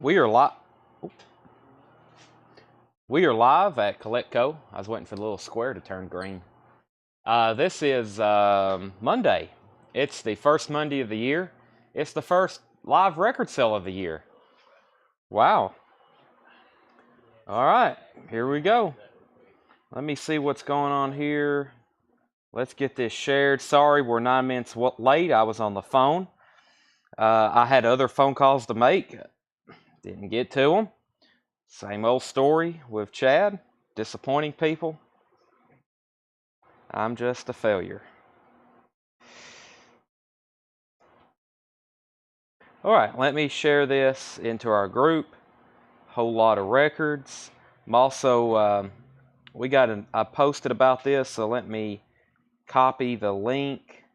We are live. We are live at CollectCo. I was waiting for the little square to turn green. This is Monday. It's the first Monday of the year. It's the first live record sale of the year. Wow. All right, here we go. Let me see what's going on here. Let's get this shared. Sorry, we're 9 minutes late. I was on the phone. I had other phone calls to make. Didn't get to them. Same old story with Chad. Disappointing people. I'm just a failure. All right, let me share this into our group. Whole lot of records. I'm also, I posted about this, so let me copy the link.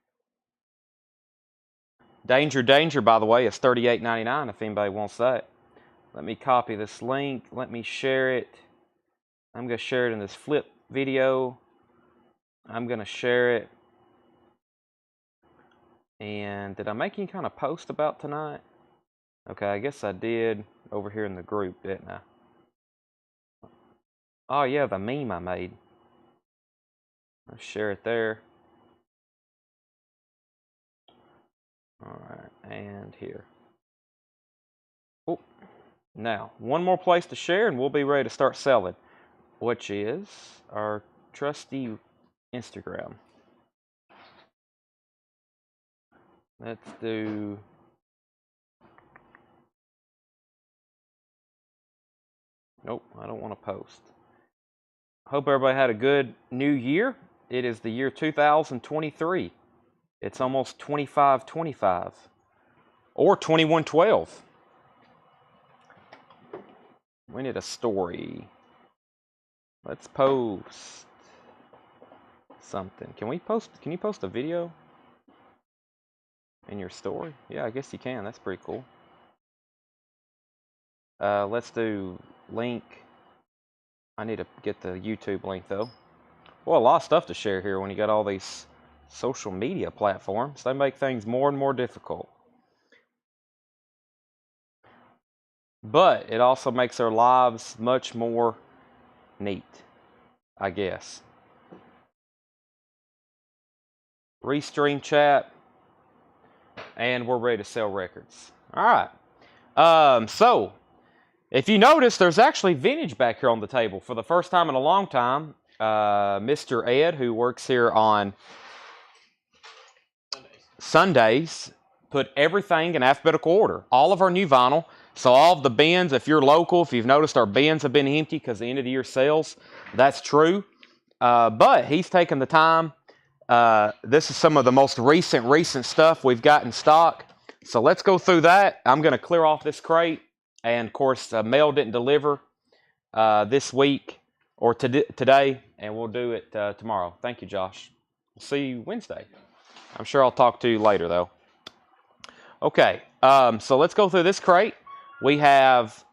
Danger, danger, by the way, is $38.99 if anybody wants that. Let me copy this link. Let me share it. I'm going to share it in this flip video. I'm going to share it. And did I make any kind of post about tonight? Okay, I guess I did over here in the group, didn't I? Oh, yeah, the meme I made. I'll share it there. All right, and here. Oh, now, one more place to share and we'll be ready to start selling, which is our trusty Instagram. Let's do... Nope, I don't want to post. Hope everybody had a good new year. It is the year 2023. It's almost 2525 or 2112. We need a story. Let's post something. Can you post a video in your story? Yeah, I guess you can. That's pretty cool. Let's do link. I need to get the YouTube link though. Well, a lot of stuff to share here when you got all these social media platforms. They make things more and more difficult. But it also makes our lives much more neat, I guess. Restream chat. And we're ready to sell records. All right. So, if you notice, there's actually vintage back here on the table. For the first time in a long time, Mr. Ed, who works here on Sundays, put everything in alphabetical order. All of our new vinyl. So all of the bins, if you're local, if you've noticed our bins have been empty because the end of the year sales, that's true. But he's taken the time. This is some of the most recent stuff we've got in stock. So let's go through that. I'm going to clear off this crate. And, of course, mail didn't deliver this week or today, and we'll do it tomorrow. Thank you, Josh. We'll see you Wednesday. I'm sure I'll talk to you later, though. Okay, so let's go through this crate. We have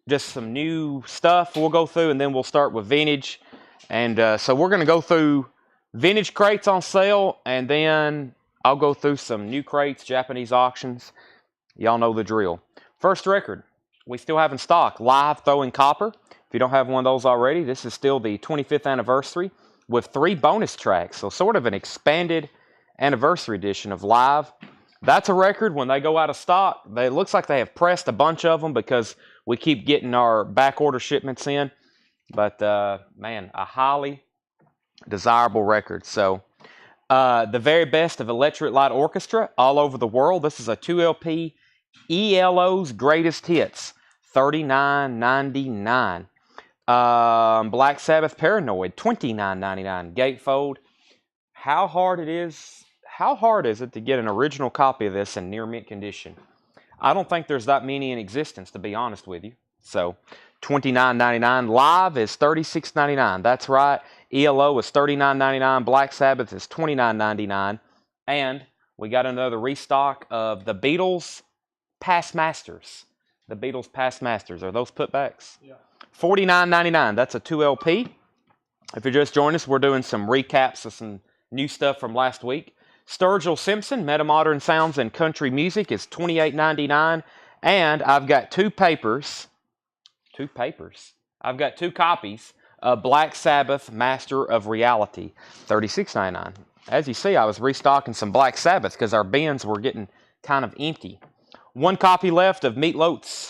just some new stuff we'll go through, and then we'll start with vintage. And so we're going to go through vintage crates on sale, and then I'll go through some new crates, Japanese auctions. Y'all know the drill. First record we still have in stock, Live Throwing Copper. If you don't have one of those already, this is still the 25th anniversary with 3 bonus tracks. So sort of an expanded anniversary edition of Live. That's a record. When they go out of stock, it looks like they have pressed a bunch of them because we keep getting our back order shipments in. But, man, a highly desirable record. So, the very best of Electric Light Orchestra all over the world. This is a 2LP ELO's Greatest Hits, $39.99. Black Sabbath Paranoid, $29.99. Gatefold. How hard is it to get an original copy of this in near mint condition? I don't think there's that many in existence, to be honest with you. So, $29.99. Live is $36.99. That's right. ELO is $39.99. Black Sabbath is $29.99. And we got another restock of the Beatles Past Masters. The Beatles Past Masters. Are those putbacks? Yeah. $49.99. That's a 2LP. If you're just joining us, we're doing some recaps of some new stuff from last week. Sturgill Simpson, Metamodern Sounds and Country Music is $28.99. And I've got two papers. I've got 2 copies of Black Sabbath Master of Reality, $36.99. As you see, I was restocking some Black Sabbath because our bins were getting kind of empty. 1 copy left of Meatloaf.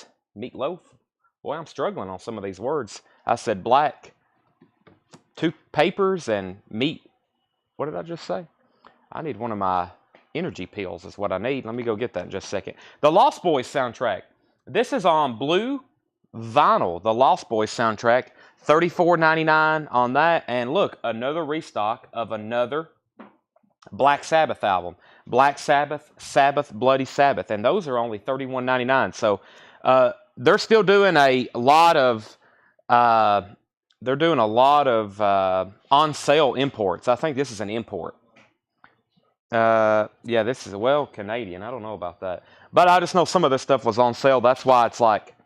Boy, I'm struggling on some of these words. I said black, 2 papers, and meat. What did I just say? I need one of my energy pills is what I need. Let me go get that in just a second. The Lost Boys soundtrack. This is on blue vinyl. The Lost Boys soundtrack. $34.99 on that. And look, another restock of another Black Sabbath album. Black Sabbath, Sabbath, Bloody Sabbath. And those are only $31.99. So they're still doing a lot of on sale imports. I think this is an import. Yeah, this is, well, Canadian. I don't know about that. But I just know some of this stuff was on sale. That's why it's like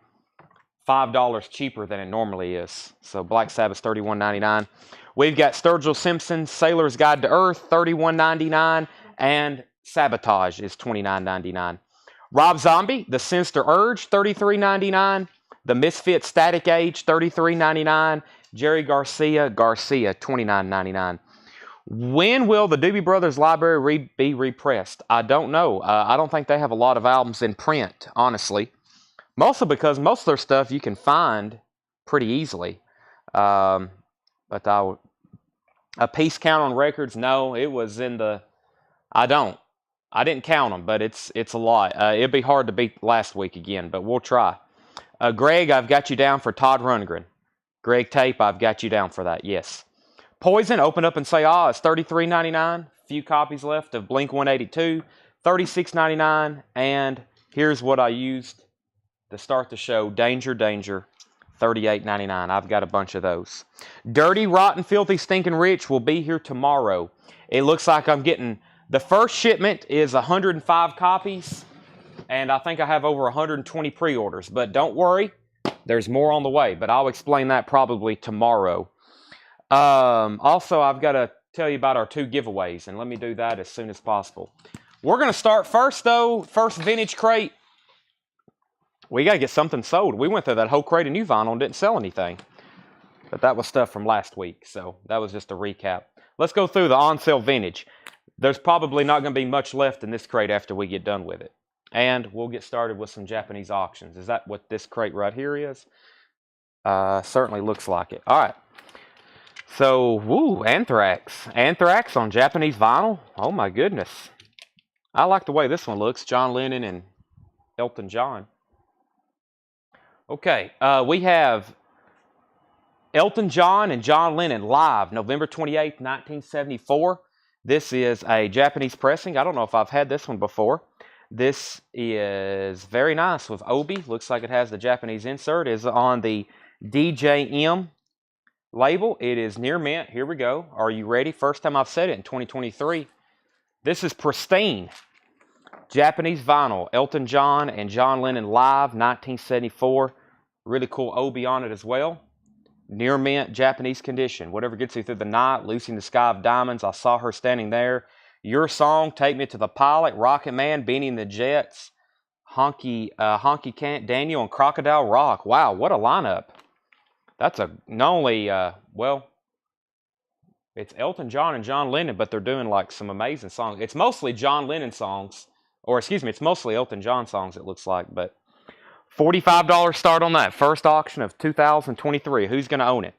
$5 cheaper than it normally is. So Black Sabbath's $31.99. We've got Sturgill Simpson's Sailor's Guide to Earth, $31.99. And Sabotage is $29.99. Rob Zombie, The Sinister Urge, $33.99. The Misfit Static Age, $33.99. Jerry Garcia, $29.99. When will the Doobie Brothers library be repressed? I don't know. I don't think they have a lot of albums in print, honestly. Mostly because most of their stuff you can find pretty easily. But a piece count on records, no, it was in the... I didn't count them, but it's a lot. It'd be hard to beat last week again, but we'll try. Greg, I've got you down for Todd Rundgren. Greg Tape, I've got you down for that, yes. Poison, open up and say, it's $33.99. Few copies left of Blink-182, $36.99. And here's what I used to start the show, Danger, Danger, $38.99. I've got a bunch of those. Dirty, Rotten, Filthy, Stinking Rich will be here tomorrow. It looks like I'm getting, the first shipment is 105 copies, and I think I have over 120 pre-orders. But don't worry, there's more on the way, but I'll explain that probably tomorrow. Also, I've got to tell you about our 2 giveaways, and let me do that as soon as possible. We're going to start first, though. First vintage crate. We got to get something sold. We went through that whole crate of new vinyl and didn't sell anything. But that was stuff from last week, so that was just a recap. Let's go through the on-sale vintage. There's probably not going to be much left in this crate after we get done with it. And we'll get started with some Japanese auctions. Is that what this crate right here is? Certainly looks like it. All right. So, woo, Anthrax. Anthrax on Japanese vinyl. Oh, my goodness. I like the way this one looks. John Lennon and Elton John. Okay, we have Elton John and John Lennon live, November 28th, 1974. This is a Japanese pressing. I don't know if I've had this one before. This is very nice with Obi. Looks like it has the Japanese insert. It's on the DJM label. It is near mint. Here we go. Are you ready? First time I've said it in 2023. This is pristine. Japanese vinyl. Elton John and John Lennon live, 1974. Really cool Obi on it as well. Near mint, Japanese condition. Whatever gets you through the night. Lucy in the Sky of Diamonds. I saw her standing there. Your Song, Take Me to the Pilot, Rocket Man, Beanie and the Jets, Honky Can't, Daniel, and Crocodile Rock. Wow, what a lineup. That's not only, it's Elton John and John Lennon, but they're doing like some amazing songs. It's mostly John Lennon songs, or excuse me, it's mostly Elton John songs it looks like, but $45 start on that. First auction of 2023. Who's going to own it?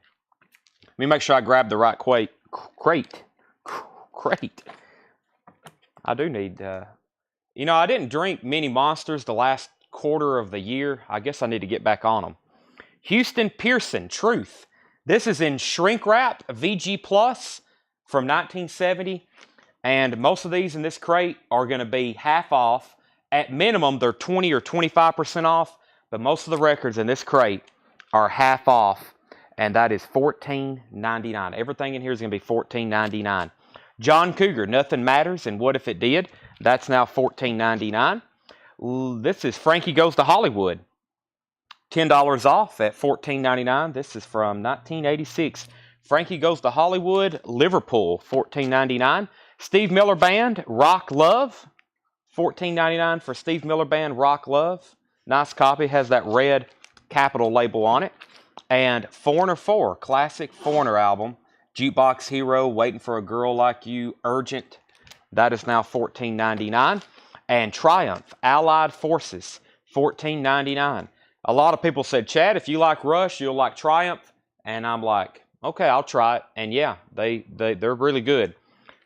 Let me make sure I grab the right crate. I do need, I didn't drink many Monsters the last quarter of the year. I guess I need to get back on them. Houston Pearson, Truth. This is in shrink wrap, VG Plus from 1970. And most of these in this crate are going to be half off. At minimum, they're 20 or 25% off. But most of the records in this crate are half off. And that is $14.99. Everything in here is going to be $14.99. John Cougar, Nothing Matters and What If It Did. That's now $14.99. This is Frankie Goes to Hollywood. $10 off at $14.99. This is from 1986. Frankie Goes to Hollywood, Liverpool, $14.99. Steve Miller Band, Rock Love, $14.99 for Steve Miller Band, Rock Love. Nice copy. Has that red capital label on it. And Foreigner 4, classic Foreigner album. Jukebox Hero, Waiting for a Girl Like You, Urgent. That is now $14.99. And Triumph, Allied Forces, $14.99. A lot of people said, Chad, if you like Rush, you'll like Triumph. And I'm like, okay, I'll try it. And yeah, they're really good.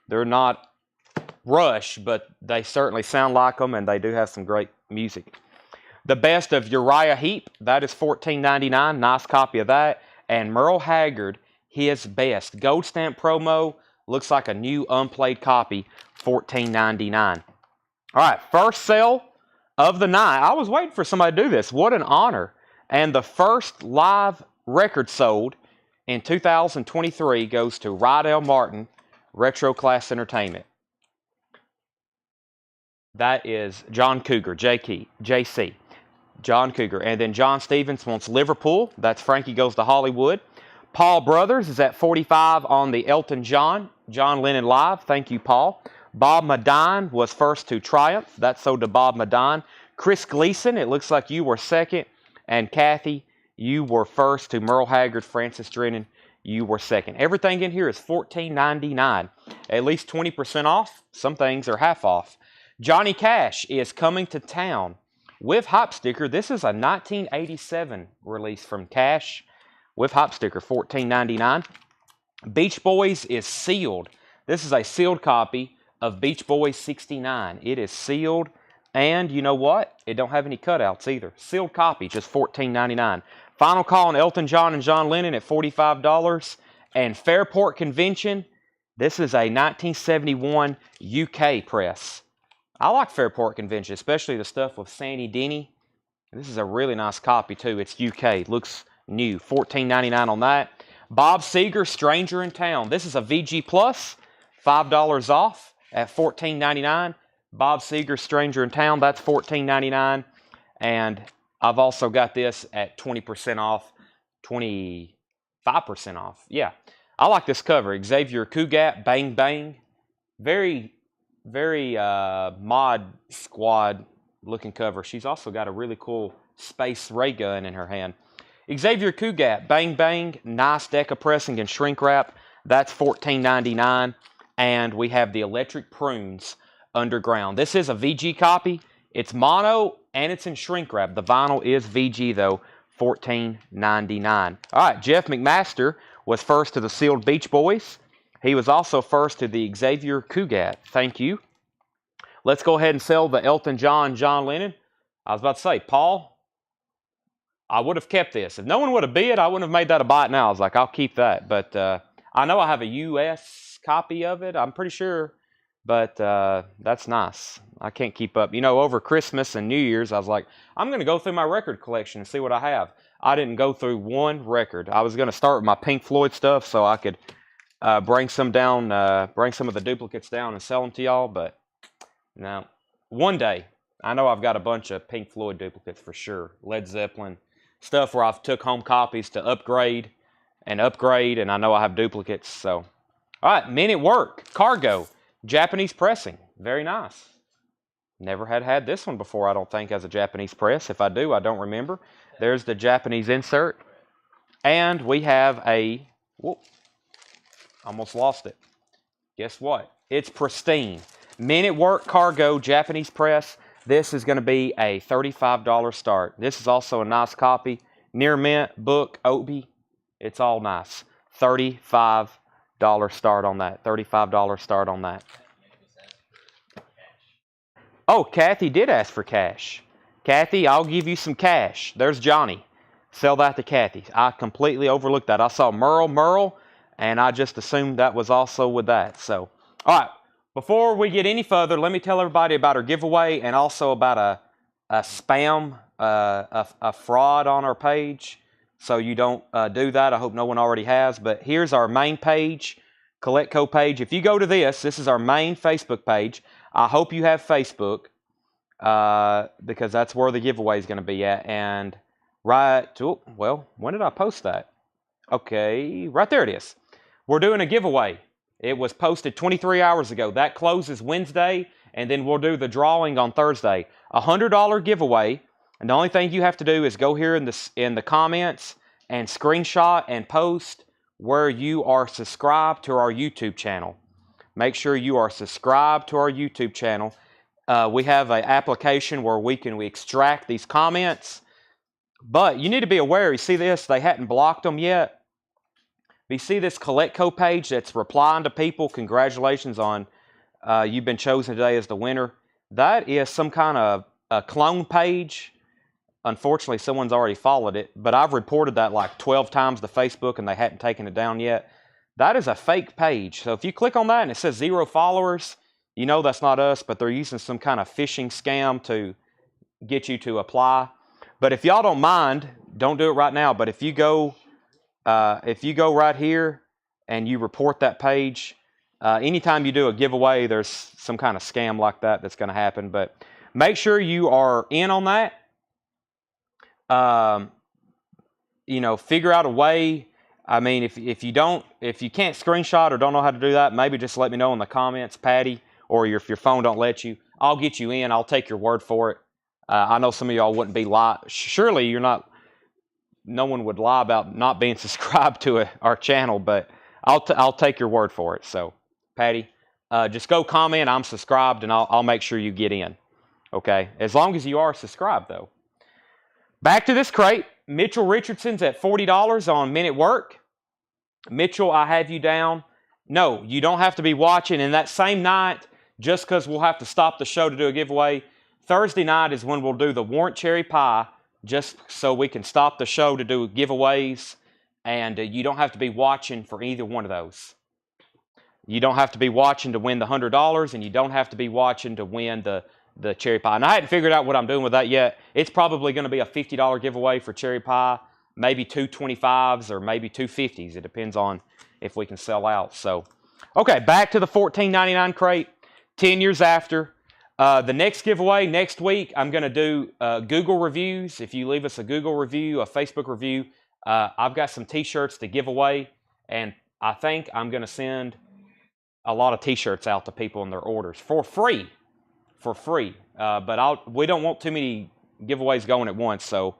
They're not Rush, but they certainly sound like them, and they do have some great music. The Best of Uriah Heep, that is $14.99. Nice copy of that. And Merle Haggard, His Best. Gold stamp promo. Looks like a new unplayed copy. $14.99. All right, first sale of the night. I was waiting for somebody to do this. What an honor. And the first live record sold in 2023 goes to Rydell Martin, Retro Class Entertainment. That is John Cougar, JC. John Cougar. And then John Stevens wants Liverpool. That's Frankie Goes to Hollywood. Paul Brothers is at 45 on the Elton John Lennon Live. Thank you, Paul. Bob Madine was first to Triumph. That's sold to Bob Madine. Chris Gleason, it looks like you were second. And Kathy, you were first to Merle Haggard. Francis Drennan, you were second. Everything in here is $14.99. At least 20% off. Some things are half off. Johnny Cash is Coming to Town with Hype Sticker. This is a 1987 release from Cash with Hype Sticker, $14.99. Beach Boys is sealed. This is a sealed copy of Beach Boys 69. It is sealed, and you know what? It don't have any cutouts either. Sealed copy, just $14.99. Final Call on Elton John and John Lennon at $45. And Fairport Convention, this is a 1971 UK press. I like Fairport Convention, especially the stuff with Sandy Denny. This is a really nice copy, too. It's UK. Looks new. $14.99 on that. Bob Seger, Stranger in Town. This is a VG Plus. $5 off at $14.99. Bob Seger, Stranger in Town. That's $14.99. And I've also got this at 20% off. 25% off. Yeah. I like this cover. Xavier Cugat, Bang Bang. Very Mod Squad looking cover. She's also got a really cool space ray gun in her hand. Xavier Cugat, Bang Bang, nice deca pressing and shrink wrap. That's $14.99. And we have the Electric Prunes Underground. This is a VG copy. It's mono and it's in shrink wrap. The vinyl is VG though, $14.99. All right, Jeff McMaster was first to the sealed Beach Boys. He was also first to the Xavier Cugat. Thank you. Let's go ahead and sell the Elton John Lennon. I was about to say, Paul, I would have kept this. If no one would have bid, I wouldn't have made that a bite now. I was like, I'll keep that. But I know I have a US copy of it. I'm pretty sure. But that's nice. I can't keep up. You know, over Christmas and New Year's, I was like, I'm going to go through my record collection and see what I have. I didn't go through one record. I was going to start with my Pink Floyd stuff so I could bring some of the duplicates down and sell them to y'all, but no. One day, I know I've got a bunch of Pink Floyd duplicates for sure. Led Zeppelin, stuff where I've took home copies to upgrade, and I know I have duplicates, so. All right, Men at Work, Cargo, Japanese pressing, very nice. Never had this one before, I don't think, as a Japanese press. If I do, I don't remember. There's the Japanese insert, and we have a, whoop, almost lost it. Guess what? It's pristine. Men at Work Cargo Japanese press. This is going to be a $35 start. This is also a nice copy. Near Mint, book, Obi. It's all nice. $35 start on that. $35 start on that. Oh, Kathy did ask for cash. Kathy, I'll give you some cash. There's Johnny. Sell that to Kathy. I completely overlooked that. I saw Merle, and I just assumed that was also with that. So, all right. Before we get any further, let me tell everybody about our giveaway and also about a spam, a fraud on our page. So you don't do that. I hope no one already has. But here's our main page, CollectCo page. If you go to this is our main Facebook page. I hope you have Facebook because that's where the giveaway is going to be at. And well, when did I post that? Okay, right there it is. We're doing a giveaway. It was posted 23 hours ago. That closes Wednesday, and then we'll do the drawing on Thursday. $100 giveaway. And the only thing you have to do is go here in the comments and screenshot and post where you are subscribed to our YouTube channel. Make sure you are subscribed to our YouTube channel. We have an application where we can extract these comments, but you need to be aware. You see this? They hadn't blocked them yet. You see this Coletco page that's replying to people. Congratulations on you've been chosen today as the winner. That is some kind of a clone page. Unfortunately, someone's already followed it, but I've reported that like 12 times to Facebook and they hadn't taken it down yet. That is a fake page. So if you click on that and it says 0 followers, you know that's not us, but they're using some kind of phishing scam to get you to apply. But if y'all don't mind, don't do it right now. But if you go right here and you report that page, anytime you do a giveaway, there's some kind of scam like that that's going to happen. But make sure you are in on that. Figure out a way. I mean, if you can't screenshot or don't know how to do that, maybe just let me know in the comments, Patty, or if your phone don't let you, I'll get you in. I'll take your word for it. I know some of y'all wouldn't be surely you're not. No one would lie about not being subscribed to our channel, but I'll take your word for it. So, Patty, just go comment, I'm subscribed, and I'll make sure you get in. Okay, as long as you are subscribed, though. Back to this crate. Mitchell Richardson's at $40 on Men at Work. Mitchell, I have you down. No, you don't have to be watching. And that same night, just because we'll have to stop the show to do a giveaway, Thursday night is when we'll do the Warrant Cherry Pie, just so we can stop the show to do giveaways. And you don't have to be watching for either one of those. You don't have to be watching to win the $100, and you don't have to be watching to win the cherry pie. And I hadn't figured out what I'm doing with that yet. It's probably going to be a $50 giveaway for cherry pie, maybe 2 25s or maybe 2 50s. It depends on if we can sell out. So, okay, back to the $14.99 crate, 10 years after. The next giveaway next week, I'm going to do Google reviews. If you leave us a Google review, a Facebook review, I've got some T-shirts to give away, and I think I'm going to send a lot of T-shirts out to people in their orders for free. But we don't want too many giveaways going at once, so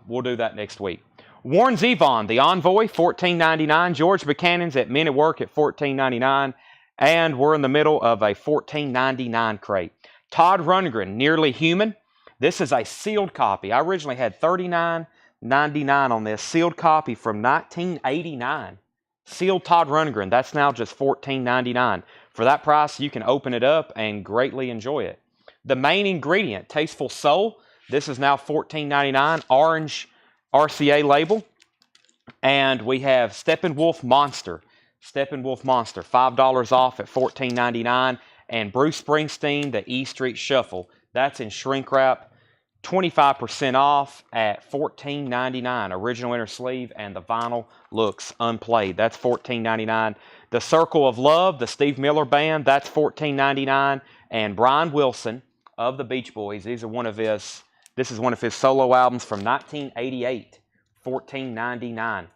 we'll do that next week. Warren Zevon, the Envoy, $14.99. George Buchanan's at Men at Work at $14.99. And we're in the middle of a $14.99 crate. Todd Rundgren, Nearly Human. This is a sealed copy. I originally had $39.99 on this. Sealed copy from 1989. Sealed Todd Rundgren. That's now just $14.99. For that price, you can open it up and greatly enjoy it. The Main Ingredient, Tasteful Soul. This is now $14.99. Orange RCA label. And we have Steppenwolf Monster. Steppenwolf Monster, $5 off at $14.99. And Bruce Springsteen, the E Street Shuffle. That's in shrink wrap. 25% off at $14.99. Original inner sleeve, and the vinyl looks unplayed. That's $14.99. The Circle of Love, the Steve Miller Band, that's $14.99. And Brian Wilson of the Beach Boys, this is one of his solo albums from 1988, $14.99.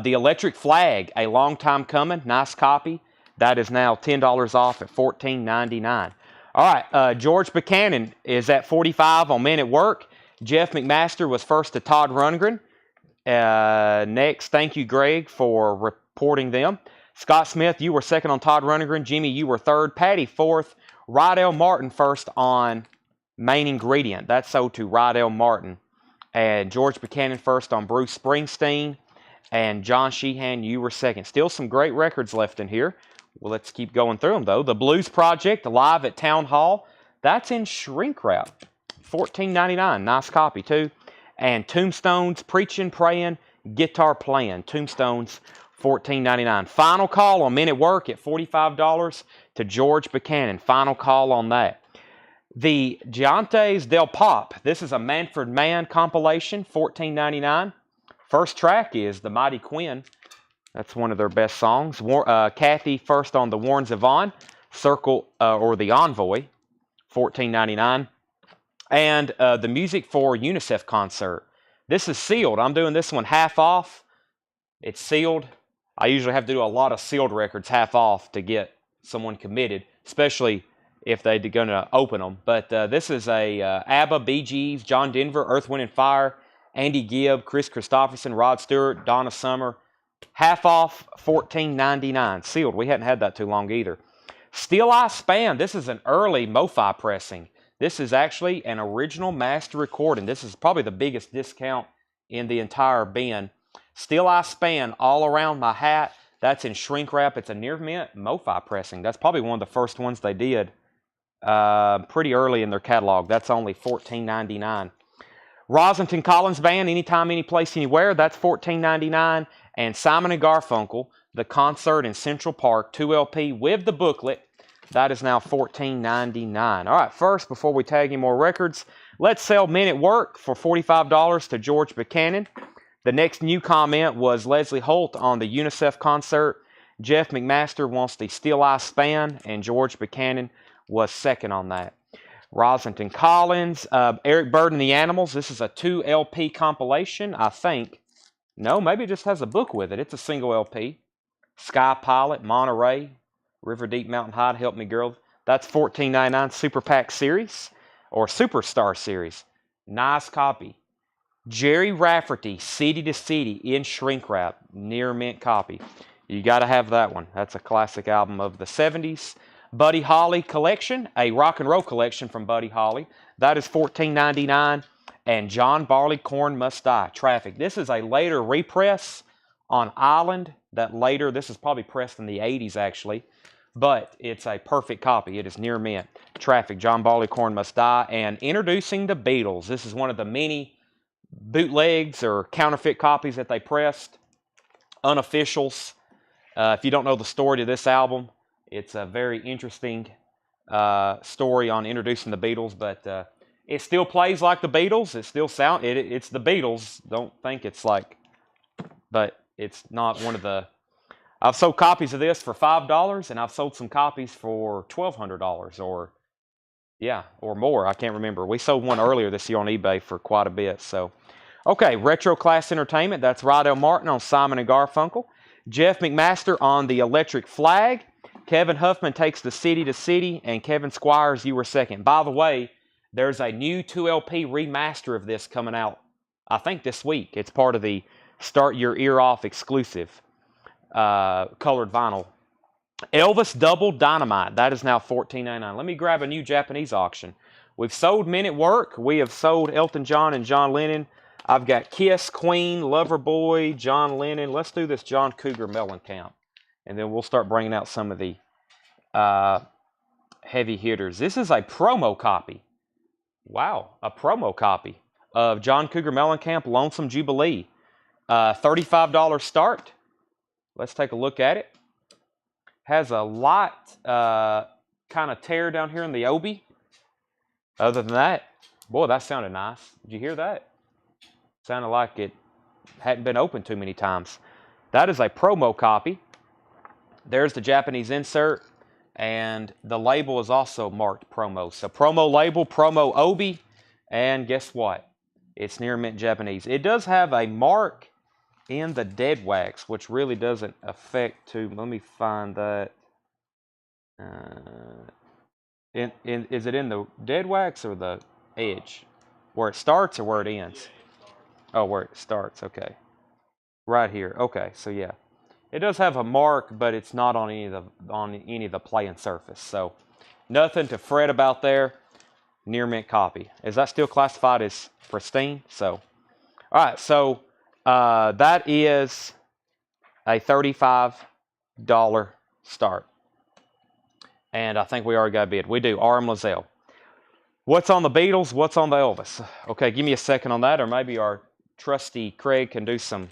The Electric Flag, A Long Time Coming, nice copy. That is now $10 off at $14.99. All right, George Buchanan is at $45 on Men at Work. Jeff McMaster was first to Todd Rundgren. Next, thank you, Greg, for reporting them. Scott Smith, you were second on Todd Rundgren. Jimmy, you were third. Patty, fourth. Rydell Martin first on Main Ingredient. That's sold to Rydell Martin. And George Buchanan first on Bruce Springsteen. And John Sheehan, you were second. Still some great records left in here. Well, let's keep going through them, though. The Blues Project, live at Town Hall. That's in shrink wrap. $14.99. Nice copy, too. And Tombstones, Preaching, Praying, Guitar Playing. Tombstones, $14.99. Final call on Men at Work at $45 to George Buchanan. Final call on that. The Giantes del Pop. This is a Manfred Mann compilation, $14.99. First track is The Mighty Quinn. That's one of their best songs. Kathy first on the Warren Zevon, Circle or the Envoy, $14.99. And the music for UNICEF concert. This is sealed. I'm doing this one half off. It's sealed. I usually have to do a lot of sealed records half off to get someone committed, especially if they're going to open them. But this is a ABBA, Bee Gees, John Denver, Earth, Wind and Fire, Andy Gibb, Chris Christopherson, Rod Stewart, Donna Summer. Half off, $14.99. Sealed. We hadn't had that too long either. Steel Eye Span. This is an early MoFi pressing. This is actually an original master recording. This is probably the biggest discount in the entire bin. Steel Eye Span all around my hat. That's in shrink wrap. It's a near mint MoFi pressing. That's probably one of the first ones they did pretty early in their catalog. That's only $14.99. Rosenton Collins Band, Anytime, Anyplace, Anywhere. That's $14.99. And Simon & Garfunkel, The Concert in Central Park, 2LP with the booklet. That is now $14.99. All right, first, before we tag any more records, let's sell Men at Work for $45 to George Buchanan. The next new comment was Leslie Holt on the UNICEF concert. Jeff McMaster wants the Steel Eye Span, and George Buchanan was second on that. Rosenton Collins, Eric Bird and the Animals. This is a 2LP compilation, I think. No, maybe it just has a book with it. It's a single LP. Sky Pilot, Monterey, River Deep Mountain High, Help Me Girl. That's $14.99. Super Pack Series or Superstar Series. Nice copy. Jerry Rafferty, City to City in shrink wrap. Near mint copy. You got to have that one. That's a classic album of the 70s. Buddy Holly Collection, a rock and roll collection from Buddy Holly. That is $14.99. And John Barleycorn Must Die, Traffic. This is a later repress on Island. This is probably pressed in the 80s actually. But it's a perfect copy. It is near mint. Traffic, John Barleycorn Must Die. And Introducing the Beatles. This is one of the many bootlegs or counterfeit copies that they pressed. Unofficials. If you don't know the story to this album, it's a very interesting story on introducing the Beatles, but it still plays like the Beatles. It still it's the Beatles. Don't think it's like, but it's not one of the. I've sold copies of this for $5, and I've sold some copies for $1,200 or more. I can't remember. We sold one earlier this year on eBay for quite a bit. So, okay, Retro Class Entertainment. That's Rydell Martin on Simon & Garfunkel. Jeff McMaster on the Electric Flag. Kevin Huffman takes the City to City, and Kevin Squires, You Were Second. By the way, there's a new 2LP remaster of this coming out, I think this week. It's part of the Start Your Ear Off exclusive colored vinyl. Elvis Double Dynamite. That is now $14.99. Let me grab a new Japanese auction. We've sold Men at Work. We have sold Elton John and John Lennon. I've got Kiss, Queen, Loverboy, John Lennon. Let's do this John Cougar Mellencamp. And then we'll start bringing out some of the heavy hitters. This is a promo copy. Wow, a promo copy of John Cougar Mellencamp, Lonesome Jubilee. $35 start. Let's take a look at it. Has a lot kind of tear down here in the obi. Other than that, boy, that sounded nice. Did you hear that? Sounded like it hadn't been opened too many times. That is a promo copy. There's the Japanese insert, and the label is also marked promo. So promo label, promo obi, and guess what? It's near mint Japanese. It does have a mark in the dead wax, which really doesn't affect too. Let me find that. Is it in the dead wax or the edge? Where it starts or where it ends? Oh, where it starts. Okay. Right here. Okay, so yeah. It does have a mark, but it's not on any of the playing surface. So nothing to fret about there. Near mint copy. Is that still classified as pristine? So, all right. So that is a $35 start. And I think we already got a bid. We do. R.M. Lozelle. What's on the Beatles? What's on the Elvis? Okay, give me a second on that, or maybe our trusty Craig can do some.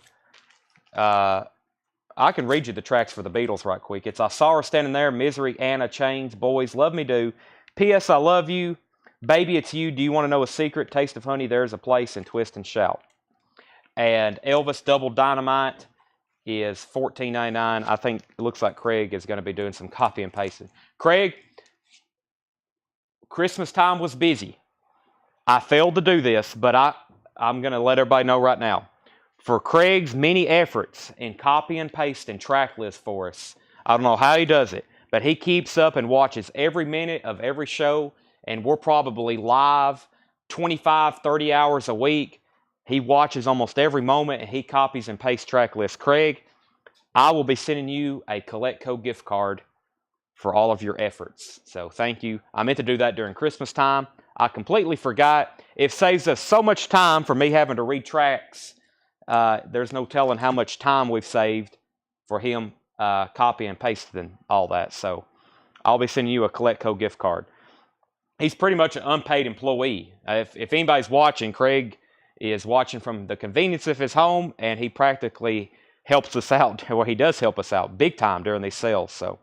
I can read you the tracks for the Beatles right quick. It's I Saw Her Standing There, Misery, Anna, Chains, Boys, Love Me Do, P.S. I Love You, Baby It's You, Do You Want to Know a Secret, Taste of Honey, There's a Place, and Twist and Shout. And Elvis Double Dynamite is $14.99. I think it looks like Craig is going to be doing some copy and pasting. Craig, Christmas time was busy. I failed to do this, but I'm going to let everybody know right now. For Craig's many efforts in copy and paste and track list for us, I don't know how he does it, but he keeps up and watches every minute of every show, and we're probably live 25, 30 hours a week. He watches almost every moment, and he copies and pastes track lists. Craig, I will be sending you a CollectCo gift card for all of your efforts. So thank you. I meant to do that during Christmas time. I completely forgot. It saves us so much time for me having to read tracks. There's no telling how much time we've saved for him copying and pasting all that. So I'll be sending you a CollectCo gift card. He's pretty much an unpaid employee. If anybody's watching, Craig is watching from the convenience of his home, and he practically helps us out. Well, he does help us out big time during these sales. So,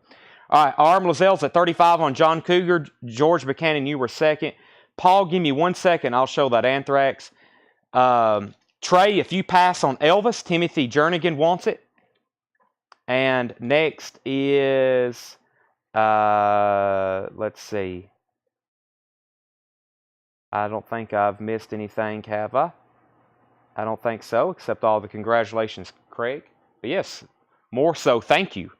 all right, Arm Lazelle's at 35 on John Cougar. George Buchanan, you were second. Paul, give me 1 second. I'll show that Anthrax. Trey, if you pass on Elvis, Timothy Jernigan wants it. And next is, let's see. I don't think I've missed anything, have I? I don't think so, except all the congratulations, Craig. But yes, more so, thank you.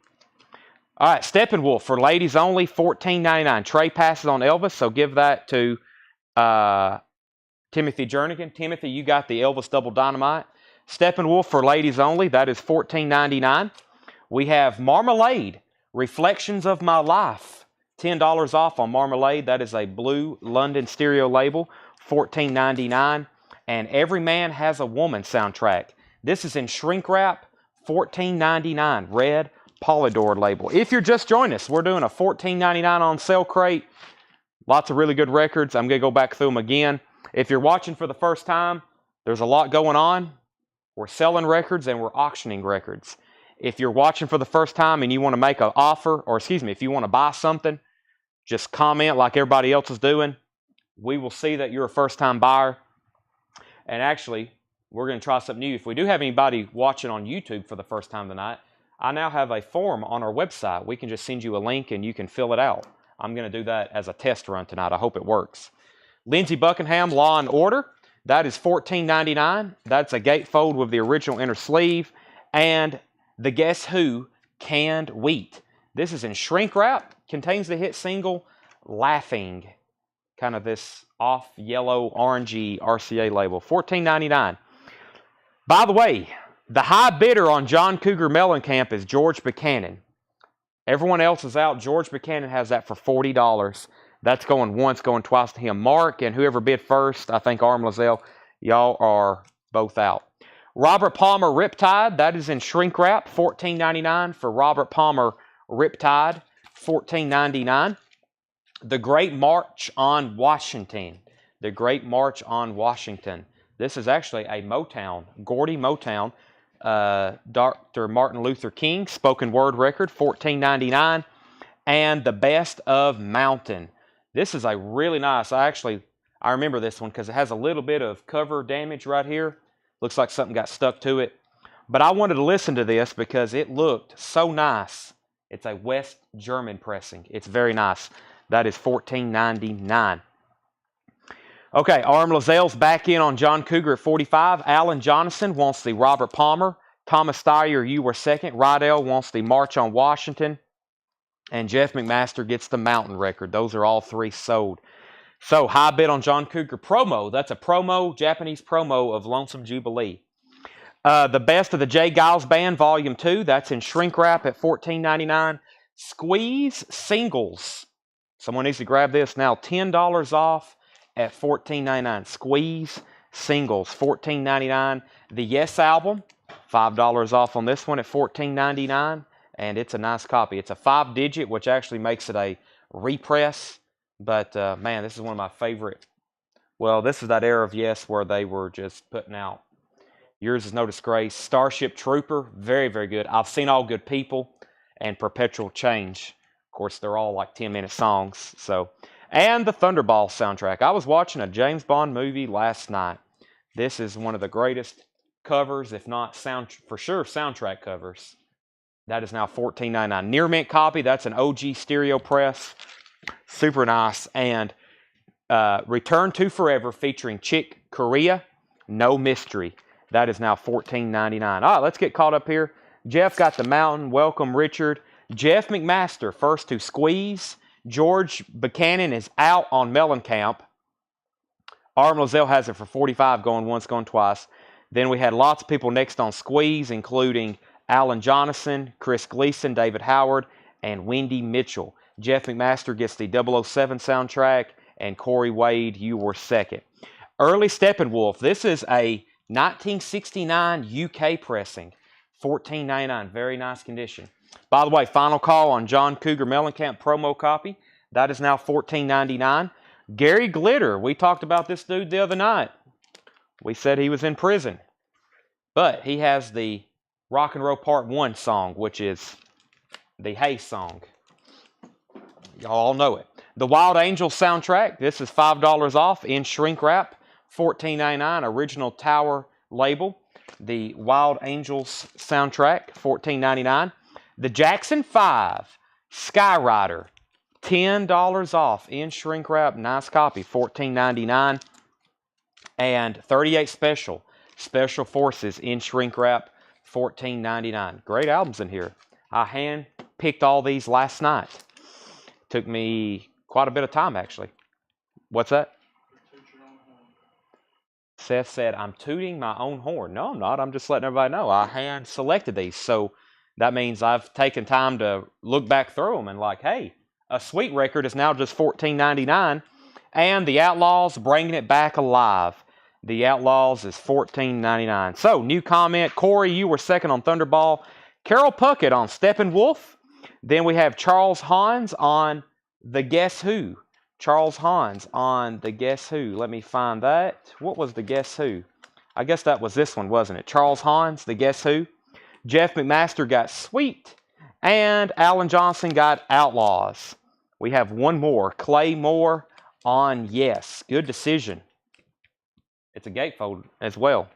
All right, Steppenwolf for ladies only, $14.99. Trey passes on Elvis, so give that to Timothy Jernigan. Timothy, you got the Elvis Double Dynamite. Steppenwolf for ladies only, that is $14.99. We have Marmalade, Reflections of My Life. $10 off on Marmalade. That is a blue London stereo label, $14.99. And Every Man Has a Woman soundtrack. This is in shrink wrap, $14.99. Red Polydor label. If you're just joining us, we're doing a $14.99 on sale crate. Lots of really good records. I'm going to go back through them again. If you're watching for the first time, there's a lot going on. We're selling records and we're auctioning records. If you're watching for the first time and you want to make an offer, or excuse me, if you want to buy something, just comment like everybody else is doing. We will see that you're a first-time buyer. And actually, we're going to try something new. If we do have anybody watching on YouTube for the first time tonight, I now have a form on our website. We can just send you a link and you can fill it out. I'm going to do that as a test run tonight. I hope it works. Lindsey Buckingham, Law and Order. That is $14.99. That's a gatefold with the original inner sleeve. And the Guess Who canned wheat. This is in shrink wrap. Contains the hit single Laughing. Kind of this off yellow orangey RCA label. $14.99. By the way, the high bidder on John Cougar Mellencamp is George Buchanan. Everyone else is out. George Buchanan has that for $40. That's going once, going twice to him. Mark and whoever bid first, I think Arm Lazelle, y'all are both out. Robert Palmer Riptide, that is in shrink wrap, $14.99 for Robert Palmer Riptide, $14.99. The Great March on Washington. The Great March on Washington. This is actually a Motown, Gordy Motown, Dr. Martin Luther King spoken word record, $14.99. And The Best of Mountain. This is a really nice, I remember this one because it has a little bit of cover damage right here. Looks like something got stuck to it. But I wanted to listen to this because it looked so nice. It's a West German pressing. It's very nice. That is $14.99. Okay, Arm Lazelle's back in on John Cougar at 45. Alan Jonathan wants the Robert Palmer. Thomas Steyer, you were second. Rydell wants the March on Washington. And Jeff McMaster gets the Mountain record. Those are all three sold. So, high bid on John Cougar promo. That's a promo, Japanese promo of Lonesome Jubilee. The Best of the J. Giles Band, Volume 2. That's in shrink wrap at $14.99. Squeeze Singles. Someone needs to grab this now. $10 off at $14.99. Squeeze Singles, $14.99. The Yes album, $5 off on this one at $14.99. And it's a nice copy. It's a 5-digit, which actually makes it a repress. But, man, this is one of my favorite. Well, this is that era of Yes where they were just putting out. Yours Is No Disgrace. Starship Trooper, very, very good. I've Seen All Good People and Perpetual Change. Of course, they're all like 10-minute songs. So, and the Thunderball soundtrack. I was watching a James Bond movie last night. This is one of the greatest covers, if not for sure soundtrack covers. That is now $14.99. Near mint copy. That's an OG stereo press. Super nice. And Return to Forever featuring Chick Corea. No Mystery. That is now $14.99. All right, let's get caught up here. Jeff got the Mountain. Welcome, Richard. Jeff McMaster, first to squeeze. George Buchanan is out on Mellencamp. R.M. Lozelle has it for 45, going once, going twice. Then we had lots of people next on squeeze, including Alan Jonathan, Chris Gleason, David Howard, and Wendy Mitchell. Jeff McMaster gets the 007 soundtrack, and Corey Wade, you were second. Early Steppenwolf. This is a 1969 UK pressing. $14.99. Very nice condition. By the way, final call on John Cougar Mellencamp promo copy. That is now $14.99. Gary Glitter. We talked about this dude the other night. We said he was in prison. But he has the Rock and Roll Part 1 song, which is the Hey song. Y'all all know it. The Wild Angels soundtrack. This is $5 off in shrink wrap. $14.99. Original Tower label. The Wild Angels soundtrack. $14.99. The Jackson 5 Skyrider. $10 off in shrink wrap. Nice copy. $14.99. And 38 Special Forces in shrink wrap. $14.99. Great albums in here. I hand picked all these last night. Took me quite a bit of time, actually. What's that? Seth said, I'm tooting my own horn. No, I'm not. I'm just letting everybody know. I hand selected these. So that means I've taken time to look back through them and like, hey, a sweet record is now just $14.99. And the Outlaws bringing it back alive. The Outlaws is $14.99. So, new comment. Corey, you were second on Thunderball. Carol Puckett on Steppenwolf. Then we have Charles Hans on The Guess Who. Charles Hans on The Guess Who. Let me find that. What was The Guess Who? I guess that was this one, wasn't it? Charles Hans, The Guess Who. Jeff McMaster got Sweet. And Alan Johnson got Outlaws. We have one more. Clay Moore on Yes. Good decision. It's a gatefold as well.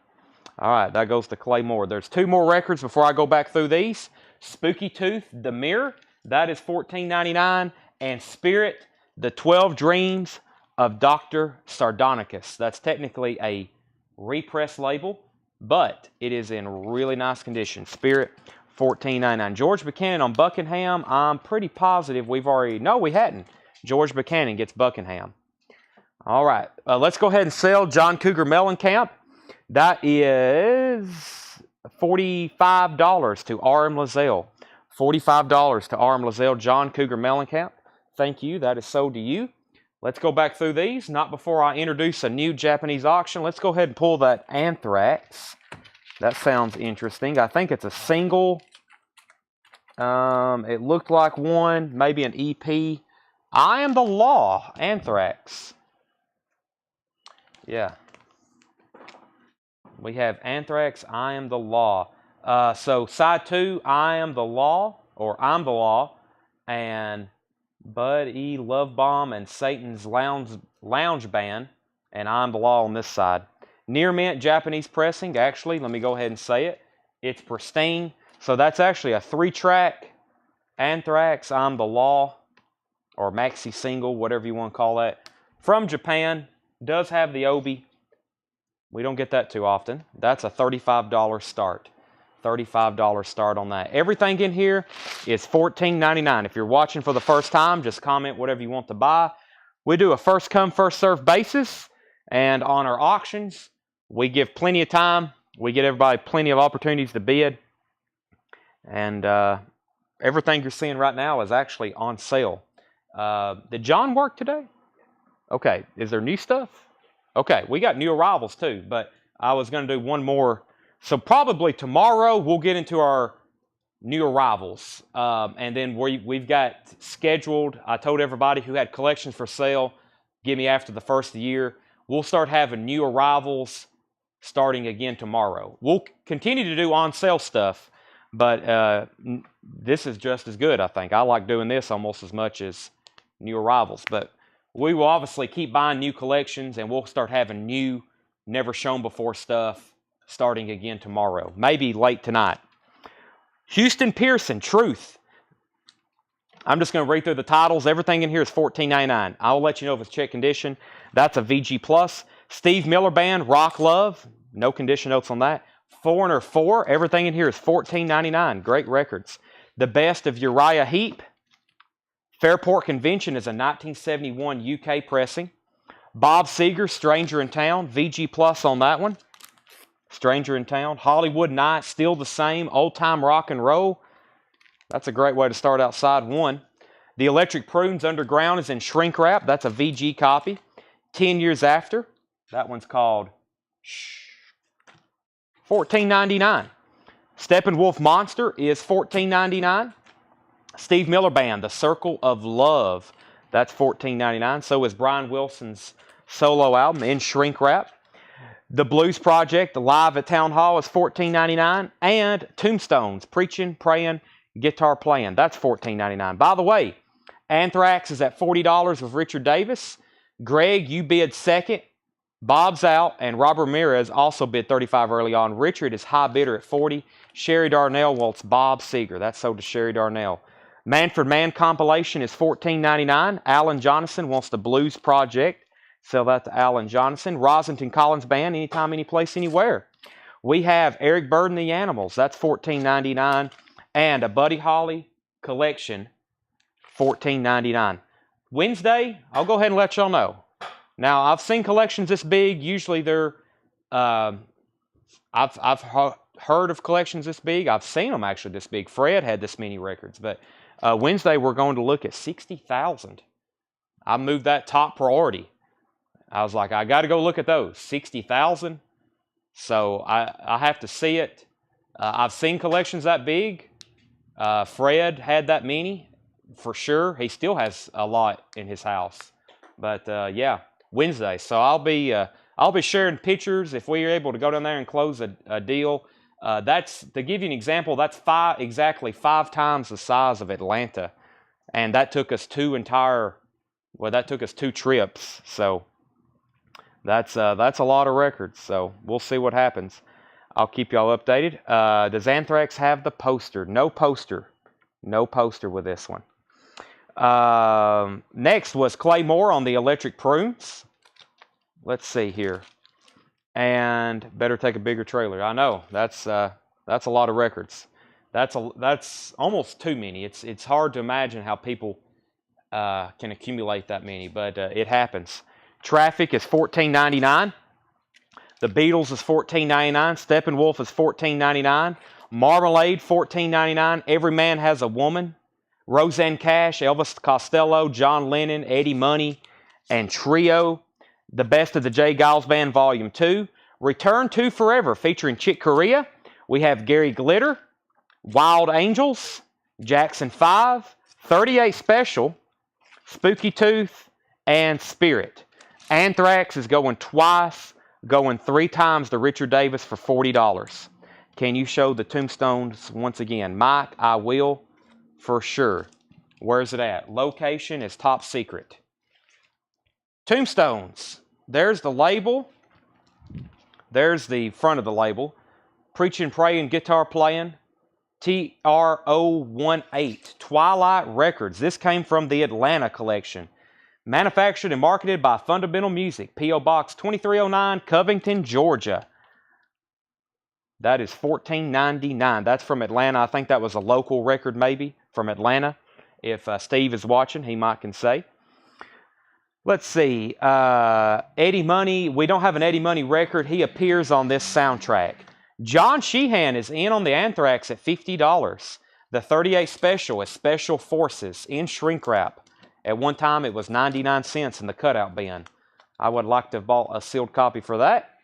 All right, that goes to Clay Moore. There's two more records before I go back through these. Spooky Tooth, The Mirror. That is $14.99. And Spirit, The 12 Dreams of Dr. Sardonicus. That's technically a repress label, but it is in really nice condition. Spirit, $14.99. George Buchanan on Buckingham. I'm pretty positive we've already... No, we hadn't. George Buchanan gets Buckingham. All right. Let's go ahead and sell John Cougar Mellencamp. That is $45 to R.M. Lozelle. $45 to R.M. Lozelle, John Cougar Mellencamp. Thank you. That is sold to you. Let's go back through these. Not before I introduce a new Japanese auction. Let's go ahead and pull that Anthrax. That sounds interesting. I think it's a single. It looked like one, maybe an EP. I Am the Law, Anthrax. Yeah. We have Anthrax, I Am the Law. So side 2, I Am the Law, or I'm the Law, and Bud E. Love Bomb and Satan's Lounge Band, and I'm the Law on this side. Near mint Japanese pressing. Actually, let me go ahead and say it. It's pristine. So that's actually a 3-track Anthrax, I'm the Law, or maxi single, whatever you want to call that. From Japan. Does have the Obi. We don't get that too often. That's a $35 start. $35 start on that. Everything in here is $14.99. If you're watching for the first time, just comment whatever you want to buy. We do a first come, first served basis. And on our auctions, we give plenty of time. We get everybody plenty of opportunities to bid. And everything you're seeing right now is actually on sale. Did John work today? Okay. Is there new stuff? Okay. We got new arrivals too, but I was going to do one more. So probably tomorrow we'll get into our new arrivals. And then we've got scheduled, I told everybody who had collections for sale, give me after the first of the year. We'll start having new arrivals starting again tomorrow. We'll continue to do on sale stuff, but this is just as good, I think. I like doing this almost as much as new arrivals. But we will obviously keep buying new collections, and we'll start having new, never shown before stuff starting again tomorrow. Maybe late tonight. Houston Pearson, Truth. I'm just going to read through the titles. Everything in here is $14.99. I'll let you know if it's check condition. That's a VG+. Steve Miller Band, Rock Love. No condition notes on that. Foreigner 4. Everything in here is $14.99. Great records. The Best of Uriah Heep. Fairport Convention is a 1971 UK pressing. Bob Seger, Stranger in Town. VG Plus on that one. Stranger in Town. Hollywood Nights, still the same. Old Time Rock and Roll. That's a great way to start out side one. The Electric Prunes Underground is in shrink wrap. That's a VG copy. 10 Years After. That one's called $14.99. Steppenwolf Monster is $14.99. Steve Miller Band, The Circle of Love. That's $14.99. So is Brian Wilson's solo album in shrink wrap. The Blues Project, Live at Town Hall, is $14.99. And Tombstones, Preaching, Praying, Guitar Playing. That's $14.99. By the way, Anthrax is at $40 with Richard Davis. Greg, you bid second. Bob's out, and Robert Ramirez also bid $35 early on. Richard is high bidder at $40. Sherry Darnell wants Bob Seger. That's sold to Sherry Darnell. Manfred Mann compilation is $14.99. Alan Jonathan wants the Blues Project. Sell that to Alan Jonathan. Rosington Collins Band, Anytime, Anyplace, Anywhere. We have Eric Bird and the Animals. That's $14.99. And a Buddy Holly collection, $14.99. Wednesday, I'll go ahead and let y'all know. Now, I've seen collections this big. Usually they're, I've heard of collections this big. I've seen them actually this big. Fred had this many records. But Wednesday, we're going to look at 60,000. I moved that top priority. I was like, I got to go look at those. 60,000. So I have to see it. I've seen collections that big. Fred had that many for sure. He still has a lot in his house. But yeah, Wednesday. So I'll be sharing pictures if we are able to go down there and close a deal. That's, to give you an example, that's exactly 5 times the size of Atlanta, and that took us 2 trips. So that's a lot of records. So we'll see what happens. I'll keep y'all updated. Does Anthrax have the poster? No poster. No poster with this one. Next was Clay Moore on the Electric Prunes. Let's see here. And better take a bigger trailer. I know that's a lot of records. That's almost too many. It's hard to imagine how people can accumulate that many, but it happens. Traffic is $14.99. The Beatles is $14.99. Steppenwolf is $14.99. Marmalade $14.99. Every Man Has a Woman. Roseanne Cash, Elvis Costello, John Lennon, Eddie Money, and Trio. The Best of the J. Giles Band Volume 2. Return to Forever featuring Chick Corea. We have Gary Glitter, Wild Angels, Jackson 5, 38 Special, Spooky Tooth, and Spirit. Anthrax is going twice, going 3 times to Richard Davis for $40. Can you show the Tombstones once again? Mike, I will for sure. Where's it at? Location is top secret. Tombstones. There's the label. There's the front of the label. Preaching, Praying, Guitar Playing. TRO18. Twilight Records. This came from the Atlanta collection. Manufactured and marketed by Fundamental Music. P.O. Box 2309, Covington, Georgia. That is $14.99. That's from Atlanta. I think that was a local record maybe from Atlanta. If Steve is watching, he might can say. Let's see. Eddie Money. We don't have an Eddie Money record. He appears on this soundtrack. John Sheehan is in on the Anthrax at $50. The 38 Special is Special Forces in shrink wrap. At one time, it was 99 cents in the cutout bin. I would like to have bought a sealed copy for that.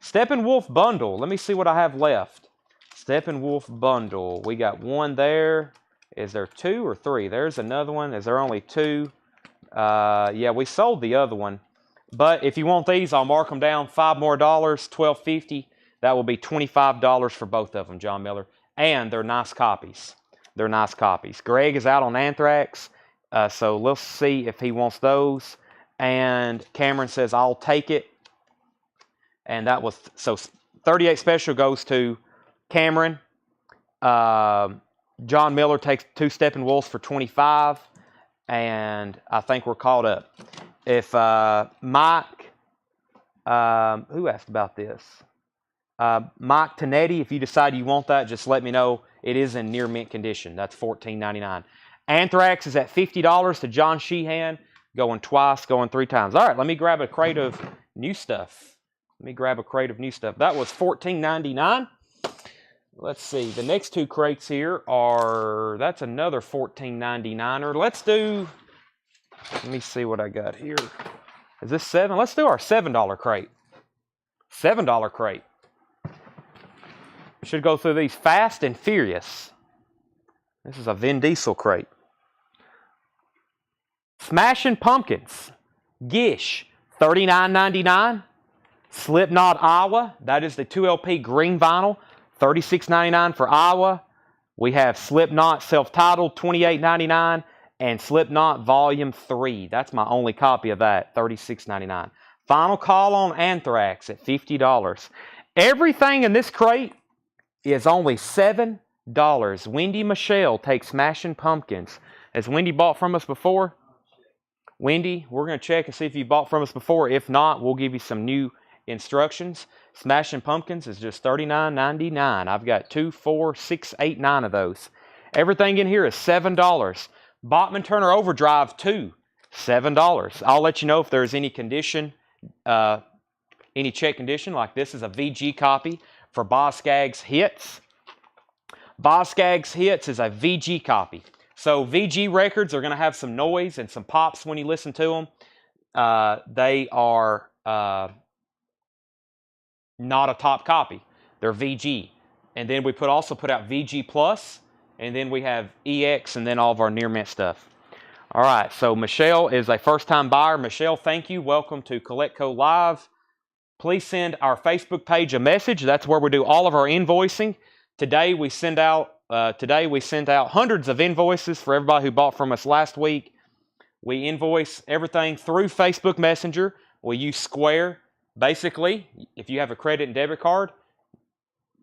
Steppenwolf Bundle. Let me see what I have left. Steppenwolf Bundle. We got one there. Is there 2 or 3? There's another one. Is there only 2? Yeah, we sold the other one. But if you want these, I'll mark them down $5 more, $12.50. That will be $25 for both of them, John Miller. And they're nice copies. They're nice copies. Greg is out on Anthrax. So let's see if he wants those. And Cameron says, I'll take it. And that was, so 38 Special goes to Cameron. John Miller takes 2 Steppenwolves for $25. And I think we're caught up. If Mike, who asked about this? Mike Tonetti, if you decide you want that, just let me know. It is in near mint condition. That's $14.99. Anthrax is at $50 to John Sheehan. Going twice, going 3 times. All right, let me grab a crate of new stuff. Let me grab a crate of new stuff. That was $14.99. Let's see. The next 2 crates here are, that's another $14.99. Let's do, let me see what I got here. Is this 7? Let's do our $7 crate. $7 crate. Should go through these fast and furious. This is a Vin Diesel crate. Smashing Pumpkins. Gish, $39.99. Slipknot Iowa. That is the 2LP green vinyl. $36.99 for Iowa. We have Slipknot self-titled, $28.99. And Slipknot Volume 3. That's my only copy of that, $36.99. Final call on Anthrax at $50. Everything in this crate is only $7. Wendy Michelle takes Smashing Pumpkins. Has Wendy bought from us before? Wendy, we're going to check and see if you bought from us before. If not, we'll give you some new instructions. Smashing Pumpkins is just $39.99. I've got 2, 4, 6, 8, 9 of those. Everything in here is $7. Bachman Turner Overdrive 2, $7. I'll let you know if there's any condition, any check condition, like this is a VG copy for Boz Scaggs Hits. Boz Scaggs Hits is a VG copy. So VG records are going to have some noise and some pops when you listen to them. They are not a top copy. They're VG. And then we also put out VG Plus, and then we have EX, and then all of our near mint stuff. All right, so Michelle is a first-time buyer. Michelle, thank you. Welcome to CollectCo Live. Please send our Facebook page a message. That's where we do all of our invoicing. Today we sent out hundreds of invoices for everybody who bought from us last week. We invoice everything through Facebook Messenger. We use Square. Basically, if you have a credit and debit card,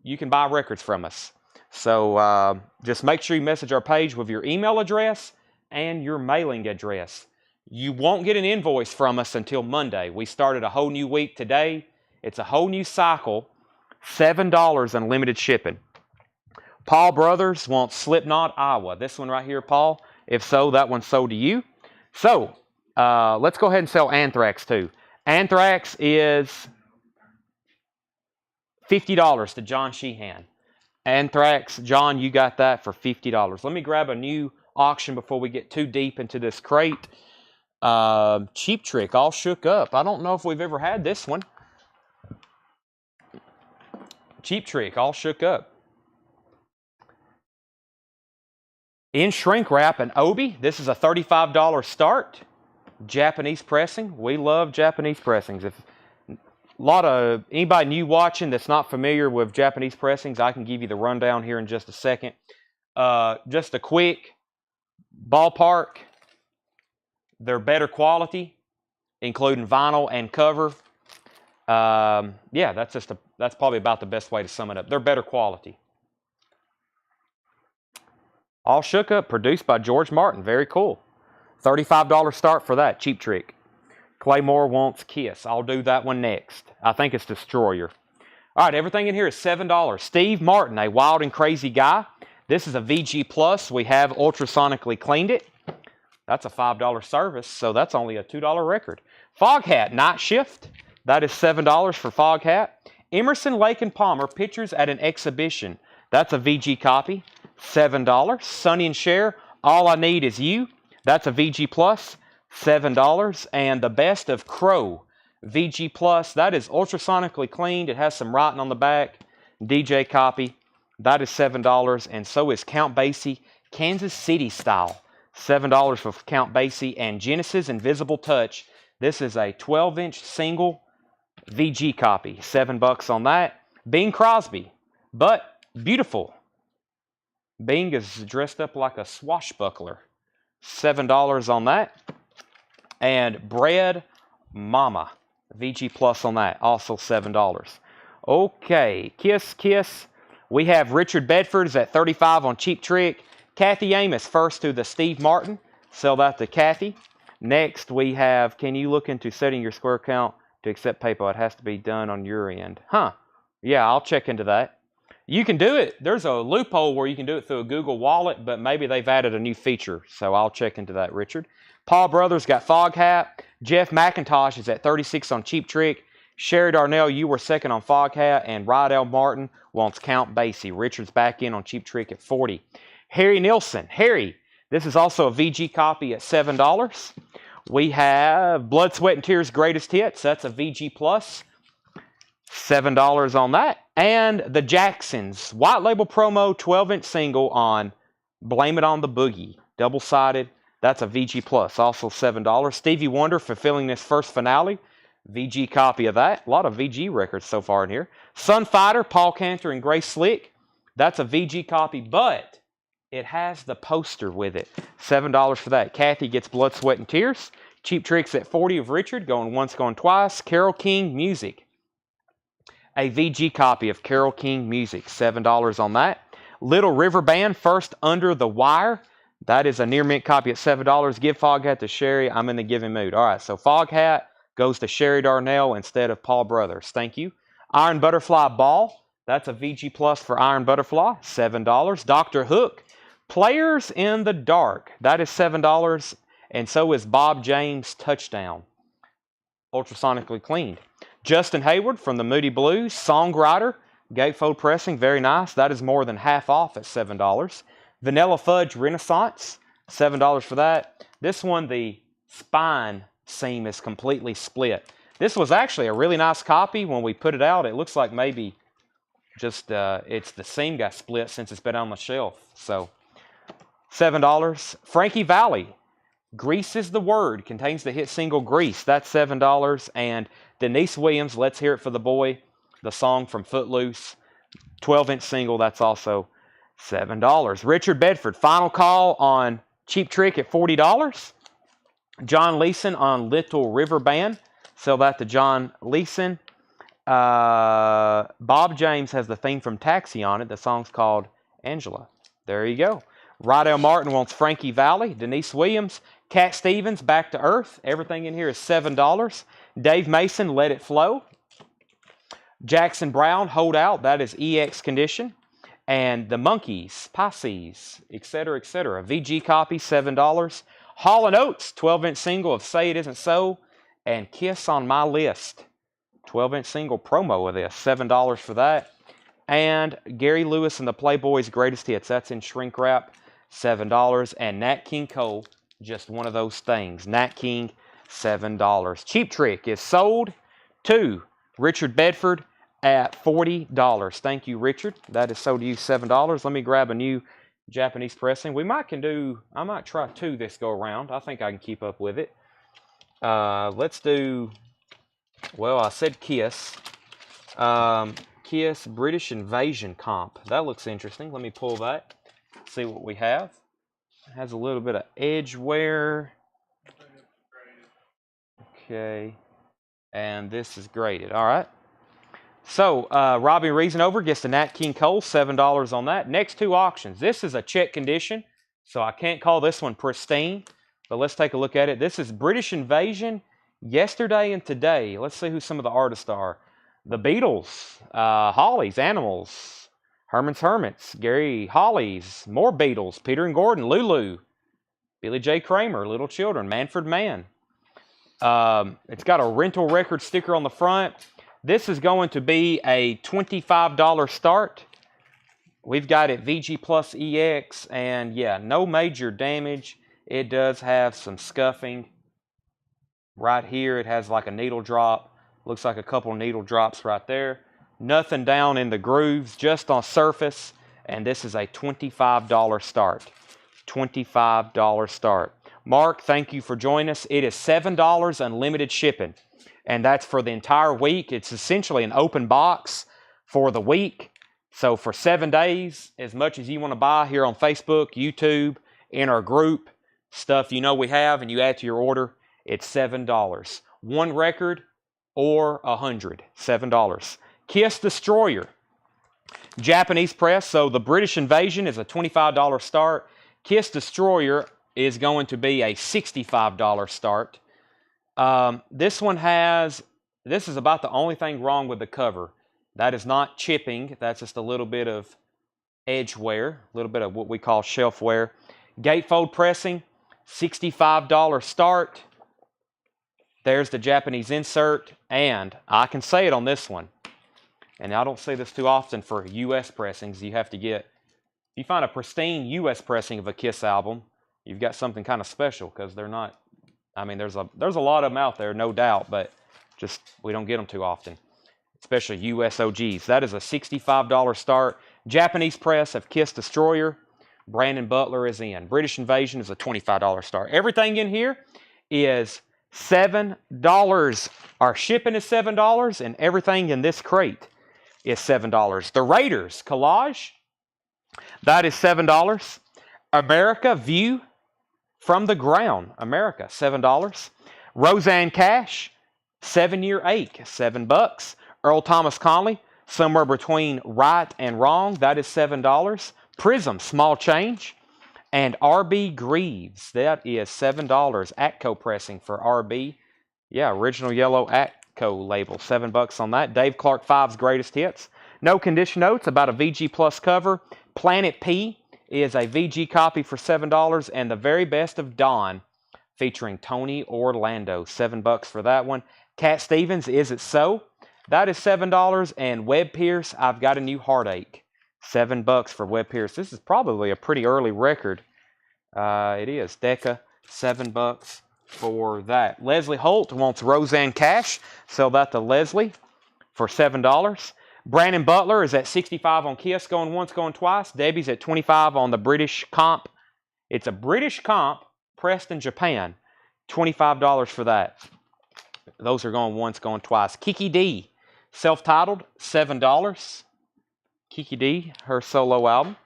you can buy records from us. So just make sure you message our page with your email address and your mailing address. You won't get an invoice from us until Monday. We started a whole new week today. It's a whole new cycle. $7 unlimited shipping. Paul Brothers wants Slipknot Iowa. This one right here, Paul. If so, that one's sold to you. So let's go ahead and sell Anthrax too. Anthrax is $50 to John Sheehan. Anthrax, John, you got that for $50. Let me grab a new auction before we get too deep into this crate. Cheap Trick, all shook up. I don't know if we've ever had this one. Cheap Trick, all shook up. In shrink wrap, an Obi. This is a $35 start. Japanese pressing. We love Japanese pressings. If anybody new watching that's not familiar with Japanese pressings, I can give you the rundown here in just a second. Just a quick ballpark. They're better quality, including vinyl and cover. Yeah, that's probably about the best way to sum it up. They're better quality. All Shook Up, produced by George Martin. Very cool. $35 start for that. Cheap Trick. Claymore wants Kiss. I'll do that one next. I think it's Destroyer. All right, everything in here is $7. Steve Martin, a wild and crazy guy. This is a VG Plus. We have ultrasonically cleaned it. That's a $5 service, so that's only a $2 record. Foghat, Night Shift. That is $7 for Foghat. Emerson, Lake and Palmer, Pictures at an Exhibition. That's a VG copy. $7. Sonny and Cher, All I Need Is You. That's a VG Plus. $7. And The Best of Crow, VG Plus. That is ultrasonically cleaned. It has some writing on the back. DJ copy. That is $7. And so is Count Basie, Kansas City Style. $7 for Count Basie. And Genesis Invisible Touch. This is a 12-inch single VG copy. $7 on that. Bing Crosby, but beautiful. Bing is dressed up like a swashbuckler. $7 on that. And Bread Mama, VG Plus on that, also $7. Okay, Kiss. We have Richard Bedford's at $35 on Cheap Trick. Kathy Amos first to the Steve Martin. Sell that to Kathy. Next we have, can you look into setting your Square account to accept PayPal? It has to be done on your end. Yeah, I'll check into that. You can do it. There's a loophole where you can do it through a Google Wallet, but maybe they've added a new feature. So I'll check into that, Richard. Paul Brothers got Fog Hat. Jeff McIntosh is at 36 on Cheap Trick. Sherry Darnell, you were second on Fog Hat. And Rydell Martin wants Count Basie. Richard's back in on Cheap Trick at 40. Harry Nilsson. Harry, this is also a VG copy at $7. We have Blood, Sweat, and Tears Greatest Hits. That's a VG Plus. $7 on that. And the Jacksons, white label promo 12-inch single on Blame It on the Boogie. Double-sided. That's a VG Plus. Also $7. Stevie Wonder fulfilling this first finale. VG copy of that. A lot of VG records so far in here. Sunfighter, Paul Cantor, and Grace Slick. That's a VG copy, but it has the poster with it. $7 for that. Kathy gets Blood, Sweat, and Tears. Cheap Tricks at 40 of Richard. Going once, going twice. Carole King Music. A VG copy of Carole King Music. $7 on that. Little River Band, First Under the Wire. That is a near mint copy at $7. Give Fog Hat to Sherry. I'm in the giving mood. All right, so Fog Hat goes to Sherry Darnell instead of Paul Brothers. Thank you. Iron Butterfly Ball. That's a VG Plus for Iron Butterfly. $7. Dr. Hook. Players in the Dark. That is $7. And so is Bob James Touchdown. Ultrasonically cleaned. Justin Hayward from the Moody Blues. Songwriter. Gatefold pressing. Very nice. That is more than half off at $7. Vanilla Fudge Renaissance. $7 for that. This one, the spine seam is completely split. This was actually a really nice copy when we put it out. It looks like maybe just it's the seam got split since it's been on the shelf. So $7. Frankie Valli. Grease is the Word. Contains the hit single Grease. That's $7. And Denise Williams, Let's Hear It for the Boy. The song from Footloose. 12-inch single. That's also $7. Richard Bedford. Final Call on Cheap Trick at $40. John Leeson on Little River Band. Sell that to John Leeson. Bob James has the theme from Taxi on it. The song's called Angela. There you go. Rydell Martin wants Frankie Valli. Denise Williams. Cat Stevens, Back to Earth. Everything in here is $7. Dave Mason, Let It Flow. Jackson Brown, Hold Out. That is EX condition. And the Monkees, Pisces, etc., etc. VG copy, $7. Hall & Oates, 12-inch single of Say It Isn't So. And Kiss on My List. 12-inch single promo of this. $7 for that. And Gary Lewis and the Playboys' Greatest Hits. That's in shrink wrap. $7. And Nat King Cole, just one of those things. Nat King, $7. Cheap Trick is sold to Richard Bedford at $40. Thank you, Richard. That is sold to you $7. Let me grab a new Japanese pressing. I might try 2 this go around. I think I can keep up with it. Let's do, well, I said Kiss. Kiss British Invasion comp. That looks interesting. Let me pull that. See what we have. It has a little bit of edge wear. Okay. And this is graded. All right. So, Robbie Reasonover gets the Nat King Cole, $7 on that. Next 2 auctions. This is a check condition, so I can't call this one pristine. But let's take a look at it. This is British Invasion, Yesterday and Today. Let's see who some of the artists are. The Beatles, Hollies, Animals, Herman's Hermits, Gary Hollies, more Beatles, Peter and Gordon, Lulu, Billy J. Kramer, Little Children, Manfred Mann. It's got a rental record sticker on the front. This is going to be a $25 start. We've got it VG Plus EX, and yeah, no major damage. It does have some scuffing. Right here, it has like a needle drop. Looks like a couple needle drops right there. Nothing down in the grooves, just on surface. And this is a $25 start. $25 start. Mark, thank you for joining us. It is $7 unlimited shipping. And that's for the entire week. It's essentially an open box for the week. So for 7 days, as much as you want to buy here on Facebook, YouTube, in our group, stuff you know we have, and you add to your order, it's $7. 1 record or 100, $7. Kiss Destroyer, Japanese press. So the British Invasion is a $25 start. Kiss Destroyer is going to be a $65 start. This is about the only thing wrong with the cover. That is not chipping. That's just a little bit of edge wear, a little bit of what we call shelf wear. Gatefold pressing, $65 start. There's the Japanese insert, and I can say it on this one, and I don't say this too often for U.S. pressings. You have to get, if you find a pristine U.S. pressing of a Kiss album, you've got something kind of special, because they're not, I mean, there's a lot of them out there, no doubt, but just we don't get them too often, especially U.S. OGs. That is a $65 start. Japanese press of Kiss Destroyer, Brandon Butler is in. British Invasion is a $25 start. Everything in here is $7. Our shipping is $7, and everything in this crate is $7. The Raiders Collage, that is $7. America View from the Ground, America, $7. Roseanne Cash, 7-year ache, $7. Earl Thomas Conley, somewhere between right and wrong, that is $7. Prism, small change. And RB Greaves, that is $7. Atco pressing for RB. Yeah, original yellow Atco label, $7 on that. Dave Clark 5's greatest hits. No condition notes about a VG Plus cover. Planet P is a VG copy for $7. And The Very Best of Dawn featuring Tony Orlando, $7 for that one. Cat Stevens, Is It So? That is $7. And Webb Pierce, I've Got a New Heartache. $7 for Webb Pierce. This is probably a pretty early record. It is. Decca, $7 for that. Leslie Holt wants Roseanne Cash. Sell that to Leslie for $7. Brandon Butler is at $65 on Kiss, going once, going twice. Debbie's at $25 on the British comp. It's a British comp, pressed in Japan. $25 for that. Those are going once, going twice. Kiki D, self-titled, $7. Kiki D, her solo album.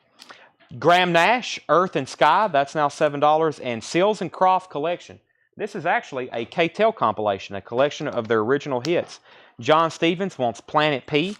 Graham Nash, Earth and Sky, that's now $7. And Seals and Croft Collection. This is actually a K-Tel compilation, a collection of their original hits. John Stevens wants Planet P.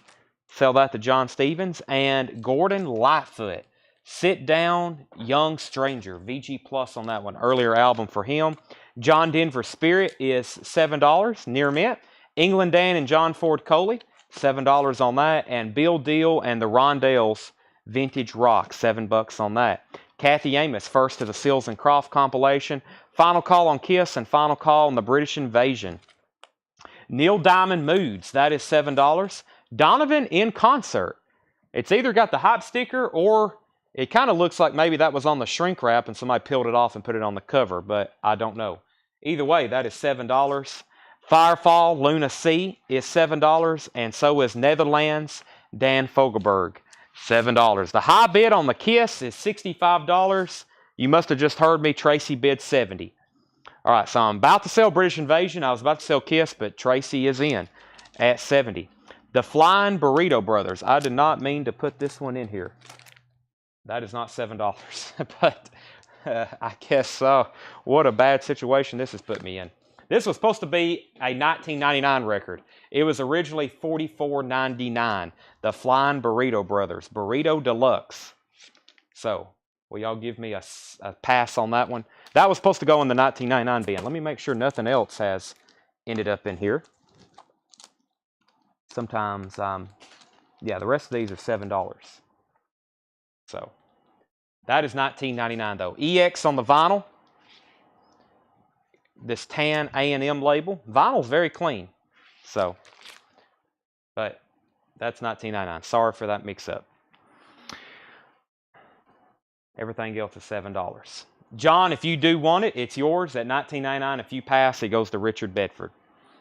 Sell that to John Stevens. And Gordon Lightfoot, Sit Down, Young Stranger. VG Plus on that one, earlier album for him. John Denver Spirit is $7, near mint. England Dan and John Ford Coley, $7 on that. And Bill Deal and the Rondelles Vintage Rock, $7 on that. Kathy Amos, first to the Seals and Croft compilation. Final Call on Kiss and Final Call on the British Invasion. Neil Diamond Moods, that is $7. Donovan in Concert. It's either got the hype sticker or it kind of looks like maybe that was on the shrink wrap and somebody peeled it off and put it on the cover, but I don't know. Either way, that is $7. Firefall Luna C is $7, and so is Netherlands Dan Fogelberg, $7. The high bid on the Kiss is $65. You must have just heard me. Tracy bid $70. All right, so I'm about to sell British Invasion. I was about to sell Kiss, but Tracy is in at $70. The Flying Burrito Brothers. I did not mean to put this one in here. That is not $7, but I guess what a bad situation this has put me in. This was supposed to be a 1999 record. It was originally $44.99. The Flying Burrito Brothers, Burrito Deluxe. So, will y'all give me a pass on that one? That was supposed to go in the 1999 bin. Let me make sure nothing else has ended up in here. Sometimes, yeah, the rest of these are $7. So, that is $19.99 though. EX on the vinyl. This tan A&M label. Vinyl's very clean. So, but that's $19.99. Sorry for that mix-up. Everything else is $7. John, if you do want it, it's yours at $19.99. If you pass, it goes to Richard Bedford.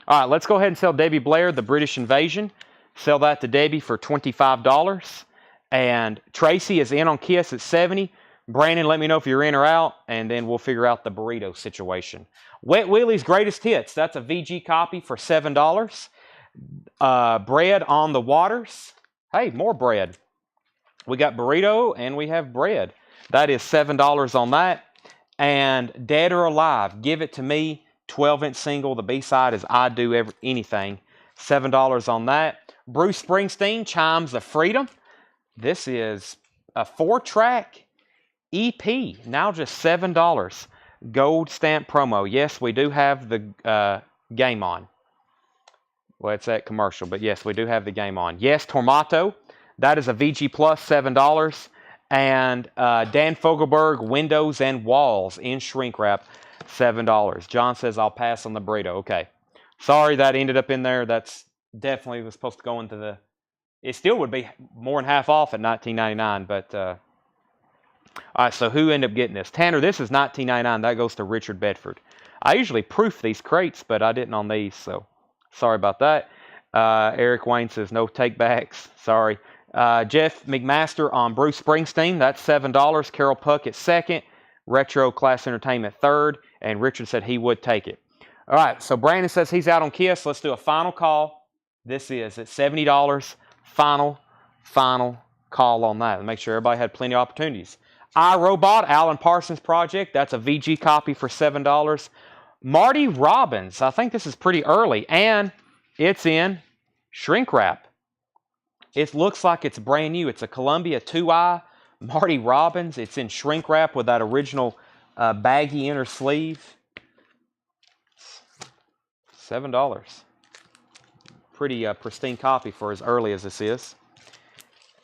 All right, let's go ahead and sell Debbie Blair, The British Invasion. Sell that to Debbie for $25. And Tracy is in on Kiss at $70. Brandon, let me know if you're in or out, and then we'll figure out the burrito situation. Wet Willie's Greatest Hits. That's a VG copy for $7. Bread on the Waters. Hey, more bread. We got burrito and we have bread. That is $7 on that. And Dead or Alive, Give It to Me, 12-inch single. The B-side is I Do Anything. $7 on that. Bruce Springsteen, Chimes of Freedom. This is a 4-track EP, now just $7. Gold stamp promo. Yes, we do have the game on. Well, it's at commercial, but yes, we do have the game on. Yes, Tormato. That is a VG Plus, $7. And Dan Fogelberg, Windows and Walls in shrink wrap, $7. John says, I'll pass on the burrito. Okay. Sorry that ended up in there. That's definitely was supposed to go into the... It still would be more than half off at $19.99, but... all right, so who ended up getting this? Tanner, this is $19.99. That goes to Richard Bedford. I usually proof these crates, but I didn't on these, so sorry about that. Eric Wayne says, no take-backs. Sorry. Jeff McMaster on Bruce Springsteen. That's $7. Carol Puckett, second. Retro Class Entertainment, third. And Richard said he would take it. All right, so Brandon says he's out on Kiss. Let's do a final call. This is at $70. Final call on that. Make sure everybody had plenty of opportunities. iRobot, Alan Parsons Project. That's a VG copy for $7. Marty Robbins. I think this is pretty early. And it's in shrink wrap. It looks like it's brand new. It's a Columbia 2i. Marty Robbins. It's in shrink wrap with that original baggy inner sleeve. $7. Pretty pristine copy for as early as this is.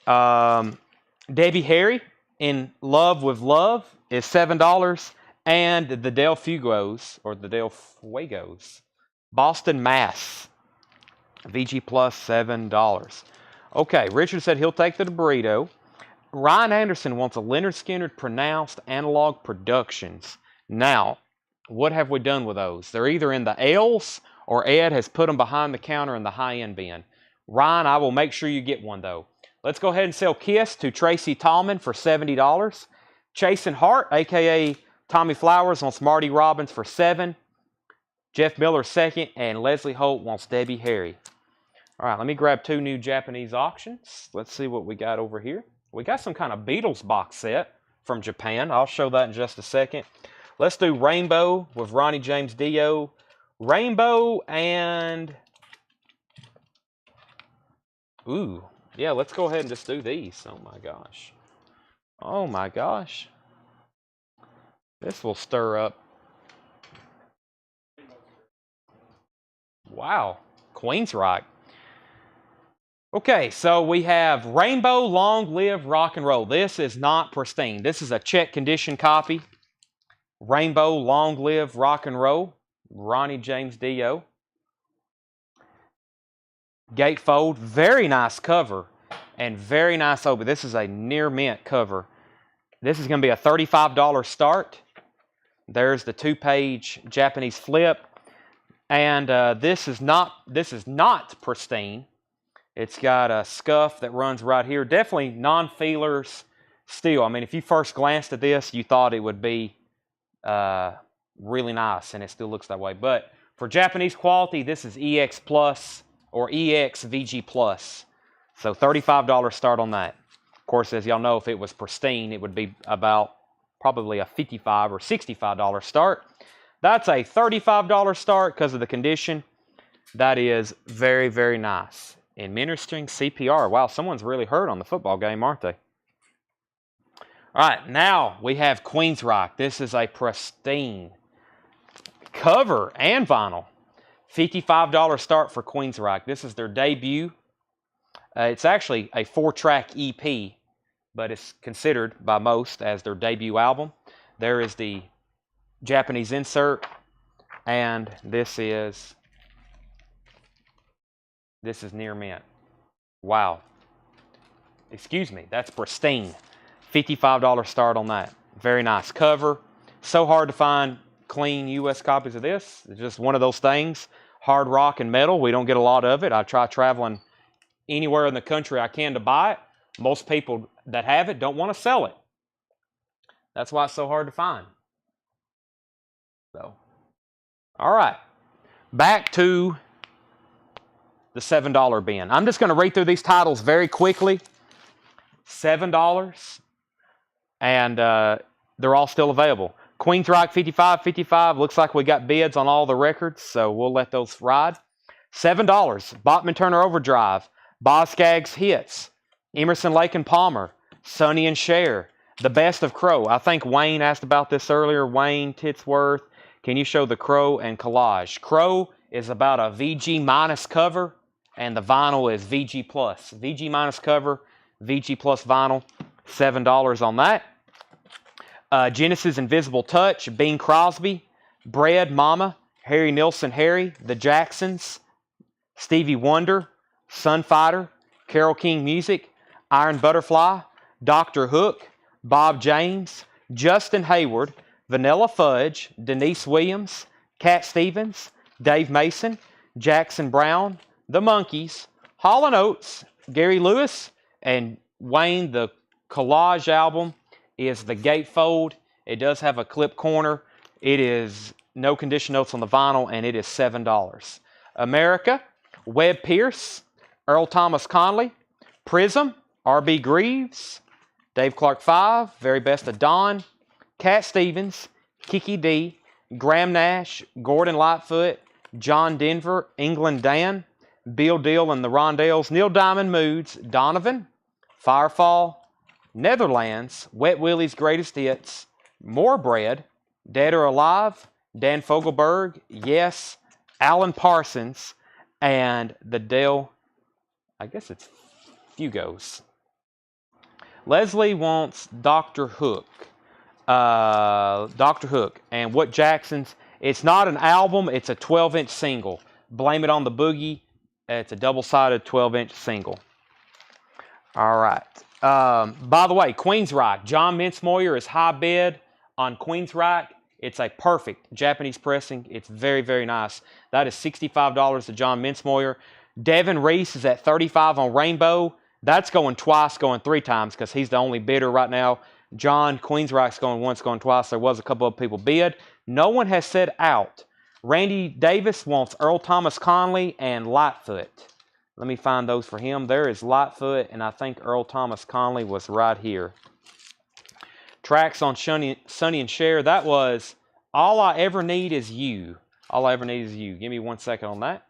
Debbie Harry in Love with Love is $7. And the Del Fuegos, or the Del Fuegos, Boston Mass, VG Plus, $7. Okay, Richard said he'll take the burrito. Ryan Anderson wants a Leonard Skinner pronounced analog productions. Now, what have we done with those? They're either in the L's or Ed has put them behind the counter in the high-end bin. Ryan, I will make sure you get one, though. Let's go ahead and sell Kiss to Tracy Tallman for $70. Chasen Hart, a.k.a. Tommy Flowers, wants Marty Robbins for $7. Jeff Miller, second. And Leslie Holt wants Debbie Harry. All right, let me grab two new Japanese auctions. Let's see what we got over here. We got some kind of Beatles box set from Japan. I'll show that in just a second. Let's do Rainbow with Ronnie James Dio. Rainbow and... Ooh, yeah, let's go ahead and just do these. Oh, my gosh. Oh, my gosh. This will stir up. Wow, Queensryche. Okay, so we have Rainbow Long Live Rock and Roll. This is not pristine. This is a check condition copy. Rainbow Long Live Rock and Roll. Ronnie James Dio. Gatefold. Very nice cover. And very nice open. This is a near mint cover. This is going to be a $35 start. There's the 2-page Japanese flip. And this is not pristine. It's got a scuff that runs right here. Definitely non-feelers steel. I mean, if you first glanced at this, you thought it would be really nice, and it still looks that way. But for Japanese quality, this is EX Plus or EX VG Plus. So $35 start on that. Of course, as y'all know, if it was pristine, it would be about probably a $55 or $65 start. That's a $35 start because of the condition. That is very, very nice. And Ministering CPR. Wow, someone's really hurt on the football game, aren't they? All right, now we have Queensryche. This is a pristine cover and vinyl. $55 start for Queensryche. This is their debut. It's actually a 4-track EP, but it's considered by most as their debut album. There is the Japanese insert, and this is near mint. Wow. Excuse me, that's pristine. $55 start on that. Very nice cover. So hard to find clean U.S. copies of this. It's just one of those things. Hard rock and metal. We don't get a lot of it. I try traveling anywhere in the country I can to buy it. Most people that have it don't want to sell it. That's why it's so hard to find. So, all right. Back to the $7 bin. I'm just going to read through these titles very quickly. $7. And they're all still available. Queensryche 55. Looks like we got bids on all the records, so we'll let those ride. $7. Bachman Turner Overdrive. Boz Scaggs Hits. Emerson, Lake and Palmer. Sonny and Cher. The Best of Crow. I think Wayne asked about this earlier. Wayne Titsworth. Can you show the Crow and Collage? Crow is about a VG minus cover, and the vinyl is VG plus. VG minus cover, VG plus vinyl, $7 on that. Genesis Invisible Touch, Bing Crosby, Bread Mama, Harry Nilsson Harry, The Jacksons, Stevie Wonder, Sunfighter, Carole King Music, Iron Butterfly, Dr. Hook, Bob James, Justin Hayward, Vanilla Fudge, Denise Williams, Cat Stevens, Dave Mason, Jackson Brown, The Monkees, Hall & Oates, Gary Lewis, and Wayne. The collage album is The Gatefold. It does have a clip corner. It is no condition notes on the vinyl, and it is $7. America, Webb Pierce, Earl Thomas Conley, Prism, R.B. Greaves, Dave Clark 5, Very Best of Dawn, Cat Stevens, Kiki D, Graham Nash, Gordon Lightfoot, John Denver, England Dan, Bill Deal and the Rondells, Neil Diamond Moods, Donovan, Firefall, Netherlands, Wet Willie's Greatest Hits, More Bread, Dead or Alive, Dan Fogelberg, Yes, Alan Parsons, and the Dale, I guess it's Fugos. Leslie wants Dr. Hook. Dr. Hook. And What Jacksons. It's not an album. It's a 12-inch single. Blame It on the Boogie. It's a double-sided 12-inch single. All right. By the way, Queensryche. John Mincemoyer is high bid on Queensryche. It's a perfect Japanese pressing. It's very, very nice. That is $65 to John Mincemoyer. Devin Reese is at $35 on Rainbow. That's going twice, going 3 times, because he's the only bidder right now. John Queensryche's going once, going twice. There was a couple of people bid. No one has said out. Randy Davis wants Earl Thomas Conley and Lightfoot. Let me find those for him. There is Lightfoot, and I think Earl Thomas Conley was right here. Tracks on Sonny and Cher. That was All I Ever Need Is You. All I Ever Need Is You. Give me 1 second on that.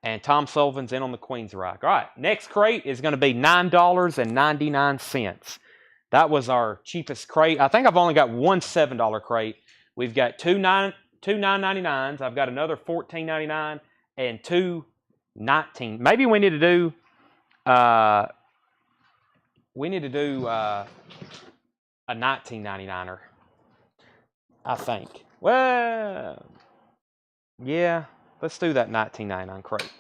And Tom Sullivan's in on the Queensryche. All right, next crate is going to be $9.99. That was our cheapest crate. I think I've only got one $7 crate. We've got two $9.99s. I've got another $14.99 and two $19. Maybe we need to do a $19.99er. I think. Well, yeah. Let's do that $19.99 crate.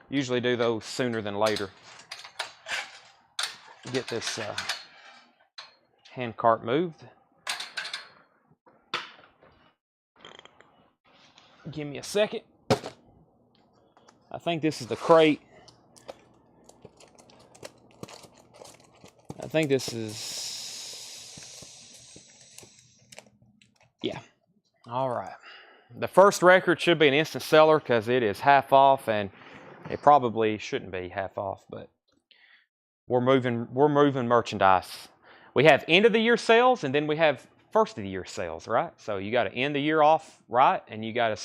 Usually do those sooner than later. Get this hand cart moved. Give me a second. I think this is the crate. I think this is... Yeah. All right. The first record should be an instant seller because it is half off, and it probably shouldn't be half off, but we're moving merchandise. We have end of the year sales, and then we have first of the year sales, right? So you got to end the year off right, and you got to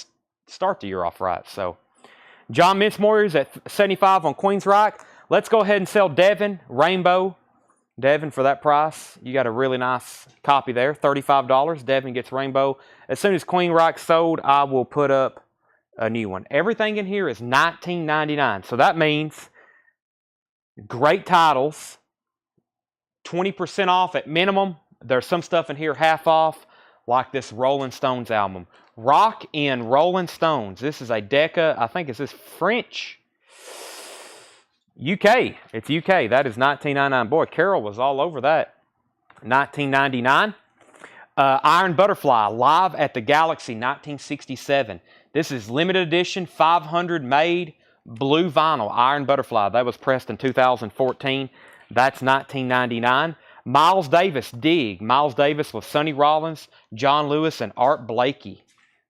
start the year off right. So John Mincemoyer is at $75 on Queensryche. Let's go ahead and sell Devin Rainbow. Devin, for that price, you got a really nice copy there, $35. Devin gets Rainbow. As soon as Queensryche sold, I will put up a new one. Everything in here is $19.99. So that means great titles, 20% off at minimum. There's some stuff in here half off, like this Rolling Stones album. Rock in Rolling Stones. This is a Decca, I think, is this French? UK. It's UK. That is $19.99. Boy, Carol was all over that. $19.99. Iron Butterfly, Live at the Galaxy, 1967. This is limited edition, 500 made, blue vinyl, Iron Butterfly. That was pressed in 2014. That's $19.99. Miles Davis, Dig. Miles Davis with Sonny Rollins, John Lewis, and Art Blakey.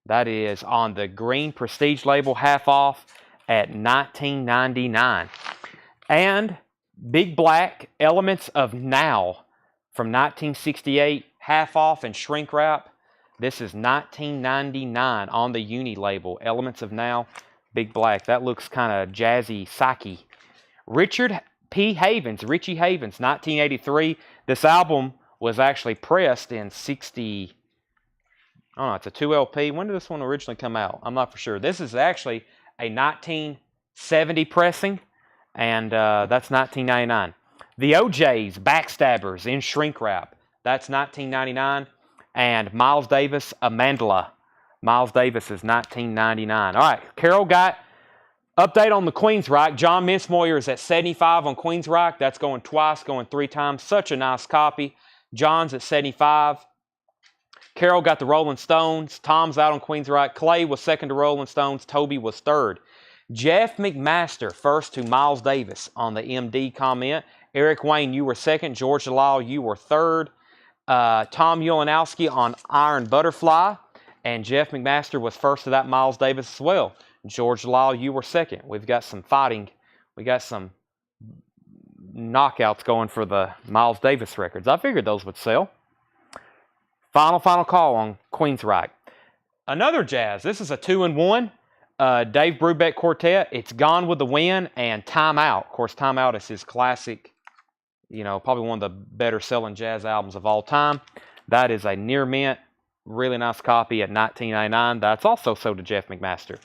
That is on the green Prestige label, half off at $19.99. And Big Black, Elements of Now from 1968, half off and shrink wrap. This is $19.99 on the Uni label. Elements of Now, Big Black. That looks kind of jazzy, psyche. Richie Havens, 1983. This album was actually pressed in 60. I don't know, it's a 2 LP. When did this one originally come out? I'm not for sure. This is actually a 1970 pressing, and that's 1999. The OJ's Backstabbers in shrink wrap. That's 1999. And Miles Davis, Amandla. Miles Davis is 1999. All right, Carol got update on the Queensryche. John Mincemoyer is at 75 on Queensryche. That's going twice, going 3 times. Such a nice copy. John's at 75. Carol got the Rolling Stones. Tom's out on Queensryche. Clay was second to Rolling Stones. Toby was third. Jeff McMaster first to Miles Davis on the MD comment. Eric Wayne, you were second. George Delisle, you were third. Tom Ulanowski on Iron Butterfly. And Jeff McMaster was first to that Miles Davis as well. George Delisle, you were second. We've got some fighting. We got some knockouts going for the Miles Davis records. I figured those would sell. Final call on Queensryche. Another jazz. This is a 2-in-1. Dave Brubeck Quartet. It's Gone with the Wind and Time Out. Of course, Time Out is his classic, you know, probably one of the better selling jazz albums of all time. That is a near mint, really nice copy at $19.99. That's also sold to Jeff McMaster.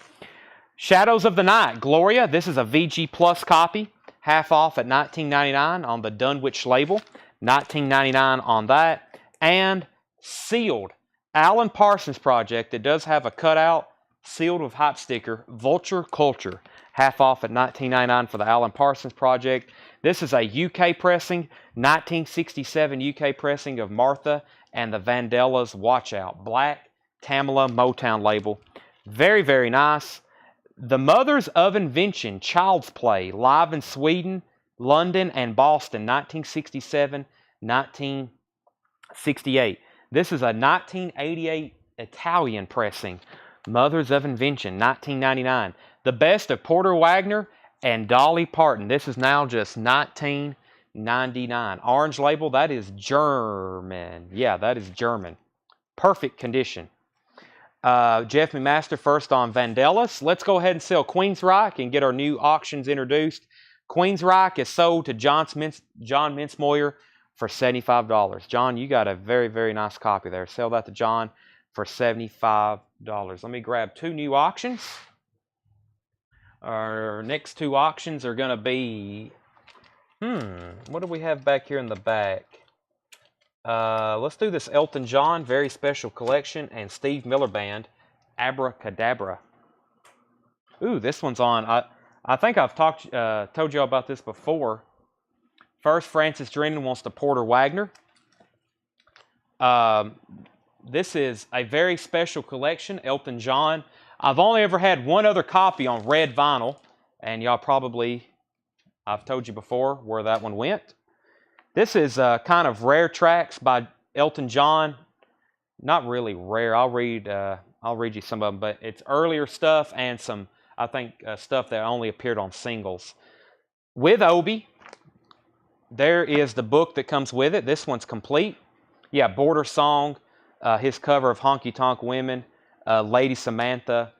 Shadows of the Night, Gloria. This is a VG Plus copy, half off at $19.99 on the Dunwich label. $19.99 on that. And Sealed, Alan Parsons project that does have a cutout, sealed with hype sticker, Vulture Culture, half off at $19.99 for the Alan Parsons project. This is a UK pressing, 1967 UK pressing of Martha and the Vandellas Watch Out, black Tamala Motown label. Very, very nice. The Mothers of Invention, Child's Play, live in Sweden, London, and Boston, 1967, 1968. This is a 1988 Italian pressing, Mothers of Invention, 1999. The best of Porter Wagner and Dolly Parton. This is now just $19.99. Orange label, that is German. Yeah, that is German. Perfect condition. Jeff McMaster first on Vandellas. Let's go ahead and sell Queensryche and get our new auctions introduced. Queensryche is sold to John Mincemoyer for $75. John, you got a very, very nice copy there. Sell that to John for $75. Let me grab 2 new auctions. Our next 2 auctions are going to be... what do we have back here in the back? Let's do this Elton John, Very Special Collection, and Steve Miller Band, Abracadabra. Ooh, this one's on. I think I've told you all about this before. First, Francis Drennan wants the Porter Wagner. This is a Very Special Collection, Elton John. I've only ever had one other copy on red vinyl, and y'all probably, I've told you before where that one went. This is kind of rare tracks by Elton John. Not really rare. I'll read you some of them, but it's earlier stuff and some, I think, stuff that only appeared on singles. With Obi, there is the book that comes with it. This one's complete. Yeah, Border Song, his cover of Honky Tonk Women, Lady Samantha,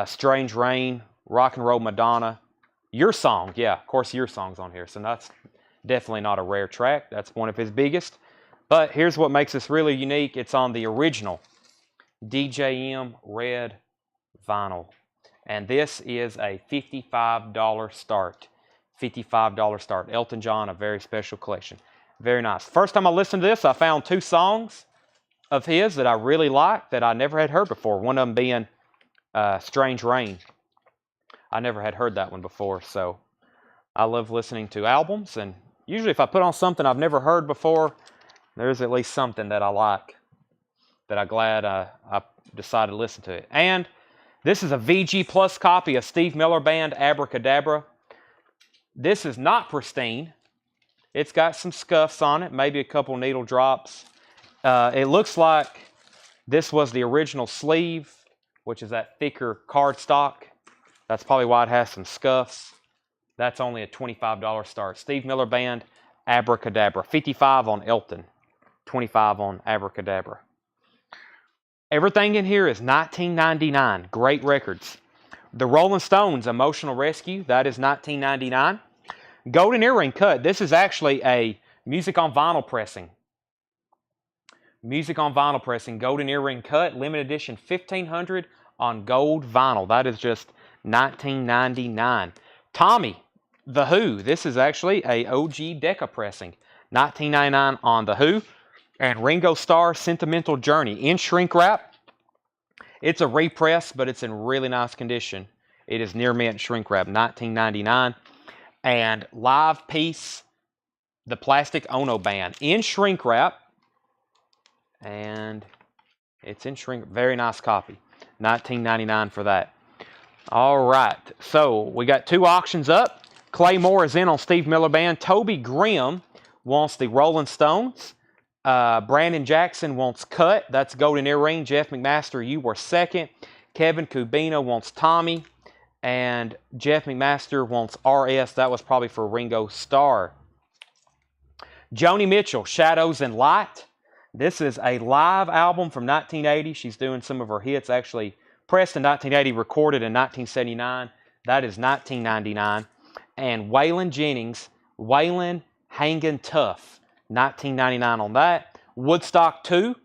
Strange Rain, Rock and Roll Madonna, Your Song. Yeah, of course, Your Song's on here, so that's definitely not a rare track. That's one of his biggest. But here's what makes this really unique. It's on the original DJM red vinyl. And this is a $55 start. $55 start. Elton John, a Very Special Collection. Very nice. First time I listened to this, I found 2 songs of his that I really liked that I never had heard before. One of them being Strange Rain. I never had heard that one before, so I love listening to albums, and usually if I put on something I've never heard before, there's at least something that I like, that I'm glad I decided to listen to it. And this is a VG Plus copy of Steve Miller Band, Abracadabra. This is not pristine. It's got some scuffs on it, maybe a couple needle drops. It looks like this was the original sleeve, which is that thicker cardstock. That's probably why it has some scuffs. That's only a $25 start. Steve Miller Band, Abracadabra. $55 on Elton. $25 on Abracadabra. Everything in here is $19.99. Great records. The Rolling Stones, Emotional Rescue. That is $19.99. Golden Earring Cut. This is actually a music on vinyl pressing. Music on vinyl pressing, golden earring cut, limited edition 1500 on gold vinyl. That is just $19.99. Tommy, The Who. This is actually a OG Decca pressing. $19.99 on The Who. And Ringo Starr, Sentimental Journey in shrink wrap. It's a repress, but it's in really nice condition. It is near mint shrink wrap, $19.99. And Live Piece, the plastic Ono band in shrink wrap. And it's in shrink, very nice copy. $19.99 for that. All right, so we got 2 auctions up. Clay Moore is in on Steve Miller Band. Toby Grimm wants the Rolling Stones. Brandon Jackson wants Cut. That's Golden Earring. Jeff McMaster, you were second. Kevin Kubina wants Tommy. And Jeff McMaster wants RS. That was probably for Ringo Starr. Joni Mitchell, Shadows and Light. This is a live album from 1980. She's doing some of her hits actually pressed in 1980, recorded in 1979. That is $19.99. And Waylon Jennings, Waylon Hangin' Tough, $19.99 on that. Woodstock 2,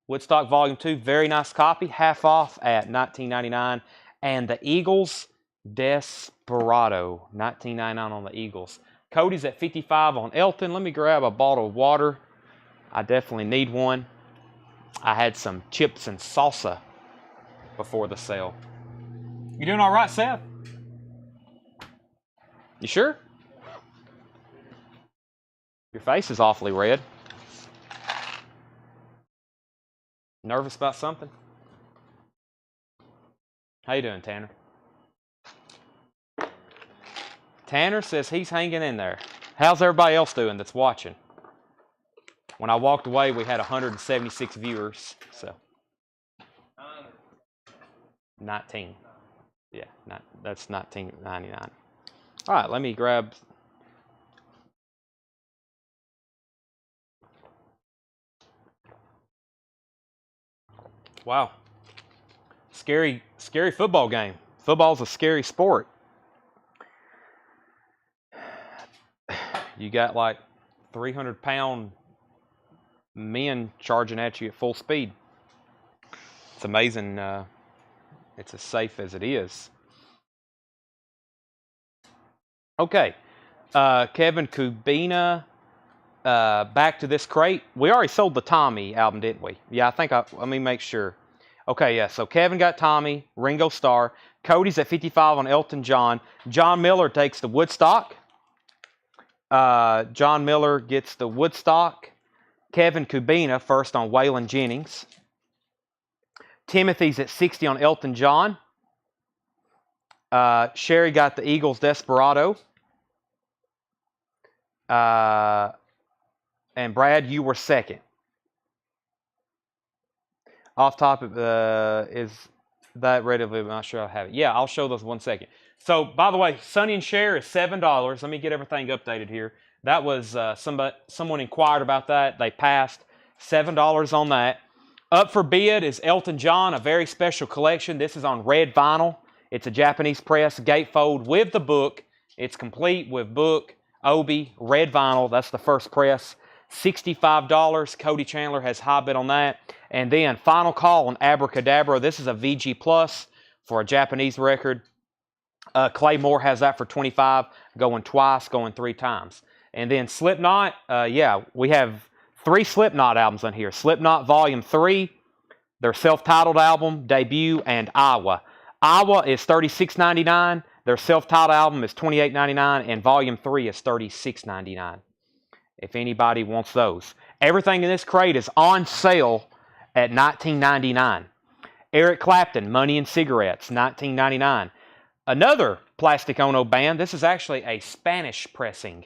Woodstock Volume 2, very nice copy, half off at $19.99. And the Eagles, Desperado, $19.99 on the Eagles. Cody's at $55 on Elton. Let me grab a bottle of water. I definitely need one. I had some chips and salsa before the sale. You doing all right, Seth? You sure? Your face is awfully red. Nervous about something? How you doing, Tanner? Tanner says he's hanging in there. How's everybody else doing that's watching? When I walked away, we had 176 viewers, so. 19. Yeah, that's $19.99. All right, let me grab. Wow. Scary football game. Football's a scary sport. You got like 300-pound men charging at you at full speed. It's amazing. It's as safe as it is. Okay. Kevin Kubina, Back to This Crate. We already sold the Tommy album, didn't we? Yeah, I think let me make sure. Okay, yeah, so Kevin got Tommy, Ringo Starr. Cody's at 55 on Elton John. John Miller takes the Woodstock. John Miller gets the Woodstock. Kevin Kubina first on Waylon Jennings. Timothy's at 60 on Elton John. Sherry got the Eagles Desperado. And Brad, you were second. Off topic, is that ready? I'm not sure I have it. Yeah, I'll show those 1 second. So, by the way, Sonny and Cher is $7. Let me get everything updated here. That was someone inquired about that. They passed $7 on that. Up for bid is Elton John, a very special collection. This is on red vinyl. It's a Japanese press, gatefold with the book. It's complete with book, obi, red vinyl. That's the first press. $65. Cody Chandler has high bid on that. And then Final Call on Abracadabra. This is a VG Plus for a Japanese record. Clay Moore has that for $25, going twice, going 3 times. And then Slipknot, yeah, we have 3 Slipknot albums on here. Slipknot Volume 3, their self-titled album, debut, and Iowa. Iowa is $36.99. Their self-titled album is $28.99, and Volume 3 is $36.99. If anybody wants those. Everything in this crate is on sale at $19.99. Eric Clapton, Money and Cigarettes, $19.99. Another Plastic Ono band. This is actually a Spanish pressing.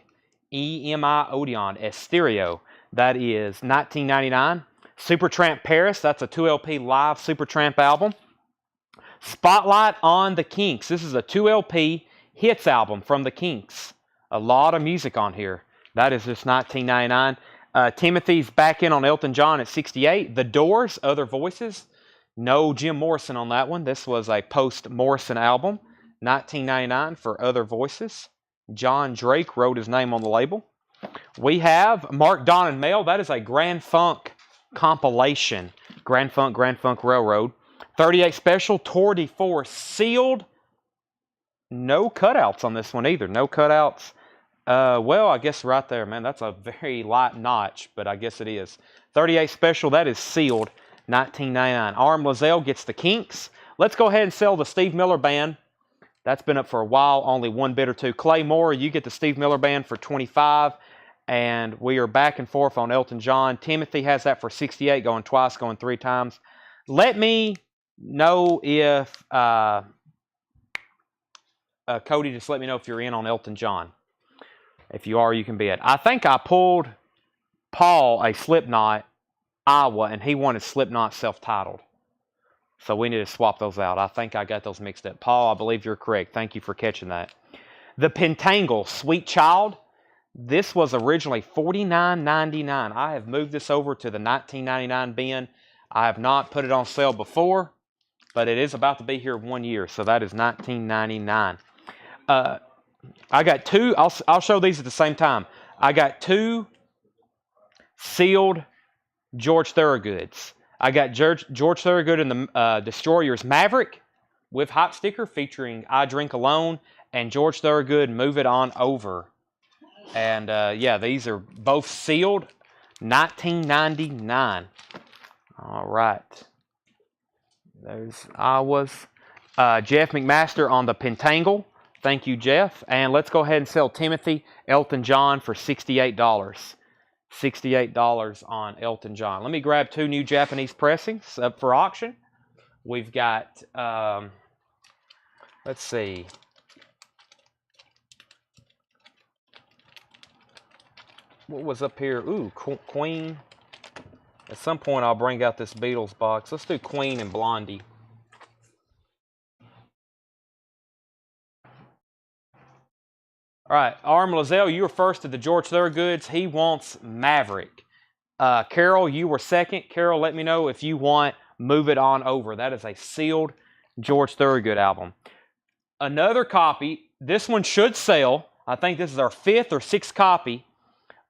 EMI Odeon Estéreo. That is $19.99. Supertramp Paris. That's a 2LP live Supertramp album. Spotlight on the Kinks. This is a 2LP hits album from the Kinks. A lot of music on here. That is just $19.99. Timothy's back in on Elton John at $68. The Doors, Other Voices. No Jim Morrison on that one. This was a post-Morrison album. $19.99 for Other Voices. John Drake wrote his name on the label. We have Mark, Don, and Mel. That is a Grand Funk compilation. Grand Funk Railroad. 38 special, Tour de Force sealed. No cutouts on this one either. No cutouts. Well, I guess right there, man, that's a very light notch, but I guess it is. 38 special, that is sealed. $19.99. Arm Lozelle gets the Kinks. Let's go ahead and sell the Steve Miller Band. That's been up for a while, only one bid or two. Clay Moore, you get the Steve Miller Band for $25. And we are back and forth on Elton John. Timothy has that for $68, going twice, going 3 times. Let me know if, Cody, just let me know if you're in on Elton John. If you are, you can bid. I think I pulled Paul a Slipknot Iowa, and he wanted Slipknot self-titled. So we need to swap those out. I think I got those mixed up. Paul, I believe you're correct. Thank you for catching that. The Pentangle Sweet Child. This was originally $49.99. I have moved this over to the $19.99 bin. I have not put it on sale before, but it is about to be here 1 year, so that is $19.99. I got 2. I'll show these at the same time. I got 2 sealed George Thorogoods. I got George Thorogood in the Destroyer's Maverick with hot sticker featuring I Drink Alone and George Thorogood Move It On Over. And yeah, these are both sealed, $19.99. All right. There's Iowa's. Jeff McMaster on the Pentangle. Thank you, Jeff. And let's go ahead and sell Timothy Elton John for $68. $68 on Elton John. Let me grab 2 new Japanese pressings up for auction. We've got, let's see. What was up here? Ooh, Queen. At some point, I'll bring out this Beatles box. Let's do Queen and Blondie. All right, Arm Lozelle, you were first to the George Thorogoods. He wants Maverick. Carol, you were second. Carol, let me know if you want Move It On Over. That is a sealed George Thorogood album. Another copy. This one should sell. I think this is our 5th or 6th copy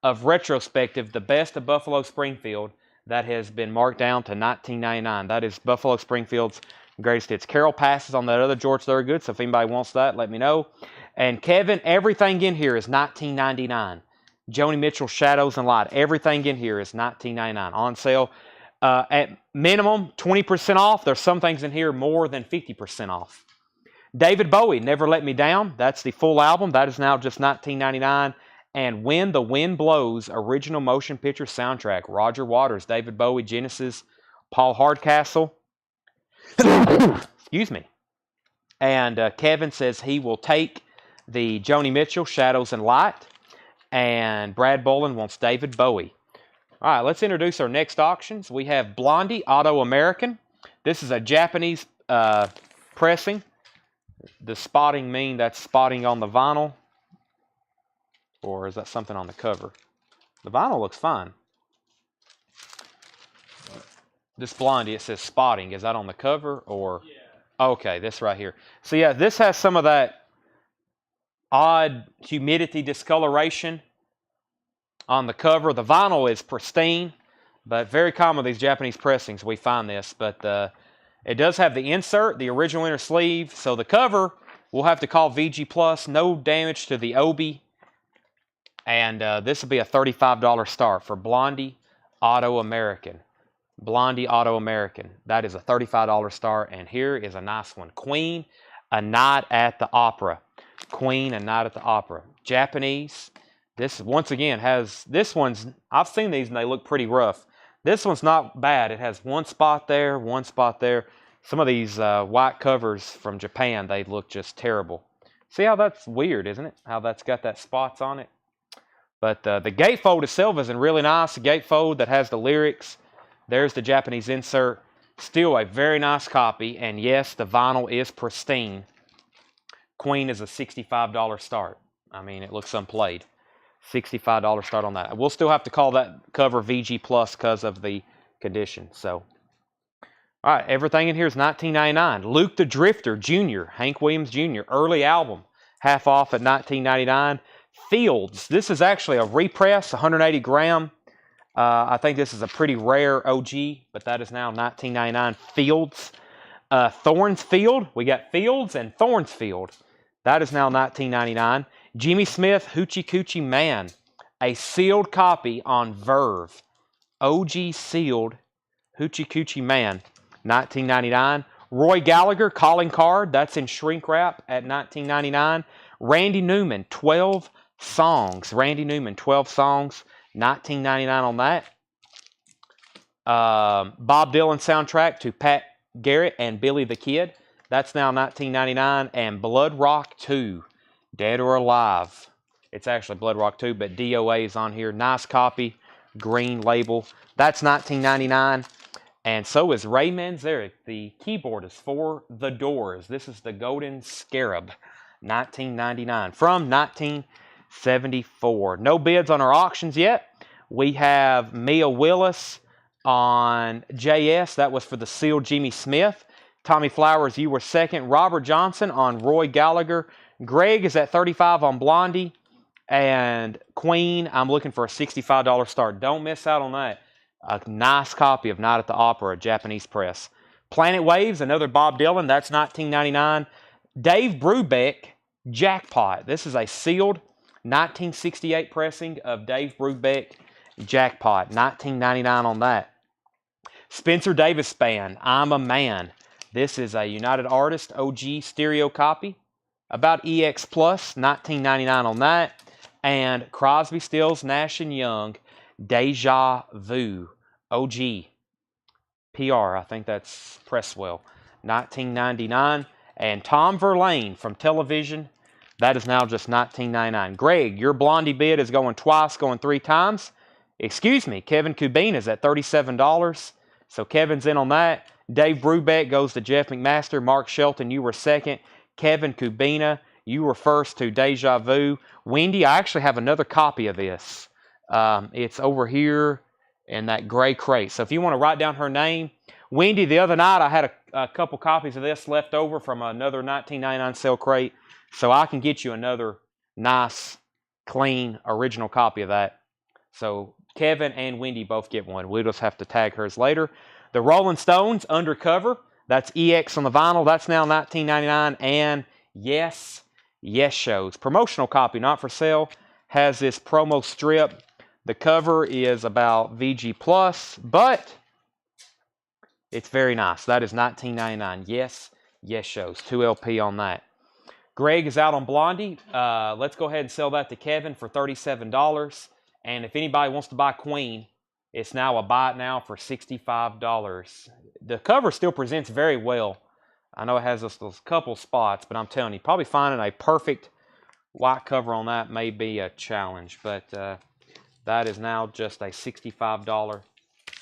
of Retrospective, the best of Buffalo Springfield, that has been marked down to $19.99. That is Buffalo Springfield's greatest hits. Carol passes on that other George Thorogood, so if anybody wants that, let me know. And Kevin, everything in here is $19.99. Joni Mitchell, Shadows and Light, everything in here is $19.99 on sale. At minimum, 20% off. There's some things in here more than 50% off. David Bowie, Never Let Me Down. That's the full album. That is now just $19.99. And When the Wind Blows, original motion picture soundtrack. Roger Waters, David Bowie, Genesis, Paul Hardcastle. Excuse me. And Kevin says he will take the Joni Mitchell, Shadows and Light. And Brad Bolin wants David Bowie. All right, let's introduce our next auctions. We have Blondie, Auto American. This is a Japanese pressing. The spotting mean that's spotting on the vinyl? Or is that something on the cover? The vinyl looks fine. This Blondie, it says spotting. Is that on the cover or? Yeah. Okay, this right here. So yeah, this has some of that odd humidity discoloration on the cover. The vinyl is pristine, but very common with these Japanese pressings. We find this, but it does have the insert, the original inner sleeve. So the cover, we'll have to call VG Plus. No damage to the obi. And this will be a $35 start for Blondie Auto American. Blondie Auto American. That is a $35 start. And here is a nice one. Queen, A Night at the Opera. Queen, A Night at the Opera. Japanese. This, once again, has, this one's, I've seen these and they look pretty rough. This one's not bad. It has one spot there, one spot there. Some of these white covers from Japan, they look just terrible. See how that's weird, isn't it? How that's got that spots on it. But the gatefold itself isn't really nice. The gatefold that has the lyrics. There's the Japanese insert. Still a very nice copy. And yes, the vinyl is pristine. Queen is a $65 start. I mean, it looks unplayed. $65 start on that. We'll still have to call that cover VG Plus because of the condition. So, all right, everything in here is $19.99. Luke the Drifter Jr., Hank Williams Jr., early album, half off at $19.99. Fields. This is actually a repress, 180 gram I think this is a pretty rare OG, but that is now $19.99. Fields. Thorns Field. We got Fields and Thorns Field. That is now $19.99. Jimmy Smith, Hoochie Coochie Man. A sealed copy on Verve. OG sealed Hoochie Coochie Man, $19.99. Roy Gallagher, Calling Card. That's in shrink wrap at $19.99. Randy Newman, 12 songs. Randy Newman, 12 songs. $19.99 on that. Bob Dylan soundtrack to Pat Garrett and Billy the Kid. That's now $19.99. And Blood Rock 2, Dead or Alive. It's actually Blood Rock 2, but DOA is on here. Nice copy, green label. That's $19.99. And so is Ray Manzarek, the keyboardist for The Doors. This is the Golden Scarab, $19.99 from 1974. No bids on our auctions yet. We have Mia Willis on JS. That was for the sealed Jimmy Smith. Tommy Flowers, you were second. Robert Johnson on Roy Gallagher. Greg is at $35 on Blondie. And Queen, I'm looking for a $65 start. Don't miss out on that. A nice copy of Night at the Opera, Japanese press. Planet Waves, another Bob Dylan. That's $19.99. Dave Brubeck, Jackpot. This is a sealed 1968 pressing of Dave Brubeck, Jackpot. $19.99 on that. Spencer Davis Band, I'm a Man. This is a United Artists OG stereo copy. About EX Plus, $19.99 on that. And Crosby, Stills, Nash & Young, Deja Vu, OG, PR, I think that's Presswell, $19.99. And Tom Verlaine from Television, that is now just $19.99. Greg, your Blondie bid is going twice, going 3 times. Excuse me, Kevin Kubina is at $37. So Kevin's in on that. Dave Brubeck goes to Jeff McMaster. Mark Shelton, you were second. Kevin Kubina, you were first to Deja Vu. Wendy, I actually have another copy of this. It's over here in that gray crate. So if you want to write down her name, Wendy, the other night I had a couple copies of this left over from another $19.99 sale crate. So I can get you another nice, clean, original copy of that. So Kevin and Wendy both get one. We'll just have to tag hers later. The Rolling Stones, Undercover. That's EX on the vinyl. That's now $19.99. And Yes Shows. Promotional copy, not for sale. Has this promo strip. The cover is about VG Plus, but it's very nice. That is $19.99. Yes Shows. 2 LP on that. Greg is out on Blondie. Let's go ahead and sell that to Kevin for $37. And if anybody wants to buy Queen, it's now a buy it now for $65. The cover still presents very well. I know it has those couple spots, but I'm telling you, probably finding a perfect white cover on that may be a challenge. But that is now just a $65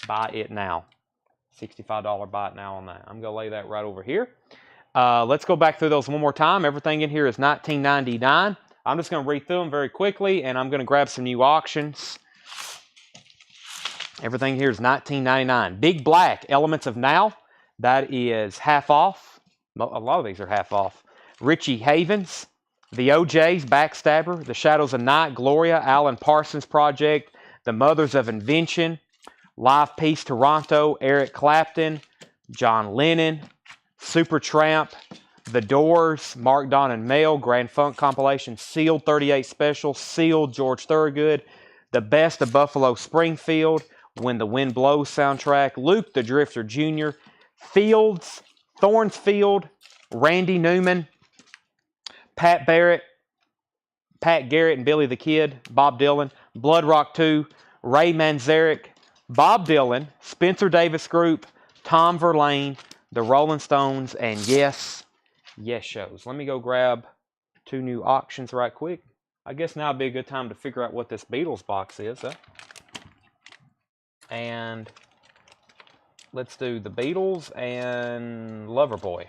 buy it now. $65 buy it now on that. I'm going to lay that right over here. Let's go back through those one more time. Everything in here is $19.99. I'm just going to read through them very quickly, and I'm going to grab some new auctions. Everything here is $19.99. Big Black, Elements of Now. That is half off. A lot of these are half off. Richie Havens. The OJs, Backstabber. The Shadows of Night, Gloria. Alan Parsons Project. The Mothers of Invention. Live Peace Toronto, Eric Clapton. John Lennon. Supertramp. The Doors, Mark, Don, and Mel, Grand Funk compilation, Sealed 38 Special, Sealed George Thorogood, The Best of Buffalo Springfield, When the Wind Blows soundtrack, Luke the Drifter Jr., Fields, Thornsfield, Randy Newman, Pat Garrett and Billy the Kid, Bob Dylan, Blood Rock 2, Ray Manzarek, Bob Dylan, Spencer Davis Group, Tom Verlaine, The Rolling Stones, and Yes Shows. Let me go grab 2 new auctions right quick. I guess now would be a good time to figure out what this Beatles box is. And let's do the Beatles and Loverboy.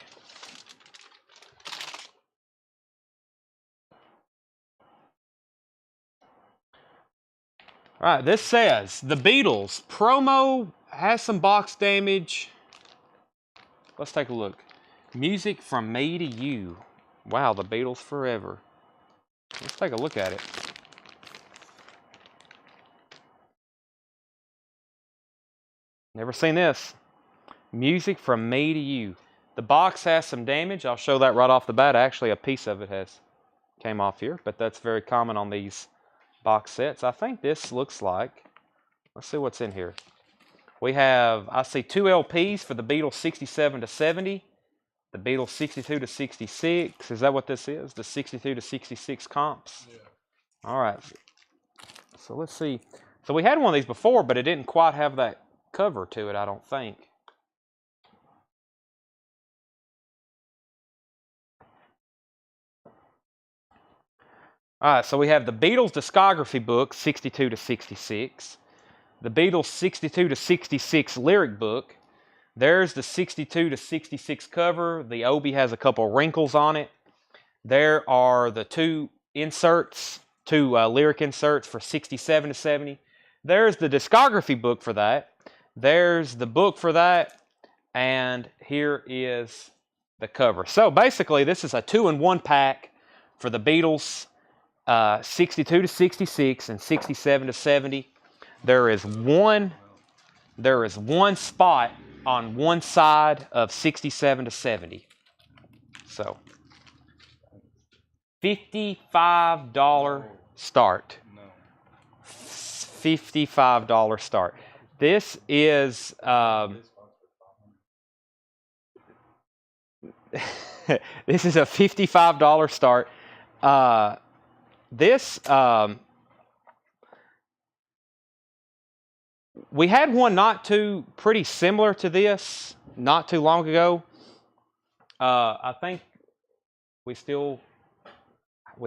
All right, this says the Beatles promo has some box damage. Let's take a look. Music from Me to You. Wow, the Beatles forever. Let's take a look at it. Never seen this. Music from Me to You. The box has some damage. I'll show that right off the bat. Actually, a piece of it came off here, but that's very common on these box sets. I think this looks like, let's see what's in here. We have, I see 2 LPs for the Beatles 67 to 70, the Beatles 62 to 66. Is that what this is? The 62 to 66 comps? Yeah. All right. So let's see. So we had one of these before, but it didn't quite have that cover to it, I don't think. All right, so we have the Beatles discography book, 62 to 66. The Beatles 62 to 66 lyric book. There's the 62 to 66 cover. The Obi has a couple wrinkles on it. There are the 2 inserts, 2 lyric inserts for 67 to 70. There's the discography book for that. There's the book for that. And here is the cover. So basically, this is a 2-in-1 pack for the Beatles 62 to 66 and 67 to 70. There is one spot on one side of 67 to 70. So $55 start. $55 start. This is this is a $55 start. We had one pretty similar to this not too long ago. I think we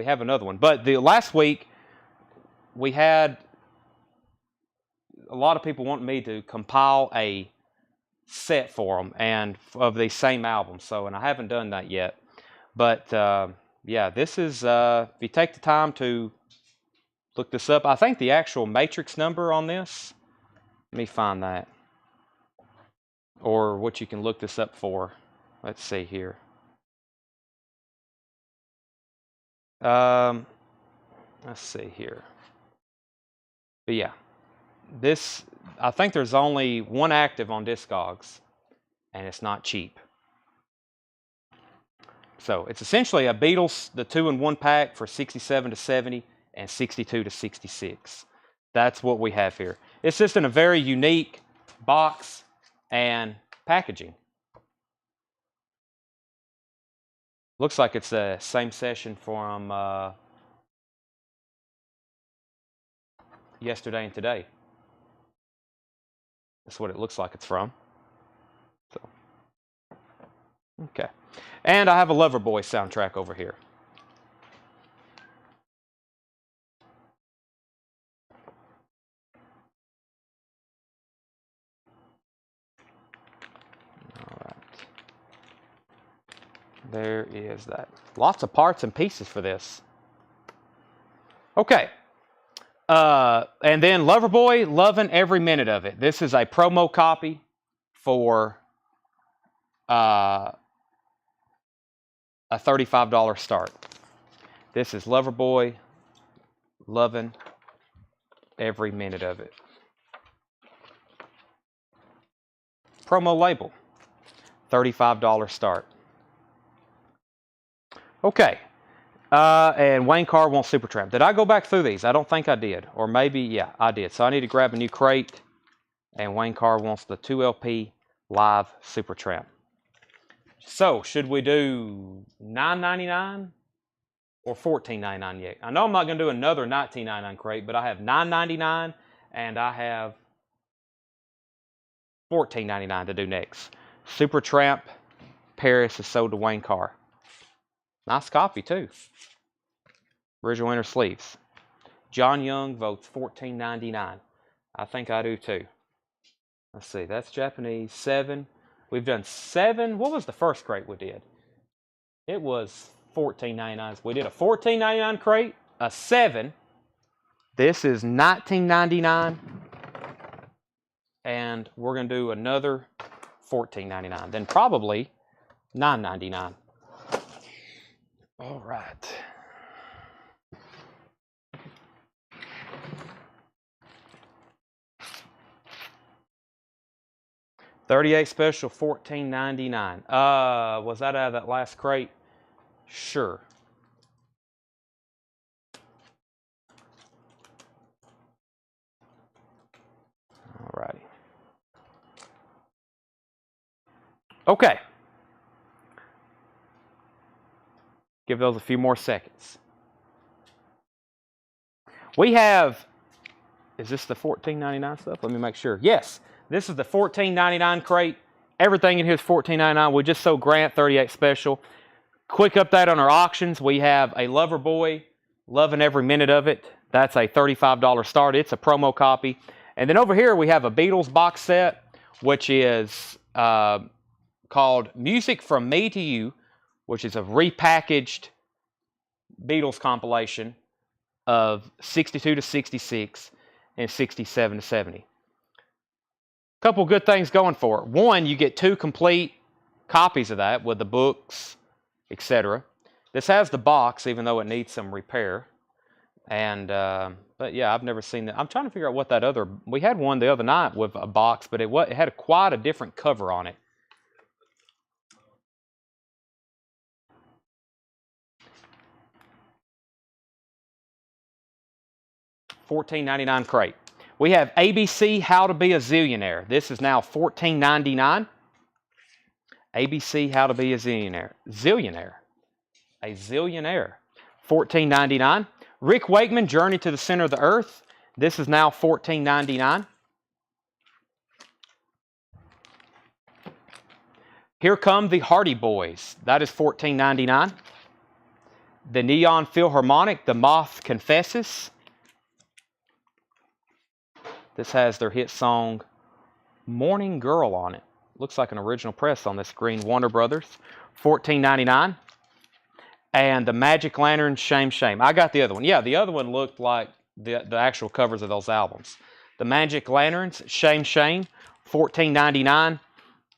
have another one. But the last week we had a lot of people wanting me to compile a set for them and of the same album. So, and I haven't done that yet. But yeah, this is if you take the time to look this up. I think the actual matrix number on this, let me find that. Or what you can look this up for. Let's see here. Let's see here. But yeah, this, I think there's only one active on Discogs, and it's not cheap. So it's essentially a Beatles, the 2-in-1 pack for 67 to 70 and 62 to 66. That's what we have here. It's just in a very unique box and packaging. Looks like it's the same session from yesterday and today. That's what it looks like it's from. So, okay. And I have a Loverboy soundtrack over here. All right. There is that. Lots of parts and pieces for this. Okay. And then Loverboy, loving every minute of it. This is a promo copy for a $35 start. This is Loverboy, loving every minute of it. Promo label, $35 start. Okay. And Wayne Carr wants Supertramp. Did I go back through these? I don't think I did. Or maybe, yeah, I did. So I need to grab a new crate. And Wayne Carr wants the 2LP live Supertramp. So should we do $9.99 or $14.99 yet? I know I'm not going to do another $19.99 crate, but I have $9.99 and I have $14.99 to do next. Supertramp Paris is sold to Wayne Carr. Nice copy too. Original inner sleeves. John Young votes $14.99. I think I do too. Let's see, that's Japanese. 7. We've done 7. What was the first crate we did? It was $14.99. We did a $14.99 crate, a 7. This is $19.99. And we're going to do another $14.99. Then probably $9.99. All right. 38 special, $14.99. Was that out of that last crate? Sure. Alrighty. Okay. Give those a few more seconds. We have, is this the $14.99 stuff? Let me make sure. Yes, this is the $14.99 crate. Everything in here is $14.99. We just sold Grant 38 special. Quick update on our auctions. We have a Lover Boy, loving every minute of it. That's a $35 start. It's a promo copy. And then over here we have a Beatles box set, which is called Music From Me to You, which is a repackaged Beatles compilation of 62 to 66 and 67 to 70. Couple good things going for it. One, you get 2 complete copies of that with the books, etc. This has the box, even though it needs some repair. And but yeah, I've never seen that. I'm trying to figure out what that other. We had one the other night with a box, but it had quite a different cover on it. $14.99 crate. We have ABC How to Be a Zillionaire. This is now $14.99. ABC How to Be a Zillionaire. A zillionaire. $14.99. Rick Wakeman Journey to the Center of the Earth. This is now $14.99. Here Come the Hardy Boys. That is $14.99. The Neon Philharmonic, The Moth Confesses. This has their hit song, Morning Girl, on it. Looks like an original press on this green Warner Brothers. $14.99. And the Magic Lantern, Shame, Shame. I got the other one. Yeah, the other one looked like the actual covers of those albums. The Magic Lanterns, Shame, Shame, $14.99.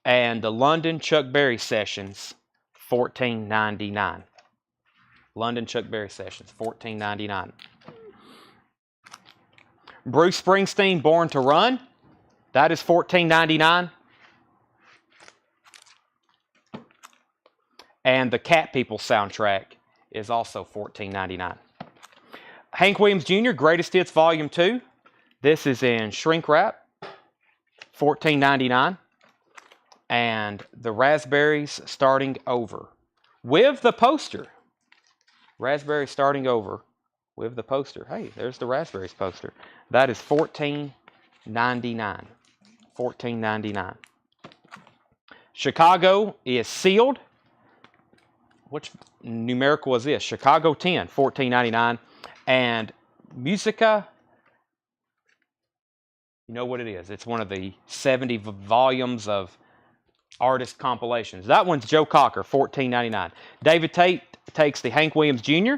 And the London Chuck Berry Sessions, $14.99. London Chuck Berry Sessions, $14.99. Bruce Springsteen, Born to Run. That is $14.99. And the Cat People soundtrack is also $14.99. Hank Williams Jr., Greatest Hits Volume 2. This is in shrink wrap, $14.99. And the Raspberries Starting Over with the poster. Raspberries Starting Over with the poster. Hey, there's the Raspberries poster. That is $14.99. $14.99. Chicago is sealed. Which numerical is this? Chicago 10, $14.99. And Musica, you know what it is. It's one of the 70 volumes of artist compilations. That one's Joe Cocker, $14.99. David Tate takes the Hank Williams Jr.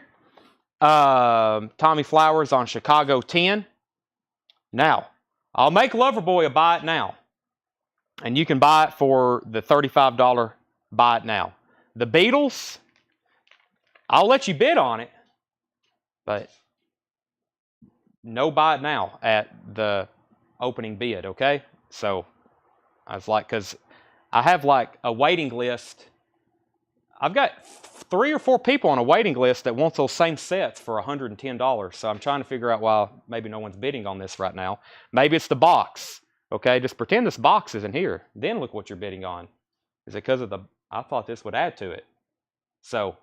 Tommy Flowers on Chicago 10. Now, I'll make Loverboy a buy it now. And you can buy it for the $35 buy it now. The Beatles, I'll let you bid on it, but no buy it now at the opening bid, okay? So I was like, because I have like a waiting list. I've got 3 or 4 people on a waiting list that want those same sets for $110. So I'm trying to figure out why maybe no one's bidding on this right now. Maybe it's the box, okay? Just pretend this box isn't here. Then look what you're bidding on. Is it because of the... I thought this would add to it. So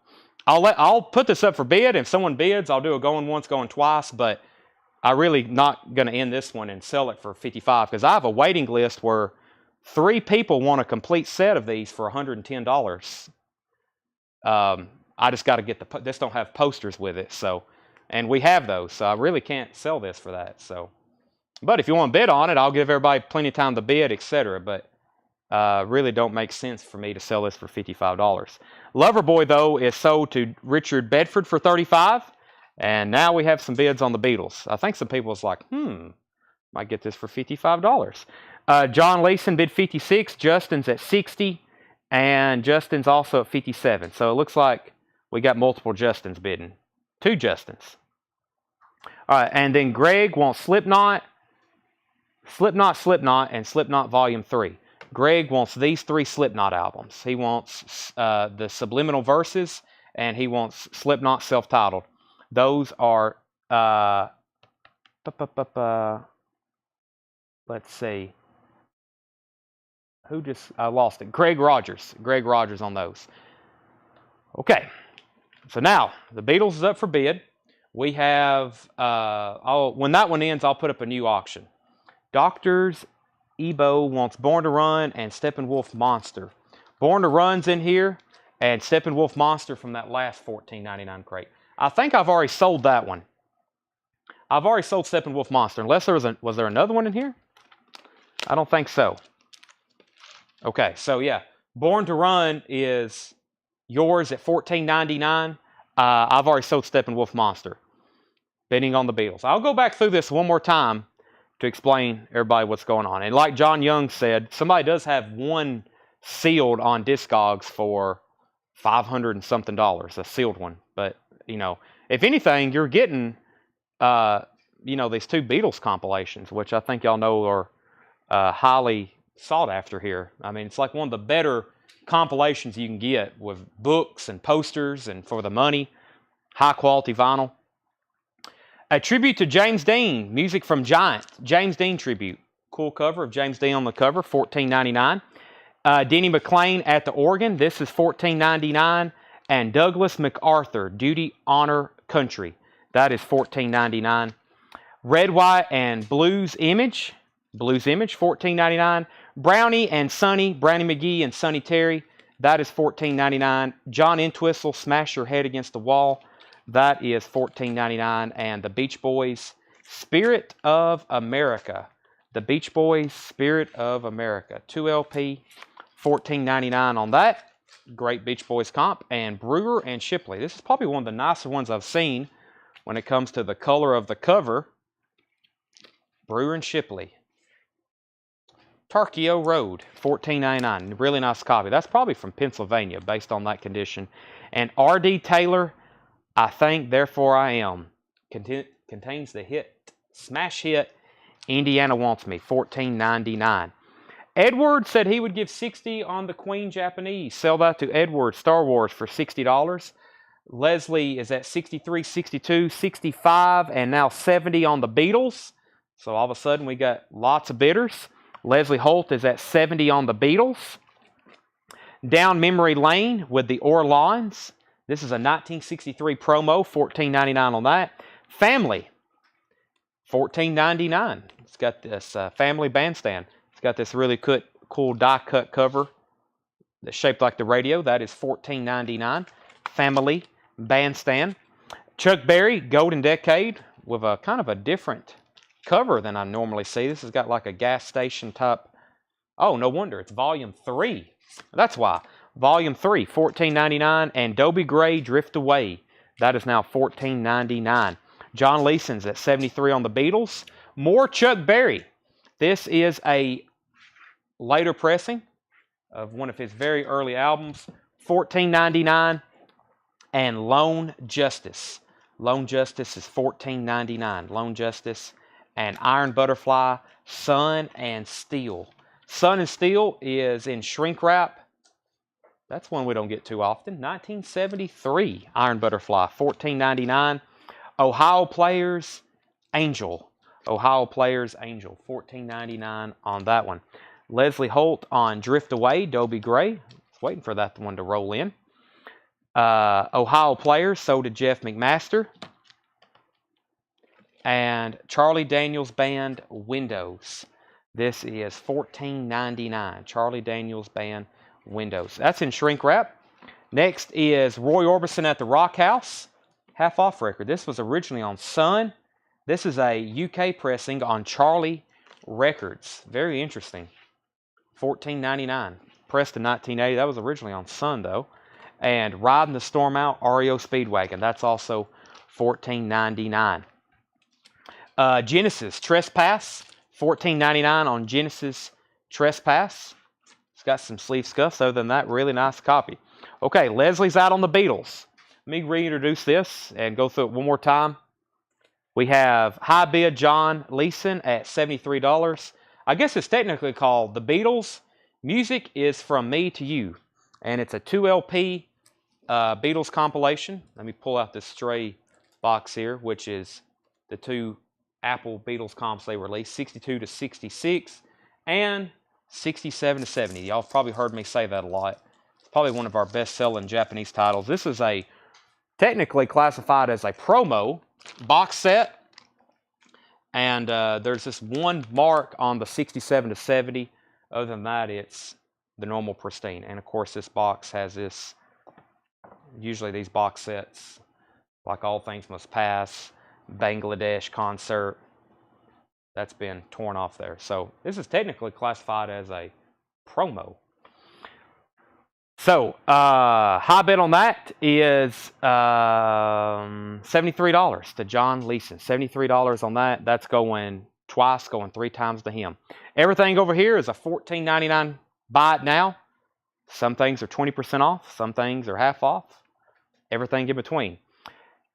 I'll put this up for bid. If someone bids, I'll do a going once, going twice. But I'm really not going to end this one and sell it for $55 because I have a waiting list where 3 people want a complete set of these for $110. I just got to get this don't have posters with it. So, and we have those. So I really can't sell this for that. So, but if you want to bid on it, I'll give everybody plenty of time to bid, etc. But really don't make sense for me to sell this for $55. Loverboy, though, is sold to Richard Bedford for $35. And now we have some bids on the Beatles. I think some people was like, might get this for $55. John Leeson bid $56. Justin's at $60. And Justin's also at $57. So it looks like we got multiple Justins bidding. 2 Justins. All right, and then Greg wants Slipknot, and Slipknot Volume 3. Greg wants these 3 Slipknot albums. He wants the Subliminal Verses, and he wants Slipknot self-titled. Those are, let's see. I lost it. Greg Rogers. Greg Rogers on those. Okay. So now, the Beatles is up for bid. We have, when that one ends, I'll put up a new auction. Doctors Ebo wants Born to Run and Steppenwolf Monster. Born to Run's in here, and Steppenwolf Monster from that last $14.99 crate. I think I've already sold that one. I've already sold Steppenwolf Monster, unless there was there another one in here? I don't think so. Okay, so yeah, Born to Run is yours at $14.99. I've already sold Steppenwolf Monster. Bidding on the Beatles. I'll go back through this one more time to explain everybody what's going on. And like John Young said, somebody does have one sealed on Discogs for $500 and something, a sealed one. But, you know, if anything, you're getting, you know, these 2 Beatles compilations, which I think y'all know are highly sought after here. I mean, it's like one of the better compilations you can get with books and posters and for the money, high quality vinyl. A tribute to James Dean, music from Giant, James Dean tribute. Cool cover of James Dean on the cover, $14.99. Denny McLean at the organ, this is $14.99. And Douglas MacArthur, Duty, Honor, Country, that is $14.99. Red, White, and Blues Image, $14.99. Brownie and Sonny, Brownie McGee and Sonny Terry, that is $14.99. John Entwistle, Smash Your Head Against the Wall, that is $14.99. And the Beach Boys, Spirit of America. The Beach Boys, Spirit of America. 2 LP, $14.99 on that. Great Beach Boys comp. And Brewer and Shipley. This is probably one of the nicer ones I've seen when it comes to the color of the cover. Brewer and Shipley. Tarkio Road, $14.99. Really nice copy. That's probably from Pennsylvania based on that condition. And R.D. Taylor, I Think, Therefore I Am. Contains the smash hit, Indiana Wants Me, $14.99. Edward said he would give $60 on the Queen Japanese. Sell that to Edward, Star Wars, for $60. Leslie is at $63, $62, $65, and now $70 on the Beatles. So all of a sudden we got lots of bidders. Leslie Holt is at $70 on the Beatles. Down Memory Lane with the Orlons. This is a 1963 promo, $14.99 on that. Family, $14.99. It's got this Family Bandstand. It's got this really cool die-cut cover that's shaped like the radio. That is $14.99. Family Bandstand. Chuck Berry, Golden Decade, with a kind of a different cover than I normally see. This has got like a gas station type. Oh, no wonder. It's volume 3. That's why. Volume 3, $14.99. And Dobie Gray, Drift Away. That is now $14.99. John Leeson's at $73 on the Beatles. More Chuck Berry. This is a later pressing of one of his very early albums. $14.99. And Lone Justice. Lone Justice is $14.99. Lone Justice. And Iron Butterfly, Sun and Steel. Sun and Steel is in shrink wrap. That's one we don't get too often. 1973 Iron Butterfly, $14.99. Ohio Players, Angel. Ohio Players, Angel, $14.99 on that one. Leslie Holt on Drift Away, Dobie Gray. Waiting for that one to roll in. Ohio Players, so did Jeff McMaster. And Charlie Daniels Band, Windows. This is $14.99. Charlie Daniels Band, Windows. That's in shrink wrap. Next is Roy Orbison at the Rock House. Half off record. This was originally on Sun. This is a UK pressing on Charlie Records. Very interesting. $14.99. Pressed in 1980. That was originally on Sun though. And Riding the Storm Out, REO Speedwagon. That's also $14.99. Genesis Trespass, $14.99 on Genesis Trespass. It's got some sleeve scuffs. Other than that, really nice copy. Okay, Leslie's out on the Beatles. Let me reintroduce this and go through it one more time. We have high bid John Leeson at $73. I guess it's technically called The Beatles, Music is From Me to You, and it's a 2 LP Beatles compilation. Let me pull out this stray box here, which is the 2 Apple Beatles comps they released, 62 to 66 and 67 to 70. Y'all have probably heard me say that a lot. It's probably one of our best-selling Japanese titles. This is technically classified as a promo box set, and there's this one mark on the 67 to 70. Other than that, it's the normal pristine. And of course, this box has this. Usually these box sets, like All Things Must Pass, Bangladesh Concert, that's been torn off there. So this is technically classified as a promo. So high bid on that is $73 to John Leeson. $73 on that. That's going twice, going 3 times to him. Everything over here is a $14.99 buy it now. Some things are 20% off. Some things are half off. Everything in between.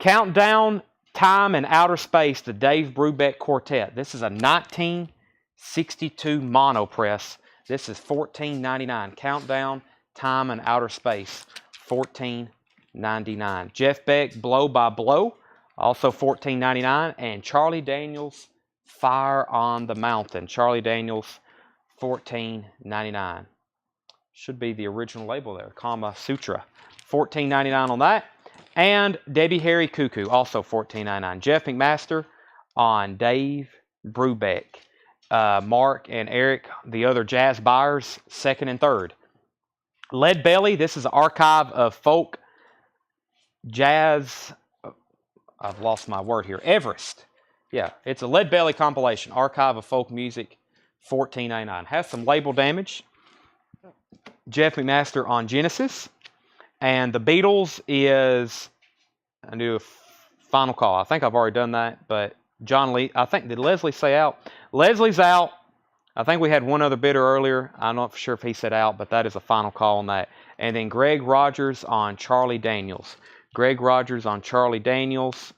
Countdown, Time, and Outer Space, the Dave Brubeck Quartet. This is a 1962 mono press. This is $14.99. Countdown, Time, and Outer Space, $14.99. Jeff Beck, Blow by Blow, also $14.99. And Charlie Daniels, Fire on the Mountain. Charlie Daniels, $14.99. Should be the original label there, Kama Sutra. $14.99 on that. And Debbie Harry Cuckoo, also $14.99. Jeff McMaster on Dave Brubeck. Mark and Eric, the other jazz buyers, 2nd and 3rd. Lead Belly, this is an archive of folk jazz. I've lost my word here. Everest. Yeah, it's a Lead Belly compilation. Archive of folk music, $14.99. Has some label damage. Jeff McMaster on Genesis. And the Beatles is, I do a final call. I think I've already done that, but John Lee, I think, did Leslie say out? Leslie's out. I think we had one other bidder earlier. I'm not sure if he said out, but that is a final call on that. And then Greg Rogers on Charlie Daniels. Greg Rogers on Charlie Daniels.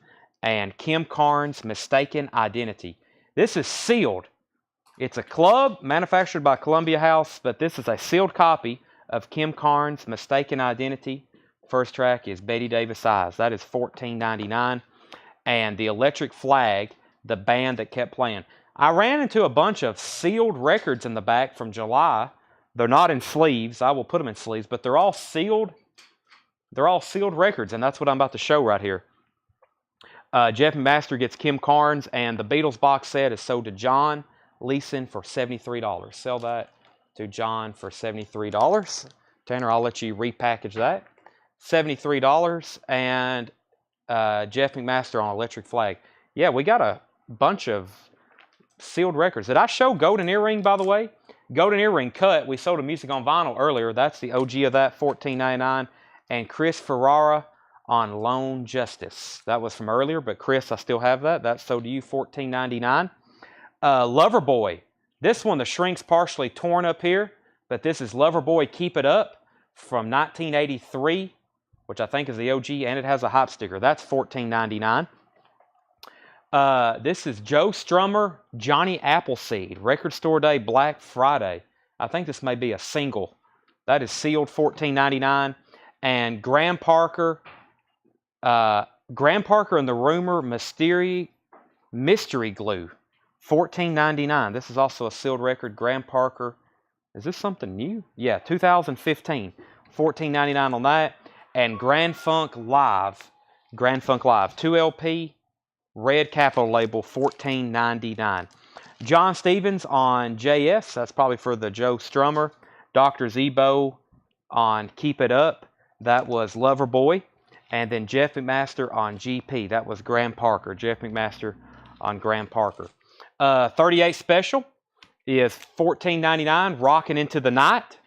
And Kim Carnes, Mistaken Identity. This is sealed. It's a club manufactured by Columbia House, but this is a sealed copy of Kim Carnes' Mistaken Identity. First track is Betty Davis Eyes. That is $14.99. And the Electric Flag, the band that kept playing. I ran into a bunch of sealed records in the back from July. They're not in sleeves. I will put them in sleeves, but they're all sealed. They're all sealed records, and that's what I'm about to show right here. Jeff McMaster gets Kim Carnes, and the Beatles box set is sold to John Leeson for $73. Sell that to John for $73. Tanner, I'll let you repackage that. $73. And Jeff McMaster on Electric Flag. Yeah, we got a bunch of sealed records. Did I show Golden Earring, by the way? Golden Earring Cut. We sold a Music on Vinyl earlier. That's the OG of that, $14.99. And Chris Ferrara on Lone Justice. That was from earlier, but Chris, I still have that. That's sold to you, $14.99. Loverboy. This one, the shrink's partially torn up here, but this is Loverboy Keep It Up from 1983, which I think is the OG, and it has a hop sticker. That's $14.99. This is Joe Strummer, Johnny Appleseed, Record Store Day, Black Friday. I think this may be a single. That is sealed, $14.99. And Graham Parker and the Rumor Mystery Glue, $14.99. This is also a sealed record. Graham Parker. Is this something new? Yeah, 2015. $14.99 on that. And Grand Funk Live, 2 LP, red capital label, $14.99. John Stevens on JS. That's probably for the Joe Strummer. Dr. Zebo on Keep It Up. That was Loverboy. And then Jeff McMaster on GP. That was Graham Parker. Jeff McMaster on Graham Parker. 38 Special is $14.99. Rockin' Into the Night.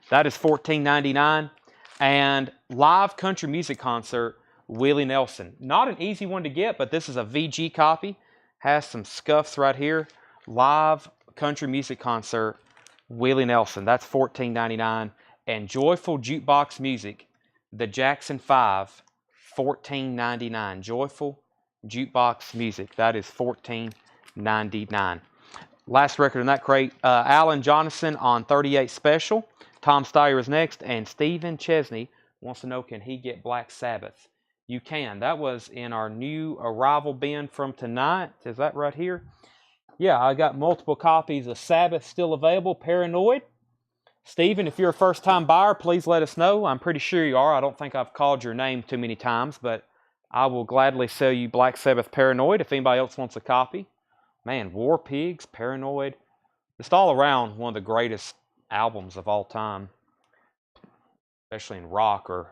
That is $14.99. And Live Country Music Concert, Willie Nelson. Not an easy one to get, but this is a VG copy. Has some scuffs right here. Live Country Music Concert, Willie Nelson. That's $14.99. And Joyful Jukebox Music, the Jackson 5, $14.99. Joyful Jukebox Music. That is $14.99. Last record in that crate, Alan Jonathan on 38 Special. Tom Steyer is next, and Stephen Chesney wants to know, can he get Black Sabbath? You can. That was in our new arrival bin from tonight. Is that right here? Yeah, I got multiple copies of Sabbath still available. Paranoid. Stephen, if you're a first-time buyer, please let us know. I'm pretty sure you are. I don't think I've called your name too many times, but I will gladly sell you Black Sabbath Paranoid if anybody else wants a copy. Man, War Pigs, Paranoid. Just all around one of the greatest albums of all time, especially in rock, or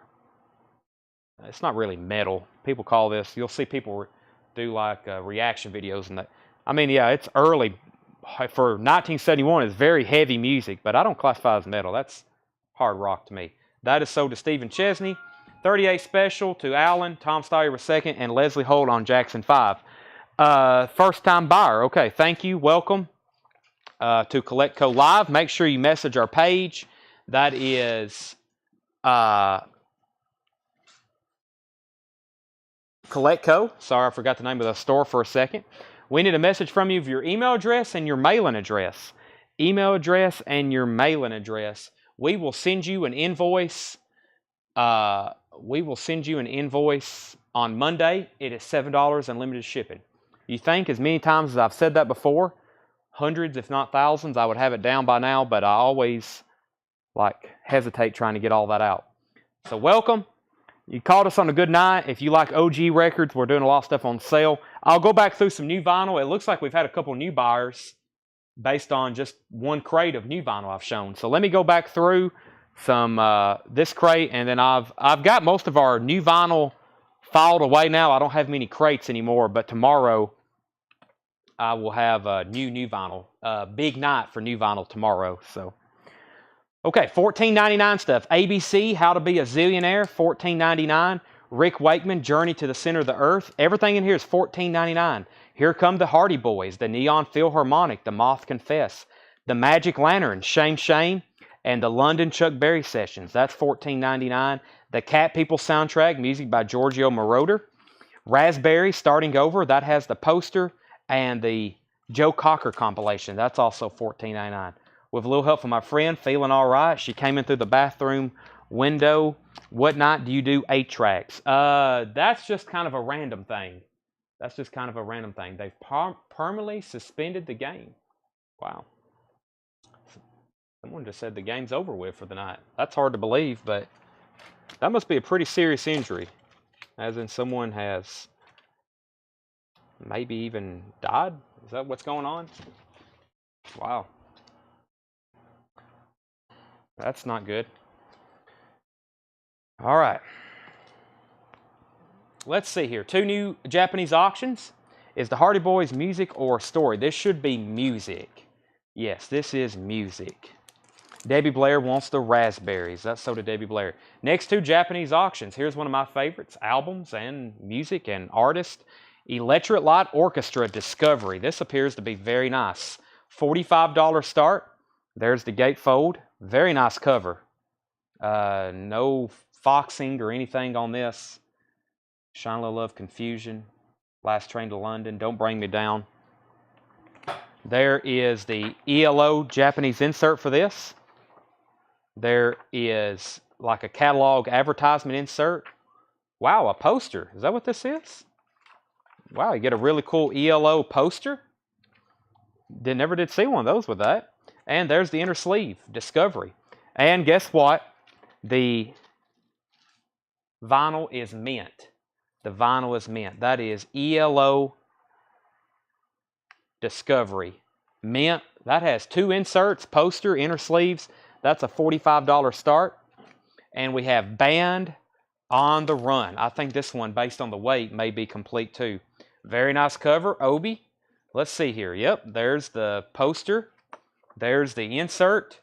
it's not really metal. People call this, you'll see people do like reaction videos and that. I mean, yeah, it's early. For 1971, it's very heavy music, but I don't classify as metal. That's hard rock to me. That is sold to Stephen Chesney. 38 Special to Alan. Tom Steyer was second, and Leslie Holt on Jackson 5. First time buyer. Okay, thank you. Welcome to CollectCo Live. Make sure you message our page. That is CollectCo. Sorry, I forgot the name of the store for a second. We need a message from you of your email address and your mailing address. Email address and your mailing address. We will send you an invoice. We will send you an invoice on Monday. It is $7 unlimited shipping. You think, as many times as I've said that before, hundreds if not thousands, I would have it down by now, but I always hesitate trying to get all that out. So welcome. You caught us on a good night. If you like OG records, we're doing a lot of stuff on sale. I'll go back through some new vinyl. It looks like we've had a couple new buyers based on just one crate of new vinyl I've shown. So let me go back through some this crate, and then I've got most of our new vinyl filed away now. I don't have many crates anymore, but tomorrow I will have new vinyl. Big night for new vinyl tomorrow. So. Okay, $14.99 stuff. ABC, How to Be a Zillionaire, $14.99. Rick Wakeman, Journey to the Center of the Earth. Everything in here is $14.99. Here Come the Hardy Boys, the Neon Philharmonic, the Moth Confess, the Magic Lantern, Shame Shame, and the London Chuck Berry Sessions. That's $14.99. The Cat People soundtrack, music by Giorgio Moroder. Raspberry, Starting Over, that has the poster, and the Joe Cocker compilation. That's also $14.99. With a little help from my friend, Feeling All Right. She came in through the bathroom window. What night do you do 8 tracks? That's just kind of a random thing. They've permanently suspended the game. Wow. Someone just said the game's over with for the night. That's hard to believe, but that must be a pretty serious injury. As in someone has maybe even died? Is that what's going on? Wow. That's not good. All right. Let's see here. 2 new Japanese auctions. Is the Hardy Boys music or story? This should be music. Yes, this is music. Debbie Blair wants the raspberries. That's so did Debbie Blair. Next 2 Japanese auctions. Here's one of my favorites. Albums and music and artists. Electric Light Orchestra Discovery. This appears to be very nice. $45 start. There's the gatefold. Very nice cover. No foxing or anything on this. Shine a Little Love, Confusion. Last Train to London. Don't Bring Me Down. There is the ELO Japanese insert for this. There is like a catalog advertisement insert. Wow, a poster. Is that what this is? Wow, you get a really cool ELO poster. Never did see one of those with that. And there's the inner sleeve, Discovery. And guess what? The vinyl is mint. The vinyl is mint. That is ELO Discovery. Mint. That has 2 inserts, poster, inner sleeves. That's a $45 start. And we have Band on the Run. I think this one, based on the weight, may be complete too. Very nice cover, Obi. Let's see here. Yep, there's the poster. There's the insert.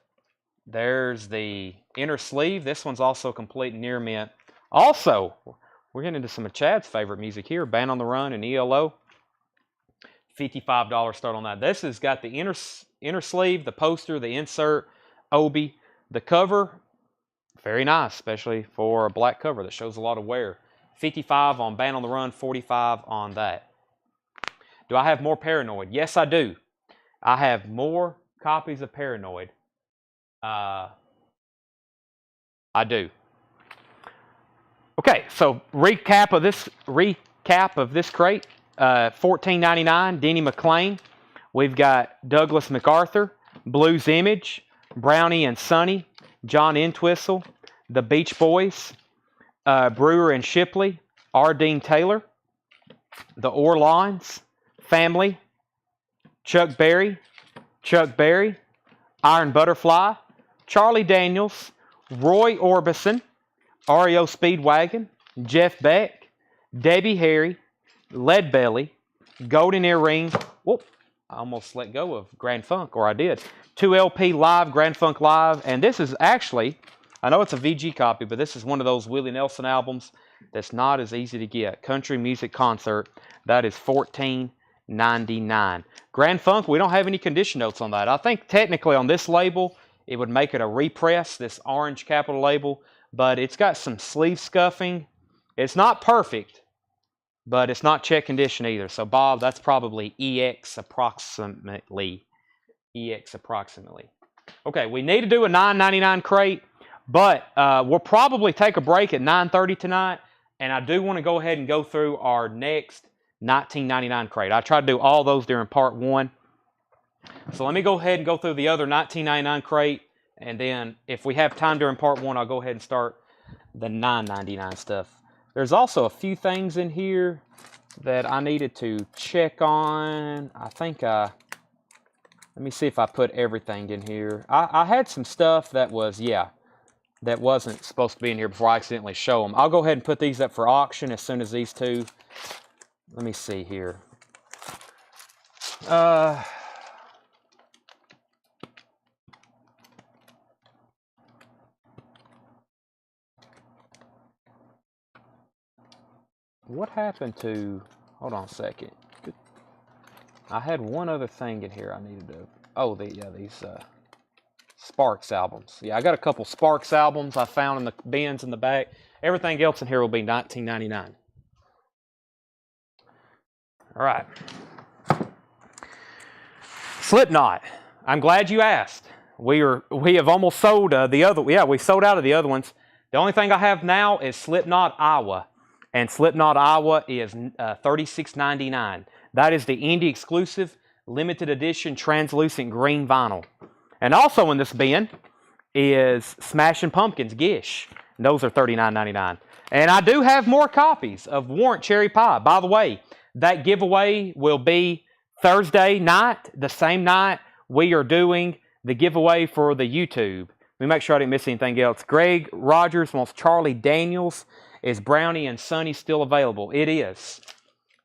There's the inner sleeve. This one's also complete near mint. Also, we're getting into some of Chad's favorite music here. Band on the Run and ELO. $55 start on that. This has got the inner sleeve, the poster, the insert, Obi. The cover, very nice, especially for a black cover that shows a lot of wear. 55 on Band on the Run, 45 on that. Do I have more Paranoid? Yes, I do. I have more copies of Paranoid. I do. Okay, so recap of this crate. $14.99, Denny McClain. We've got Douglas MacArthur, Blues Image, Brownie and Sonny, John Entwistle, The Beach Boys, Brewer and Shipley, R. Dean Taylor, The Orlons, Family, Chuck Berry, Iron Butterfly, Charlie Daniels, Roy Orbison, REO Speedwagon, Jeff Beck, Debbie Harry, Leadbelly, Golden Earring. Whoop, I almost let go of Grand Funk, or I did. 2LP Live, Grand Funk Live, and this is actually, I know it's a VG copy, but this is one of those Willie Nelson albums that's not as easy to get. Country Music Concert, that is $14.99. Grand Funk, we don't have any condition notes on that. I think technically on this label, it would make it a repress, this orange capital label, but it's got some sleeve scuffing. It's not perfect, but it's not check condition either. So Bob, that's probably EX approximately. EX approximately. Okay, we need to do a $9.99 crate, but we'll probably take a break at 9:30 tonight, and I do want to go ahead and go through our next $19.99 crate. I tried to do all those during part one. So let me go ahead and go through the other $19.99 crate, and then if we have time during part one, I'll go ahead and start the $9.99 stuff. There's also a few things in here that I needed to check on. I think, let me see if I put everything in here. I had some stuff that was, that wasn't supposed to be in here before I accidentally show them. I'll go ahead and put these up for auction as soon as these two. Let me see here. What happened to, hold on a second. I had one other thing in here I needed to, oh, these Sparks albums. Yeah, I got a couple Sparks albums I found in the bins in the back. Everything else in here will be $19.99. All right. Slipknot. I'm glad you asked. We have almost sold we sold out of the other ones. The only thing I have now is Slipknot Iowa. And Slipknot Iowa is $36.99. That is the indie exclusive limited edition translucent green vinyl. And also in this bin is Smashing Pumpkins Gish. And those are $39.99. And I do have more copies of Warrant Cherry Pie. By the way, that giveaway will be Thursday night, the same night we are doing the giveaway for the YouTube. Let me make sure I didn't miss anything else. Greg Rogers wants Charlie Daniels. Is Brownie and Sonny still available? It is.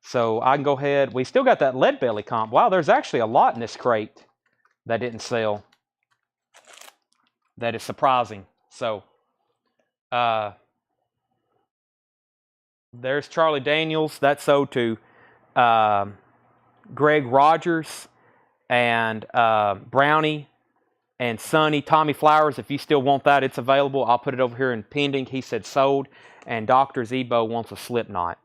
So I can go ahead. We still got that Leadbelly comp. Wow, there's actually a lot in this crate that didn't sell. That is surprising. So there's Charlie Daniels. That's sold to Greg Rogers and Brownie and Sonny. Tommy Flowers, if you still want that, it's available. I'll put it over here in pending. He said sold. And Dr. Zebo wants a Slipknot.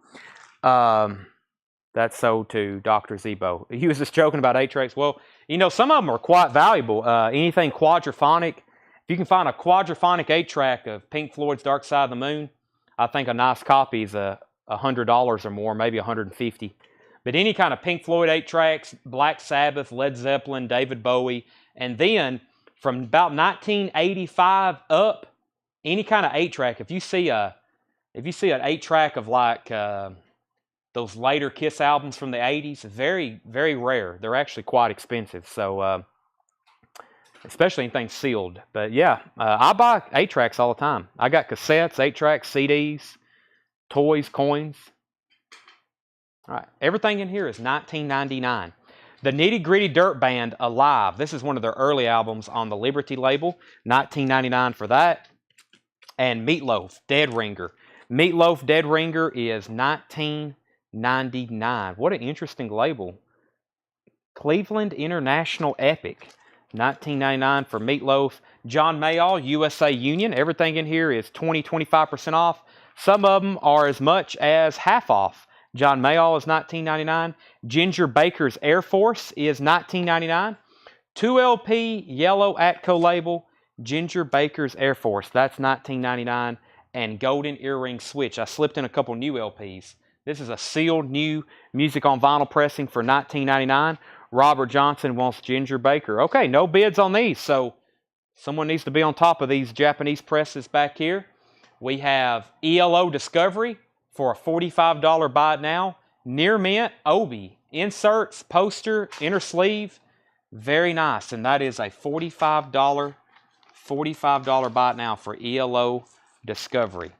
That's sold to Dr. Zebo. He was just joking about 8-tracks. Well, you know, some of them are quite valuable. Anything quadraphonic. If you can find a quadraphonic 8-track of Pink Floyd's Dark Side of the Moon, I think a nice copy is $100 or more, maybe $150. But any kind of Pink Floyd 8-tracks, Black Sabbath, Led Zeppelin, David Bowie, and then from about 1985 up, any kind of 8-track, if you see an 8-track of like those later Kiss albums from the 80s, very, very rare. They're actually quite expensive. So, especially anything sealed. But yeah, I buy 8-tracks all the time. I got cassettes, 8-tracks, CDs, toys, coins. All right, everything in here is $19.99. The Nitty Gritty Dirt Band, Alive. This is one of their early albums on the Liberty label. $19.99 for that. And Meatloaf, Dead Ringer. Meatloaf Dead Ringer is $19.99. What an interesting label. Cleveland International Epic. $19.99 for Meatloaf. John Mayall, USA Union. Everything in here is 25% off. Some of them are as much as half off. John Mayall is $19.99. Ginger Baker's Air Force is $19.99. 2 LP, yellow Atco label, Ginger Baker's Air Force. That's $19.99. And Golden Earring Switch. I slipped in a couple new LPs. This is a sealed new music on vinyl pressing for $19.99. Robert Johnson wants Ginger Baker. Okay, no bids on these, so someone needs to be on top of these Japanese presses back here. We have ELO Discovery for a $45 buy it now. Near mint, Obi. Inserts, poster, inner sleeve. Very nice. And that is a $45 buy it now for ELO Discovery.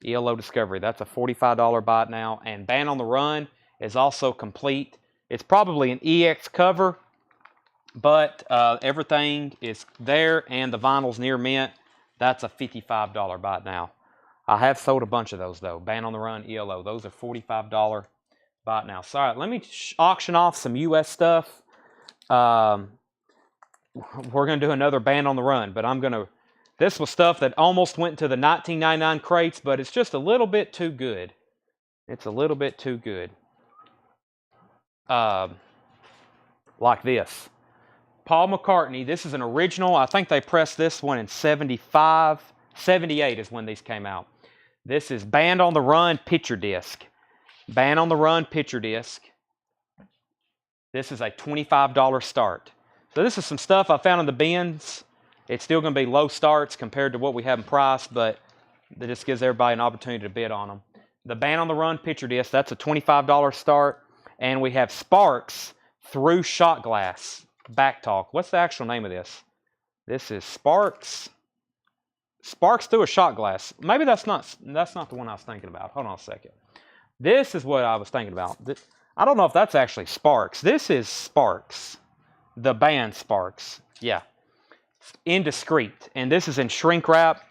ELO Discovery. That's a $45 buy it now. And Band on the Run is also complete. It's probably an EX cover, but everything is there, and the vinyl's near mint. That's a $55 buy it now. I have sold a bunch of those, though. Band on the Run, ELO. Those are $45 buy it now. So, all right, let me auction off some U.S. stuff. We're going to do another Band on the Run, but I'm going to... This was stuff that almost went to the $19.99 crates, but it's just a little bit too good. It's a little bit too good. Like this. Paul McCartney. This is an original. I think they pressed this one in 75. 78 is when these came out. This is Band on the Run picture disc. Band on the Run picture disc. This is a $25 start. So this is some stuff I found in the bins. It's still going to be low starts compared to what we have in price, but that just gives everybody an opportunity to bid on them. The Band on the Run picture disc, that's a $25 start. And we have Sparks Through Shot Glass Back Talk. What's the actual name of this? This is Sparks Through a Shot Glass. Maybe that's not the one I was thinking about. Hold on a second. This is what I was thinking about. I don't know if that's actually Sparks. This is Sparks. The band Sparks. Yeah. Indiscreet. And this is in shrink wrap.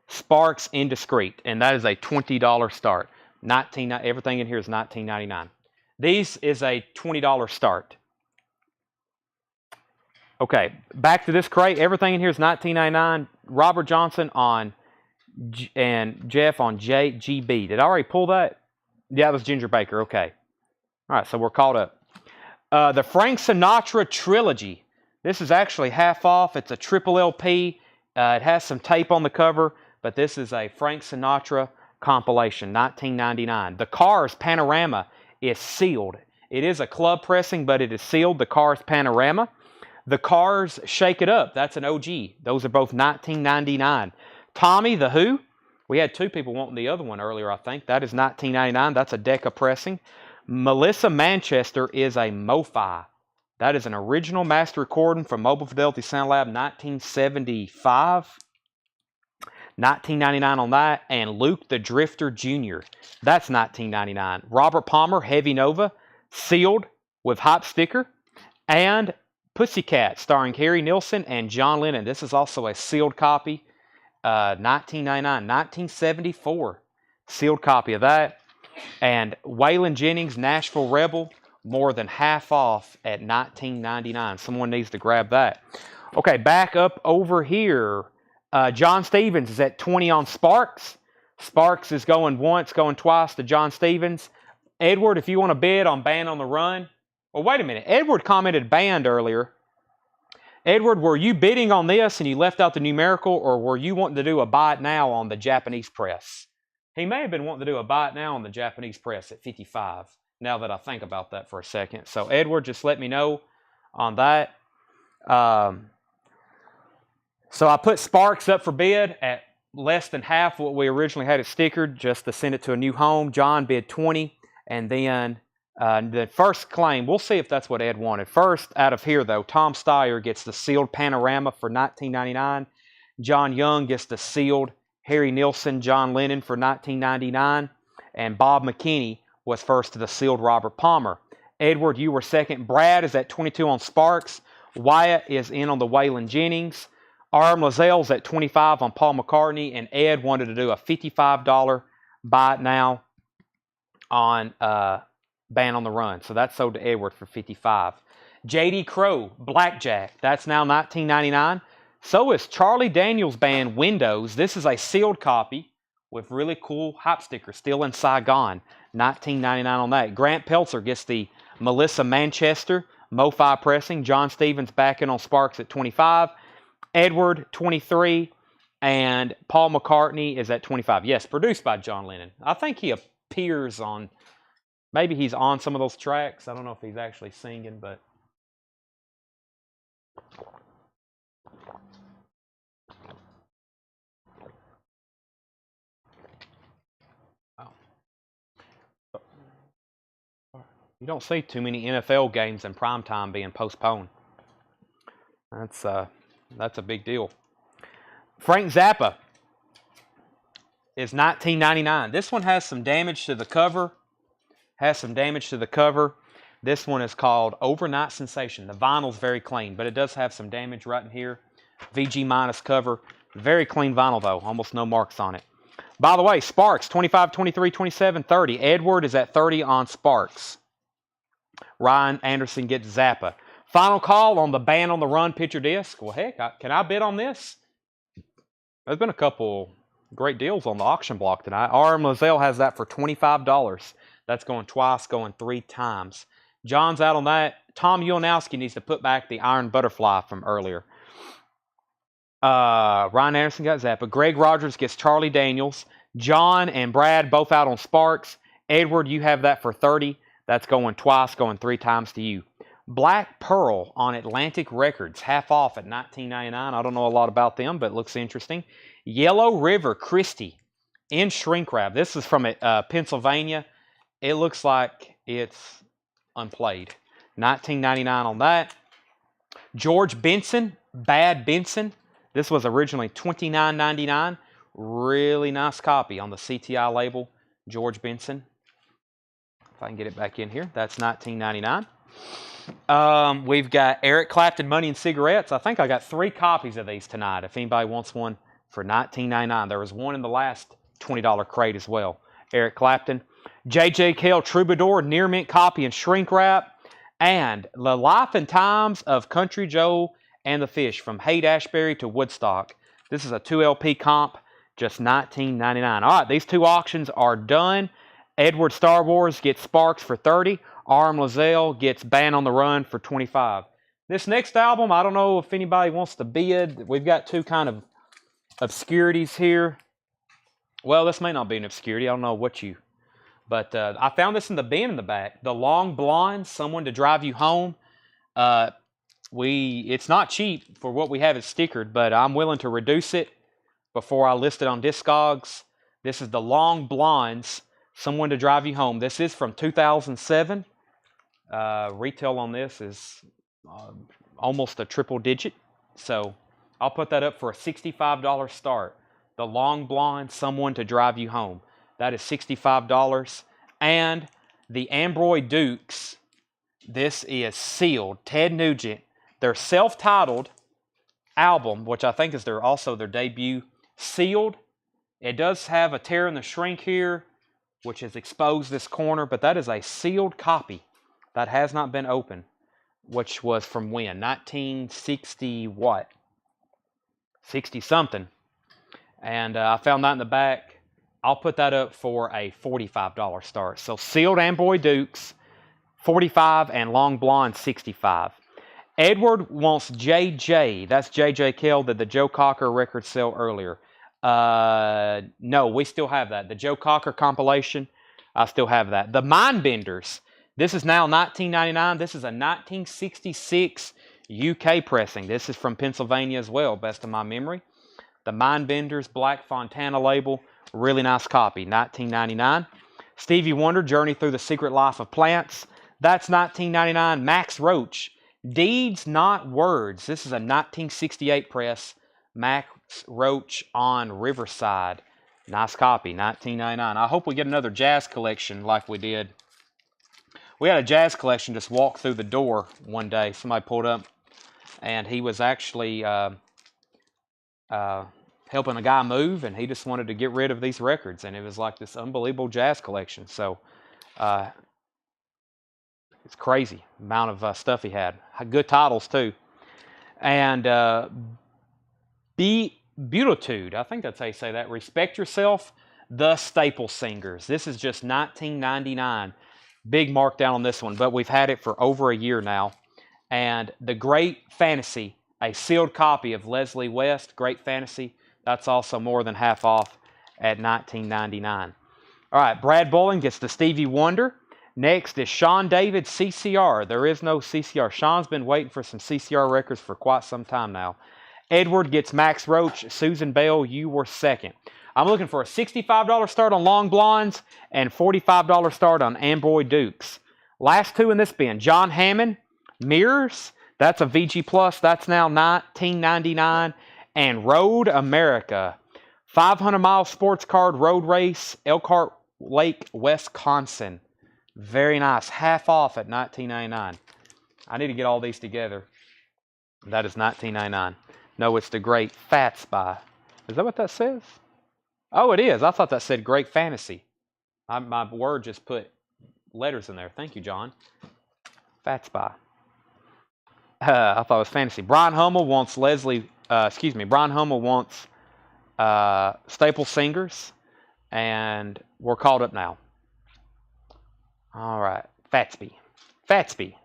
Sparks Indiscreet. And that is a $20 start. Everything in here is $19.99. These is a $20 start. Okay, back to this crate. Everything in here is $19.99. Robert Johnson and Jeff on JGB. Did I already pull that? Yeah, it was Ginger Baker. Okay. All right, so we're caught up. The Frank Sinatra Trilogy. This is actually half off. It's a triple LP. It has some tape on the cover, but this is a Frank Sinatra compilation, $19.99. The Cars Panorama is sealed. It is a club pressing, but it is sealed. The Cars Panorama. The Cars Shake It Up. That's an OG. Those are both $19.99. Tommy the Who. We had two people wanting the other one earlier, I think. That is $19.99. That's a Decca pressing. Melissa Manchester is a MoFi. That is an original master recording from Mobile Fidelity Sound Lab, 1975. $19.99 on that. And Luke the Drifter Jr. That's $19.99. Robert Palmer, Heavy Nova, sealed with hot sticker. And Pussycat, starring Harry Nilsson and John Lennon. This is also a sealed copy. $19.99. 1974. Sealed copy of that. And Waylon Jennings, Nashville Rebel, more than half off at $19.99. Someone needs to grab that. Okay, back up over here. John Stevens is at 20 on Sparks. Sparks is going once, going twice to John Stevens. Edward, if you want to bid on Band on the Run. Well, wait a minute. Edward commented band earlier. Edward, were you bidding on this and you left out the numerical, or were you wanting to do a buy it now on the Japanese press? He may have been wanting to do a buy it now on the Japanese press at 55, now that I think about that for a second. So, Edward, just let me know on that. So I put Sparks up for bid at less than half what we originally had it stickered, just to send it to a new home. John bid 20, and then the first claim, we'll see if that's what Ed wanted. First, out of here, though, Tom Steyer gets the sealed Panorama for $19.99. John Young gets the sealed Harry Nilsson, John Lennon for $19.99. And Bob McKinney was first to the sealed Robert Palmer. Edward, you were second. Brad is at 22 on Sparks. Wyatt is in on the Waylon Jennings. R.M. Lazelle's at 25 on Paul McCartney. And Ed wanted to do a $55 buy it now on Band on the Run. So that's sold to Edward for $55. J.D. Crowe, Blackjack. That's now $19.99. So is Charlie Daniels Band Windows. This is a sealed copy with really cool hop stickers still in Saigon. $19.99 on that. Grant Peltzer gets the Melissa Manchester MoFi pressing. John Stevens back in on Sparks at 25. Edward, 23. And Paul McCartney is at 25. Yes, produced by John Lennon. I think he appears on, maybe he's on some of those tracks. I don't know if he's actually singing, but. You don't see too many NFL games in primetime being postponed. That's a big deal. Frank Zappa is $19.99. This one has some damage to the cover. This one is called Overnight Sensation. The vinyl's very clean, but it does have some damage right in here. VG minus cover. Very clean vinyl though. Almost no marks on it. By the way, Sparks, 25, 23, 27, 30. Edward is at 30 on Sparks. Ryan Anderson gets Zappa. Final call on the Band on the Run picture disc. Well, heck, can I bid on this? There's been a couple great deals on the auction block tonight. R.M. Lozelle has that for $25. That's going twice, going 3 times. John's out on that. Tom Ulanowski needs to put back the Iron Butterfly from earlier. Ryan Anderson got Zappa. Greg Rogers gets Charlie Daniels. John and Brad both out on Sparks. Edward, you have that for $30. That's going twice, going 3 times to you. Black Pearl on Atlantic Records, half off at $19.99. I don't know a lot about them, but it looks interesting. Yellow River Christie in shrink wrap. This is from Pennsylvania. It looks like it's unplayed. $19.99 on that. George Benson, Bad Benson. This was originally $29.99. Really nice copy on the CTI label. George Benson. If I can get it back in here, that's $19.99. We've got Eric Clapton, Money and Cigarettes. I think I got 3 copies of these tonight. If anybody wants one for $19.99. There was one in the last $20 crate as well. Eric Clapton. J.J. Cale, Troubadour, near mint copy and shrink wrap. And The Life and Times of Country Joe and the Fish from Haight-Ashbury to Woodstock. This is a 2 LP comp, just $19.99. All right, these 2 auctions are done. Edward Star Wars gets Sparks for $30. R.M. Lozelle gets Band on the Run for $25. This next album, I don't know if anybody wants to bid. We've got 2 kind of obscurities here. Well, this may not be an obscurity. I don't know what you... But I found this in the bin in the back. The Long Blonde, Someone to Drive You Home. It's not cheap for what we have it stickered, but I'm willing to reduce it before I list it on Discogs. This is the Long Blondes, Someone to Drive You Home. This is from 2007. Retail on this is almost a triple digit. So I'll put that up for a $65 start. The Long Blonde, Someone to Drive You Home. That is $65. And the Ambroy Dukes, this is sealed. Ted Nugent, their self-titled album, which I think is also their debut, sealed. It does have a tear in the shrink here, which has exposed this corner, but that is a sealed copy that has not been opened, which was from when? 1960 what? 60-something. And I found that in the back. I'll put that up for a $45 start. So sealed Amboy Dukes, $45, and Long Blonde, $65. Edward wants JJ. That's JJ Cale. Did the Joe Cocker record sell earlier? No, we still have that. The Joe Cocker compilation, I still have that. The Mindbenders. This is now $19.99. This is a 1966 UK pressing. This is from Pennsylvania as well, best of my memory. The Mindbenders, Black Fontana label. Really nice copy, $19.99. Stevie Wonder, Journey Through the Secret Life of Plants. That's $19.99. Max Roach, Deeds Not Words. This is a 1968 press. Max Roach on Riverside. Nice copy, $19.99. I hope we get another jazz collection like we did. We had a jazz collection just walk through the door one day. Somebody pulled up, and he was actually helping a guy move, and he just wanted to get rid of these records, and it was like this unbelievable jazz collection. So it's crazy amount of stuff he had. Good titles too. And Beatitude, I think that's how you say that. Respect Yourself, The Staple Singers. This is just $19.99. Big markdown on this one, but we've had it for over a year now. And The Great Fantasy, a sealed copy of Leslie West, Great Fantasy, that's also more than half off at $19.99. All right, Brad Bowen gets the Stevie Wonder. Next is Sean David CCR. There is no CCR. Sean's been waiting for some CCR records for quite some time now. Edward gets Max Roach. Susan Bell, You Were Second. I'm looking for a $65 start on Long Blondes and $45 start on Amboy Dukes. Last two in this bin. John Hammond, Mirrors. That's a VG Plus. That's now $19.99. And Road America, 500-mile sports card road race, Elkhart Lake, Wisconsin. Very nice. Half off at $19.99. I need to get all these together. That is $19.99. No, it's the Great Fatsby. Is that what that says? Oh, it is. I thought that said Great Fantasy. My word just put letters in there. Thank you, John. Fatsby. I thought it was fantasy. Brian Hummel wants Brian Hummel wants Staple Singers, and we're caught up now. All right, Fatsby.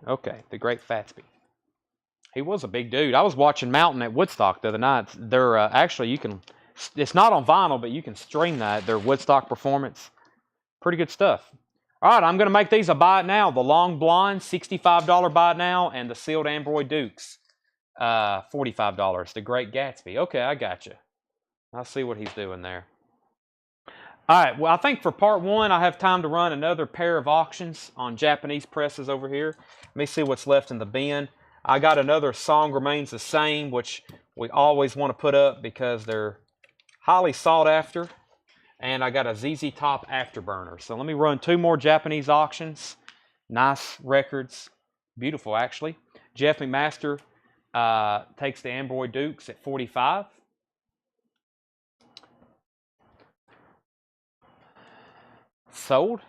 Okay, the Great Fatsby. He was a big dude. I was watching Mountain at Woodstock the other night. They're actually, you can. It's not on vinyl, but you can stream that. Their Woodstock performance. Pretty good stuff. All right, I'm going to make these a buy it now. The Long Blonde, $65 buy it now, and the Sealed Amboy Dukes, $45. The Great Gatsby. Okay, I got you. I'll see what he's doing there. All right, well, I think for part one, I have time to run another pair of auctions on Japanese presses over here. Let me see what's left in the bin. I got another Song Remains the Same, which we always want to put up because they're highly sought after. And I got a ZZ Top Afterburner. So let me run two more Japanese auctions. Nice records. Beautiful, actually. Jeff McMaster takes the Amboy Dukes at $45. Sold.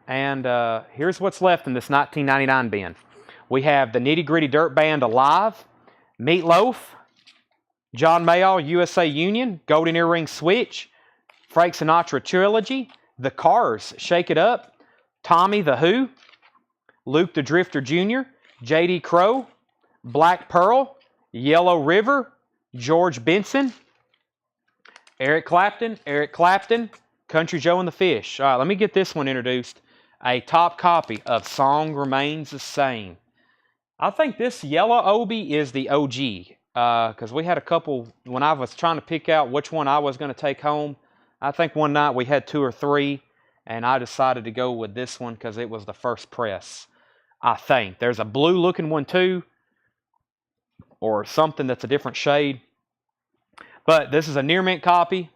And here's what's left in this $19.99 bin. We have the Nitty Gritty Dirt Band Alive, Meatloaf, John Mayall, USA Union, Golden Earring Switch, Frank Sinatra Trilogy, The Cars, Shake It Up, Tommy the Who, Luke the Drifter Jr., J.D. Crowe, Black Pearl, Yellow River, George Benson, Eric Clapton, Country Joe and the Fish. All right, let me get this one introduced. A top copy of Song Remains the Same. I think this yellow Obi is the OG. Because we had a couple, when I was trying to pick out which one I was going to take home, I think one night we had two or three, and I decided to go with this one because it was the first press, I think. There's a blue-looking one too, or something that's a different shade. But this is a near mint copy.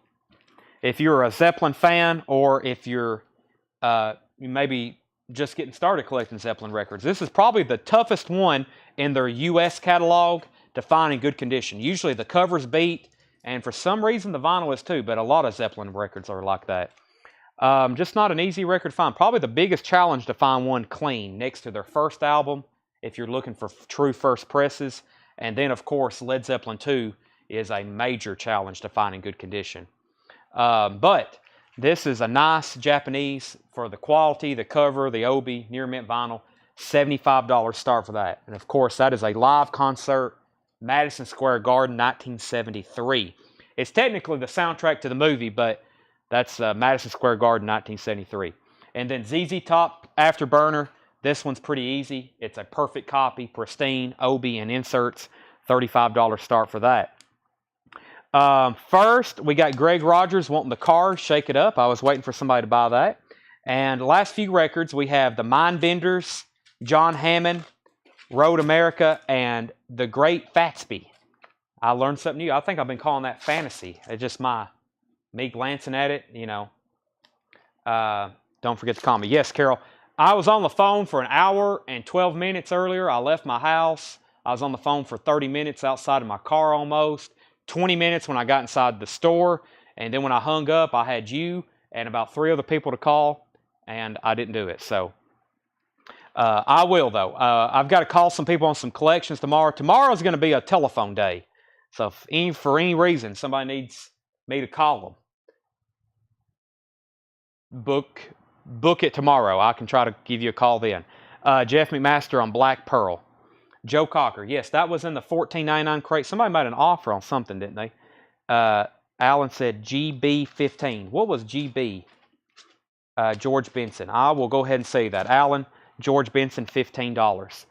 If you're a Zeppelin fan, or if you're maybe just getting started collecting Zeppelin records, this is probably the toughest one in their U.S. catalog to find in good condition. Usually the cover's beat, and for some reason the vinyl is too, but a lot of Zeppelin records are like that. Just not an easy record to find. Probably the biggest challenge to find one clean next to their first album, if you're looking for true first presses. And then, of course, Led Zeppelin 2 is a major challenge to find in good condition. But this is a nice Japanese for the quality, the cover, the Obi, near mint vinyl. $75 start for that. And of course, that is a live concert, Madison Square Garden, 1973. It's technically the soundtrack to the movie, but that's Madison Square Garden, 1973. And then ZZ Top Afterburner. This one's pretty easy. It's a perfect copy, pristine, Obi and inserts. $35 start for that. First, we got Greg Rogers wanting the Cars, Shake It Up. I was waiting for somebody to buy that. And the last few records, we have the Mindbenders, John Hammond, Road America, and The Great Fatsby. I learned something new. I think I've been calling that fantasy. It's just me glancing at it, you know. Don't forget to call me. Yes, Carol. I was on the phone for an hour and 12 minutes earlier. I left my house. I was on the phone for 30 minutes outside of my car almost. 20 minutes when I got inside the store. And then when I hung up, I had you and about 3 other people to call, and I didn't do it. So I will, though. I've got to call some people on some collections tomorrow. Tomorrow's going to be a telephone day. So if for any reason somebody needs me to call them, book it tomorrow. I can try to give you a call then. Jeff McMaster on Black Pearl. Joe Cocker. Yes, that was in the $14.99 crate. Somebody made an offer on something, didn't they? Alan said GB15. What was GB? George Benson. I will go ahead and say that. Alan, George Benson, $15.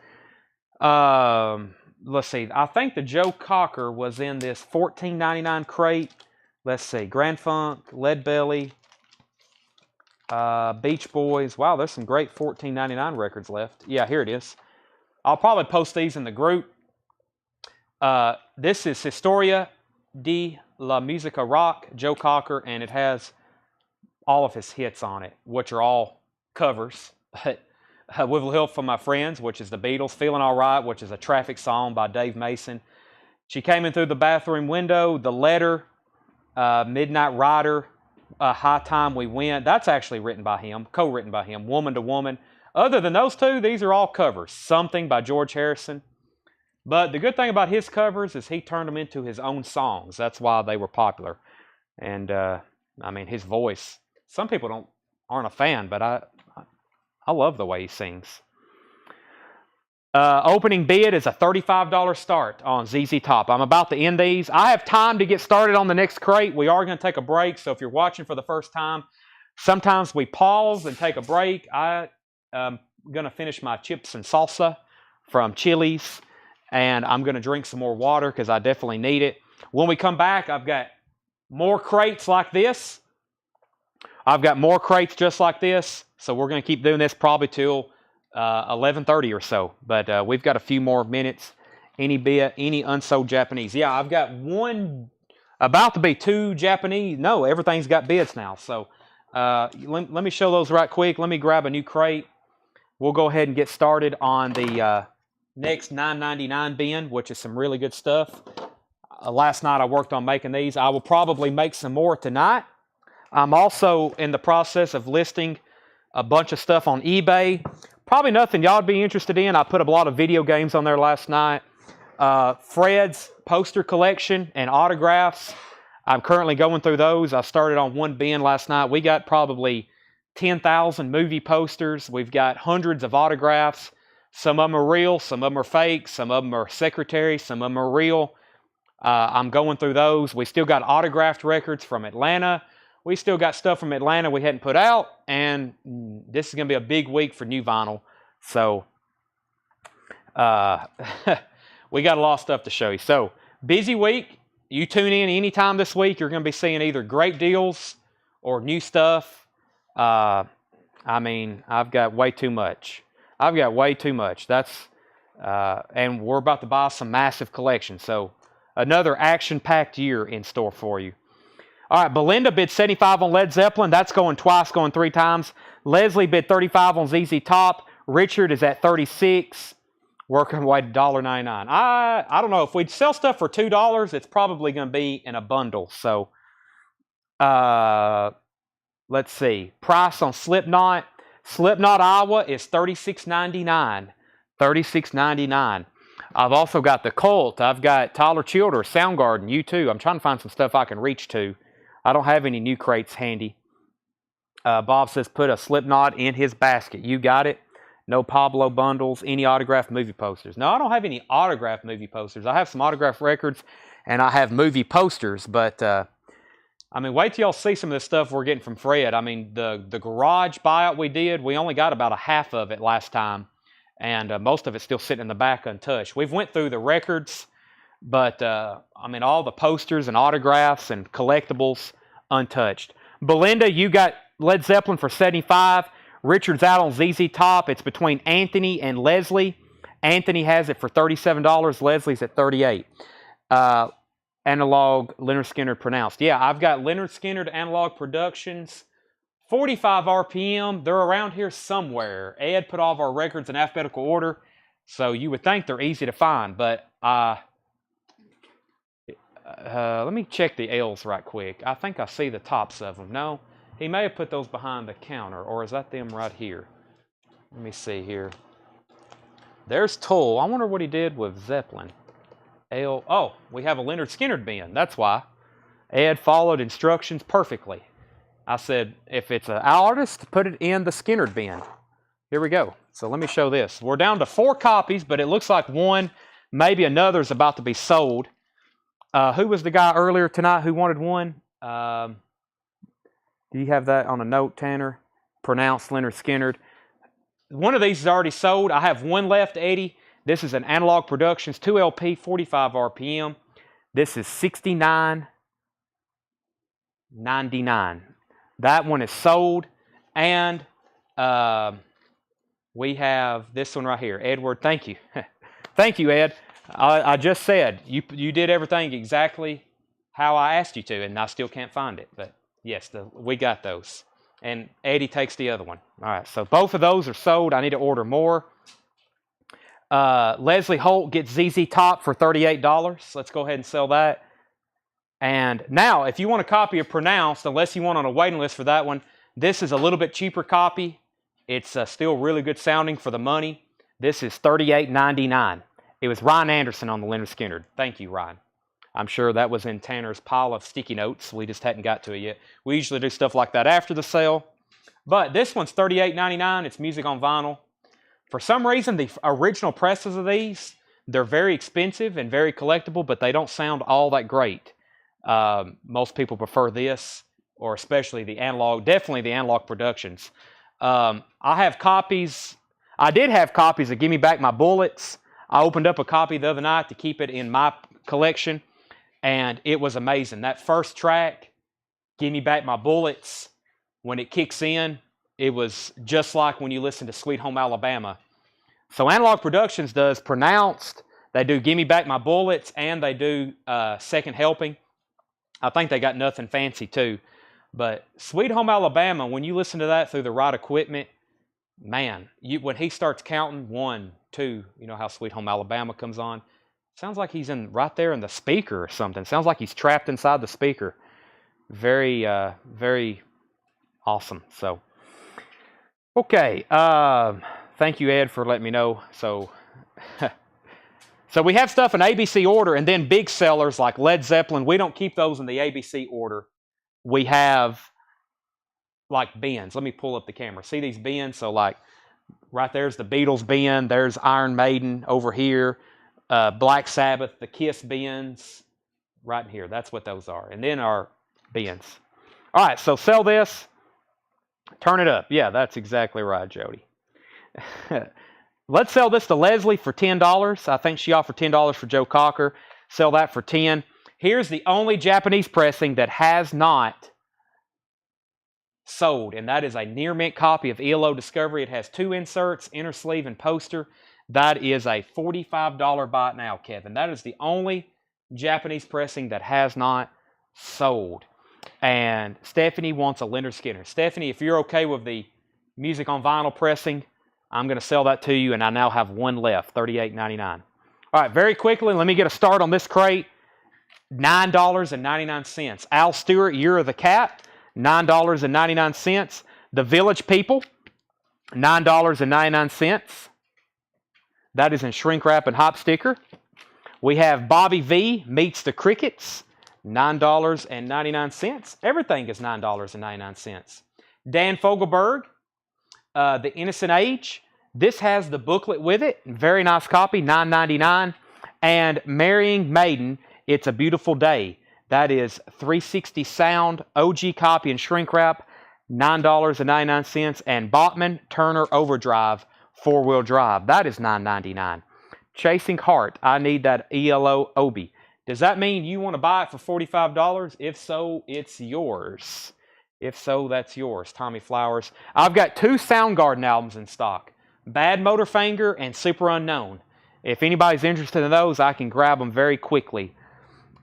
Let's see. I think the Joe Cocker was in this $14.99 crate. Let's see. Grand Funk, Lead Belly, Beach Boys. Wow, there's some great $14.99 records left. Yeah, here it is. I'll probably post these in the group. This is Historia de la Musica Rock, Joe Cocker, and it has all of his hits on it, which are all covers. With a Little Help from My Friends, which is the Beatles. Feeling All Right, which is a Traffic song by Dave Mason. She Came In Through the Bathroom Window, The Letter, Midnight Rider, High Time We Went. That's actually written by him, co-written by him. Woman to Woman. Other than those two, these are all covers. Something by George Harrison. But the good thing about his covers is he turned them into his own songs. That's why they were popular. And, I mean, his voice. Some people aren't a fan, but I love the way he sings. Opening bid is a $35 start on ZZ Top. I'm about to end these. I have time to get started on the next crate. We are going to take a break, so if you're watching for the first time, sometimes we pause and take a break. I'm going to finish my chips and salsa from Chili's, and I'm going to drink some more water because I definitely need it. When we come back, I've got more crates like this. I've got more crates just like this, so we're going to keep doing this probably till 11:30 or so. But we've got a few more minutes. Any unsold Japanese. Yeah, I've got one, about to be two Japanese. No, everything's got bids now. So let me show those right quick. Let me grab a new crate. We'll go ahead and get started on the next $9.99 bin, which is some really good stuff. Last night I worked on making these. I will probably make some more tonight. I'm also in the process of listing a bunch of stuff on eBay. Probably nothing y'all would be interested in. I put a lot of video games on there last night. Fred's poster collection and autographs. I'm currently going through those. I started on one bin last night. We got probably 10,000 movie posters. We've got hundreds of autographs. Some of them are real, some of them are fake, some of them are secretaries, some of them are real. I'm going through those. We still got autographed records from Atlanta. We still got stuff from Atlanta we hadn't put out, and this is going to be a big week for new vinyl. So, we got a lot of stuff to show you. So, busy week. You tune in anytime this week. You're going to be seeing either great deals or new stuff. I mean, I've got way too much. That's, and we're about to buy some massive collections. So, another action-packed year in store for you. All right, Belinda bid 75 on Led Zeppelin. That's going twice, going three times. Leslie bid 35 on ZZ Top. Richard is at 36. Working away to $1.99. I don't know. If we'd sell stuff for $2, it's probably going to be in a bundle. So, let's see. Price on Slipknot. Slipknot Iowa is $36.99. $36.99. I've also got the Cult. I've got Tyler Childers, Soundgarden, U2. I'm trying to find some stuff I can reach to. I don't have any new crates handy. Bob says put a Slipknot in his basket. You got it. No Pablo bundles, any autographed movie posters. No, I don't have any autographed movie posters. I have some autographed records, and I have movie posters. But, I mean, wait till y'all see some of the stuff we're getting from Fred. I mean, the garage buyout we did, we only got about a half of it last time. And most of it's still sitting in the back untouched. We've went through the records, but, I mean, all the posters and autographs and collectibles untouched. Belinda, you got Led Zeppelin for 75. Richard's out on ZZ Top. It's between Anthony and Leslie. Anthony has it for $37. Leslie's at $38. Analog, Leonard Skinner pronounced. Yeah, I've got Leonard Skinner Analog Productions. 45 RPM. They're around here somewhere. Ed put all of our records in alphabetical order, so you would think they're easy to find. But let me check the L's right quick. I think I see the tops of them. No, he may have put those behind the counter, or is that them right here? Let me see here. There's Toll. I wonder what he did with Zeppelin. L. Oh, we have a Leonard Skinner bin. That's why. Ed followed instructions perfectly. I said, if it's an artist, put it in the Skinner bin. Here we go. So let me show this. We're down to 4 copies, but it looks like one, maybe another is about to be sold. Who was the guy earlier tonight who wanted one? Do you have that on a note, Tanner? Pronounced Leonard Skinner. One of these is already sold. I have one left, Eddie. This is an Analog Productions 2LP, 45 RPM. This is $69.99. That one is sold. And we have this one right here. Edward, thank you. Thank you, Ed. I just said you did everything exactly how I asked you to, and I still can't find it. But yes, we got those. And Eddie takes the other one. All right, so both of those are sold. I need to order more. Leslie Holt gets ZZ Top for $38. Let's go ahead and sell that. And now, if you want a copy of Pronounced, unless you want on a waiting list for that one, this is a little bit cheaper copy. It's still really good sounding for the money. This is $38.99. It was Ryan Anderson on the Leonard Skinner. Thank you, Ryan. I'm sure that was in Tanner's pile of sticky notes. We just hadn't got to it yet. We usually do stuff like that after the sale. But this one's $38.99. It's music on vinyl. For some reason, the original presses of these, they're very expensive and very collectible, but they don't sound all that great. Most people prefer this, or especially the analog, definitely the Analog Productions. I have copies. I did have copies of Give Me Back My Bullets. I opened up a copy the other night to keep it in my collection, and it was amazing. That first track, Give Me Back My Bullets, when it kicks in, it was just like when you listen to Sweet Home Alabama. So Analog Productions does Pronounced, they do Give Me Back My Bullets, and they do Second Helping. I think they got Nothing Fancy too. But Sweet Home Alabama, when you listen to that through the right equipment, man, when he starts counting 1, 2, you know how Sweet Home Alabama comes on? Sounds like he's right there in the speaker or something. Sounds like he's trapped inside the speaker. Very, very awesome. So, okay. Thank you, Ed, for letting me know. So, so we have stuff in ABC order, and then big sellers like Led Zeppelin. We don't keep those in the ABC order. We have like bins. Let me pull up the camera. See these bins? So like right there's the Beatles bin. There's Iron Maiden over here. Black Sabbath, the Kiss bins. Right in here. That's what those are. And then our bins. All right, so sell this. Turn it up. Yeah, that's exactly right, Jody. Let's sell this to Leslie for $10. I think she offered $10 for Joe Cocker. Sell that for $10. Here's the only Japanese pressing that has not sold, and that is a near mint copy of ELO Discovery. It has 2 inserts, inner sleeve and poster. That is a $45 buy it now, Kevin. That is the only Japanese pressing that has not sold. And Stephanie wants a Leonard Skinner. Stephanie, if you're okay with the music on vinyl pressing, I'm going to sell that to you, and I now have one left, $38.99. All right, very quickly, let me get a start on this crate. $9.99. Al Stewart, Year of the Cat, $9.99. The Village People, $9.99. That is in shrink wrap and hop sticker. We have Bobby V Meets the Crickets, $9.99. Everything is $9.99. Dan Fogelberg, The Innocent Age. This has the booklet with it. Very nice copy, $9.99. And Marrying Maiden, It's a Beautiful Day. That is 360 Sound, OG copy in shrink wrap, $9.99. And Bachman Turner Overdrive, 4-wheel drive. That is $9.99. Chasing Heart, I Need That ELO Obi. Does that mean you want to buy it for $45? If so, it's yours. If so, that's yours. Tommy Flowers. I've got 2 Soundgarden albums in stock. Bad Motorfinger and Super Unknown. If anybody's interested in those, I can grab them very quickly.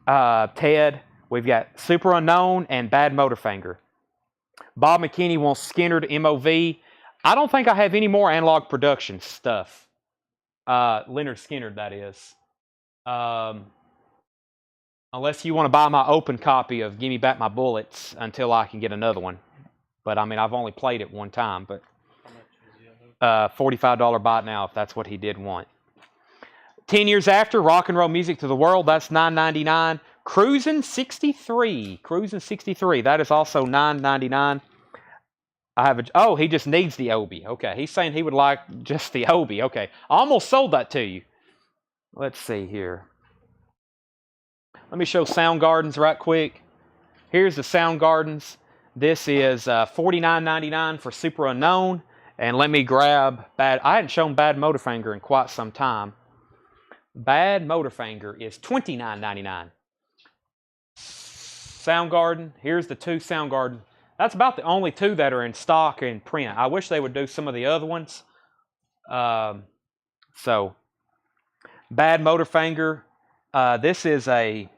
Ted, we've got Super Unknown and Bad Motorfinger. Bob McKinney wants Skinner to MOV. I don't think I have any more Analog Production stuff. Leonard Skinner, that is. Unless you want to buy my open copy of Give Me Back My Bullets until I can get another one. But I mean, I've only played it one time. But $45 buy it now if that's what he did want. 10 years after, Rock and Roll Music to the World, that's $9.99. Cruisin' 63. Cruisin' 63, that is also $9.99. Oh, he just needs the Obi. Okay, he's saying he would like just the Obi. Okay, I almost sold that to you. Let's see here. Let me show Sound Gardens right quick. Here's the Sound Gardens. This is $49.99 for Super Unknown. And let me grab Bad. I hadn't shown Bad Motorfinger in quite some time. Bad Motorfinger is $29.99. Soundgarden. Here's the two Soundgarden. That's about the only two that are in stock and print. I wish they would do some of the other ones. So, Bad Motorfinger. This is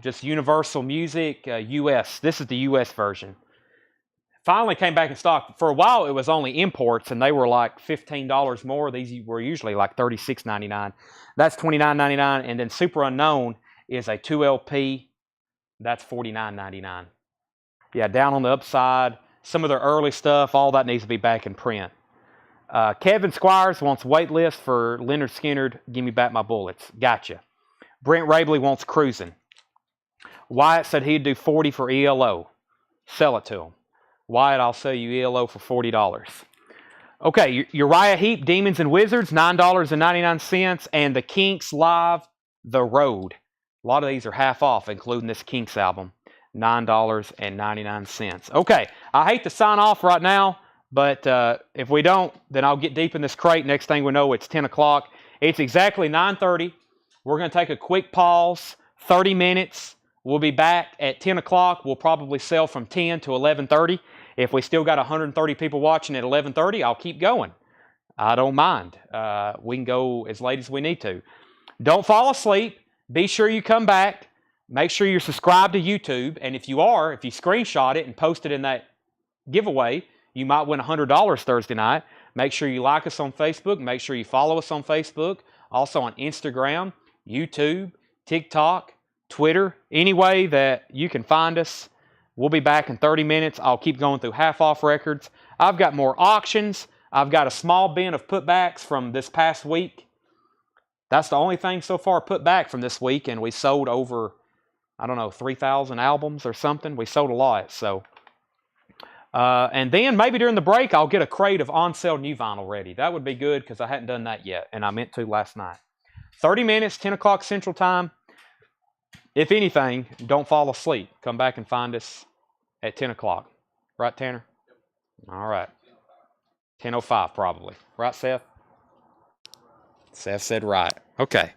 just Universal Music US. This is the US version. Finally came back in stock. For a while, it was only imports, and they were like $15 more. These were usually like $36.99. That's $29.99. And then Super Unknown is a 2LP. That's $49.99. Yeah, down on the upside, some of their early stuff, all that needs to be back in print. Kevin Squires wants Waitlist for Leonard Skinner. Give me back my bullets. Gotcha. Brent Rabley wants Cruising. Wyatt said he'd do 40 for ELO. Sell it to him. Wyatt, I'll sell you ELO for $40. Okay, Uriah Heep, Demons and Wizards, $9.99. And the Kinks Live, The Road. A lot of these are half off, including this Kinks album. $9.99. Okay, I hate to sign off right now, but if we don't, then I'll get deep in this crate. Next thing we know, it's 10 o'clock. It's exactly 9:30. We're going to take a quick pause, 30 minutes. We'll be back at 10 o'clock. We'll probably sell from 10 to 11:30. If we still got 130 people watching at 11:30, I'll keep going. I don't mind. We can go as late as we need to. Don't fall asleep. Be sure you come back. Make sure you're subscribed to YouTube. And if you screenshot it and post it in that giveaway, you might win $100 Thursday night. Make sure you like us on Facebook. Make sure you follow us on Facebook. Also on Instagram, YouTube, TikTok, Twitter. Any way that you can find us. We'll be back in 30 minutes. I'll keep going through half-off records. I've got more auctions. I've got a small bin of putbacks from this past week. That's the only thing so far put back from this week, and we sold over, 3,000 albums or something. We sold a lot, so. And then maybe during the break, I'll get a crate of on-sale new vinyl ready. That would be good because I hadn't done that yet, and I meant to last night. 30 minutes, 10 o'clock Central Time. If anything, don't fall asleep. Come back and find us at 10 o'clock. Right, Tanner? All right. 10:05 probably. Right, Seth? Seth said right. Okay.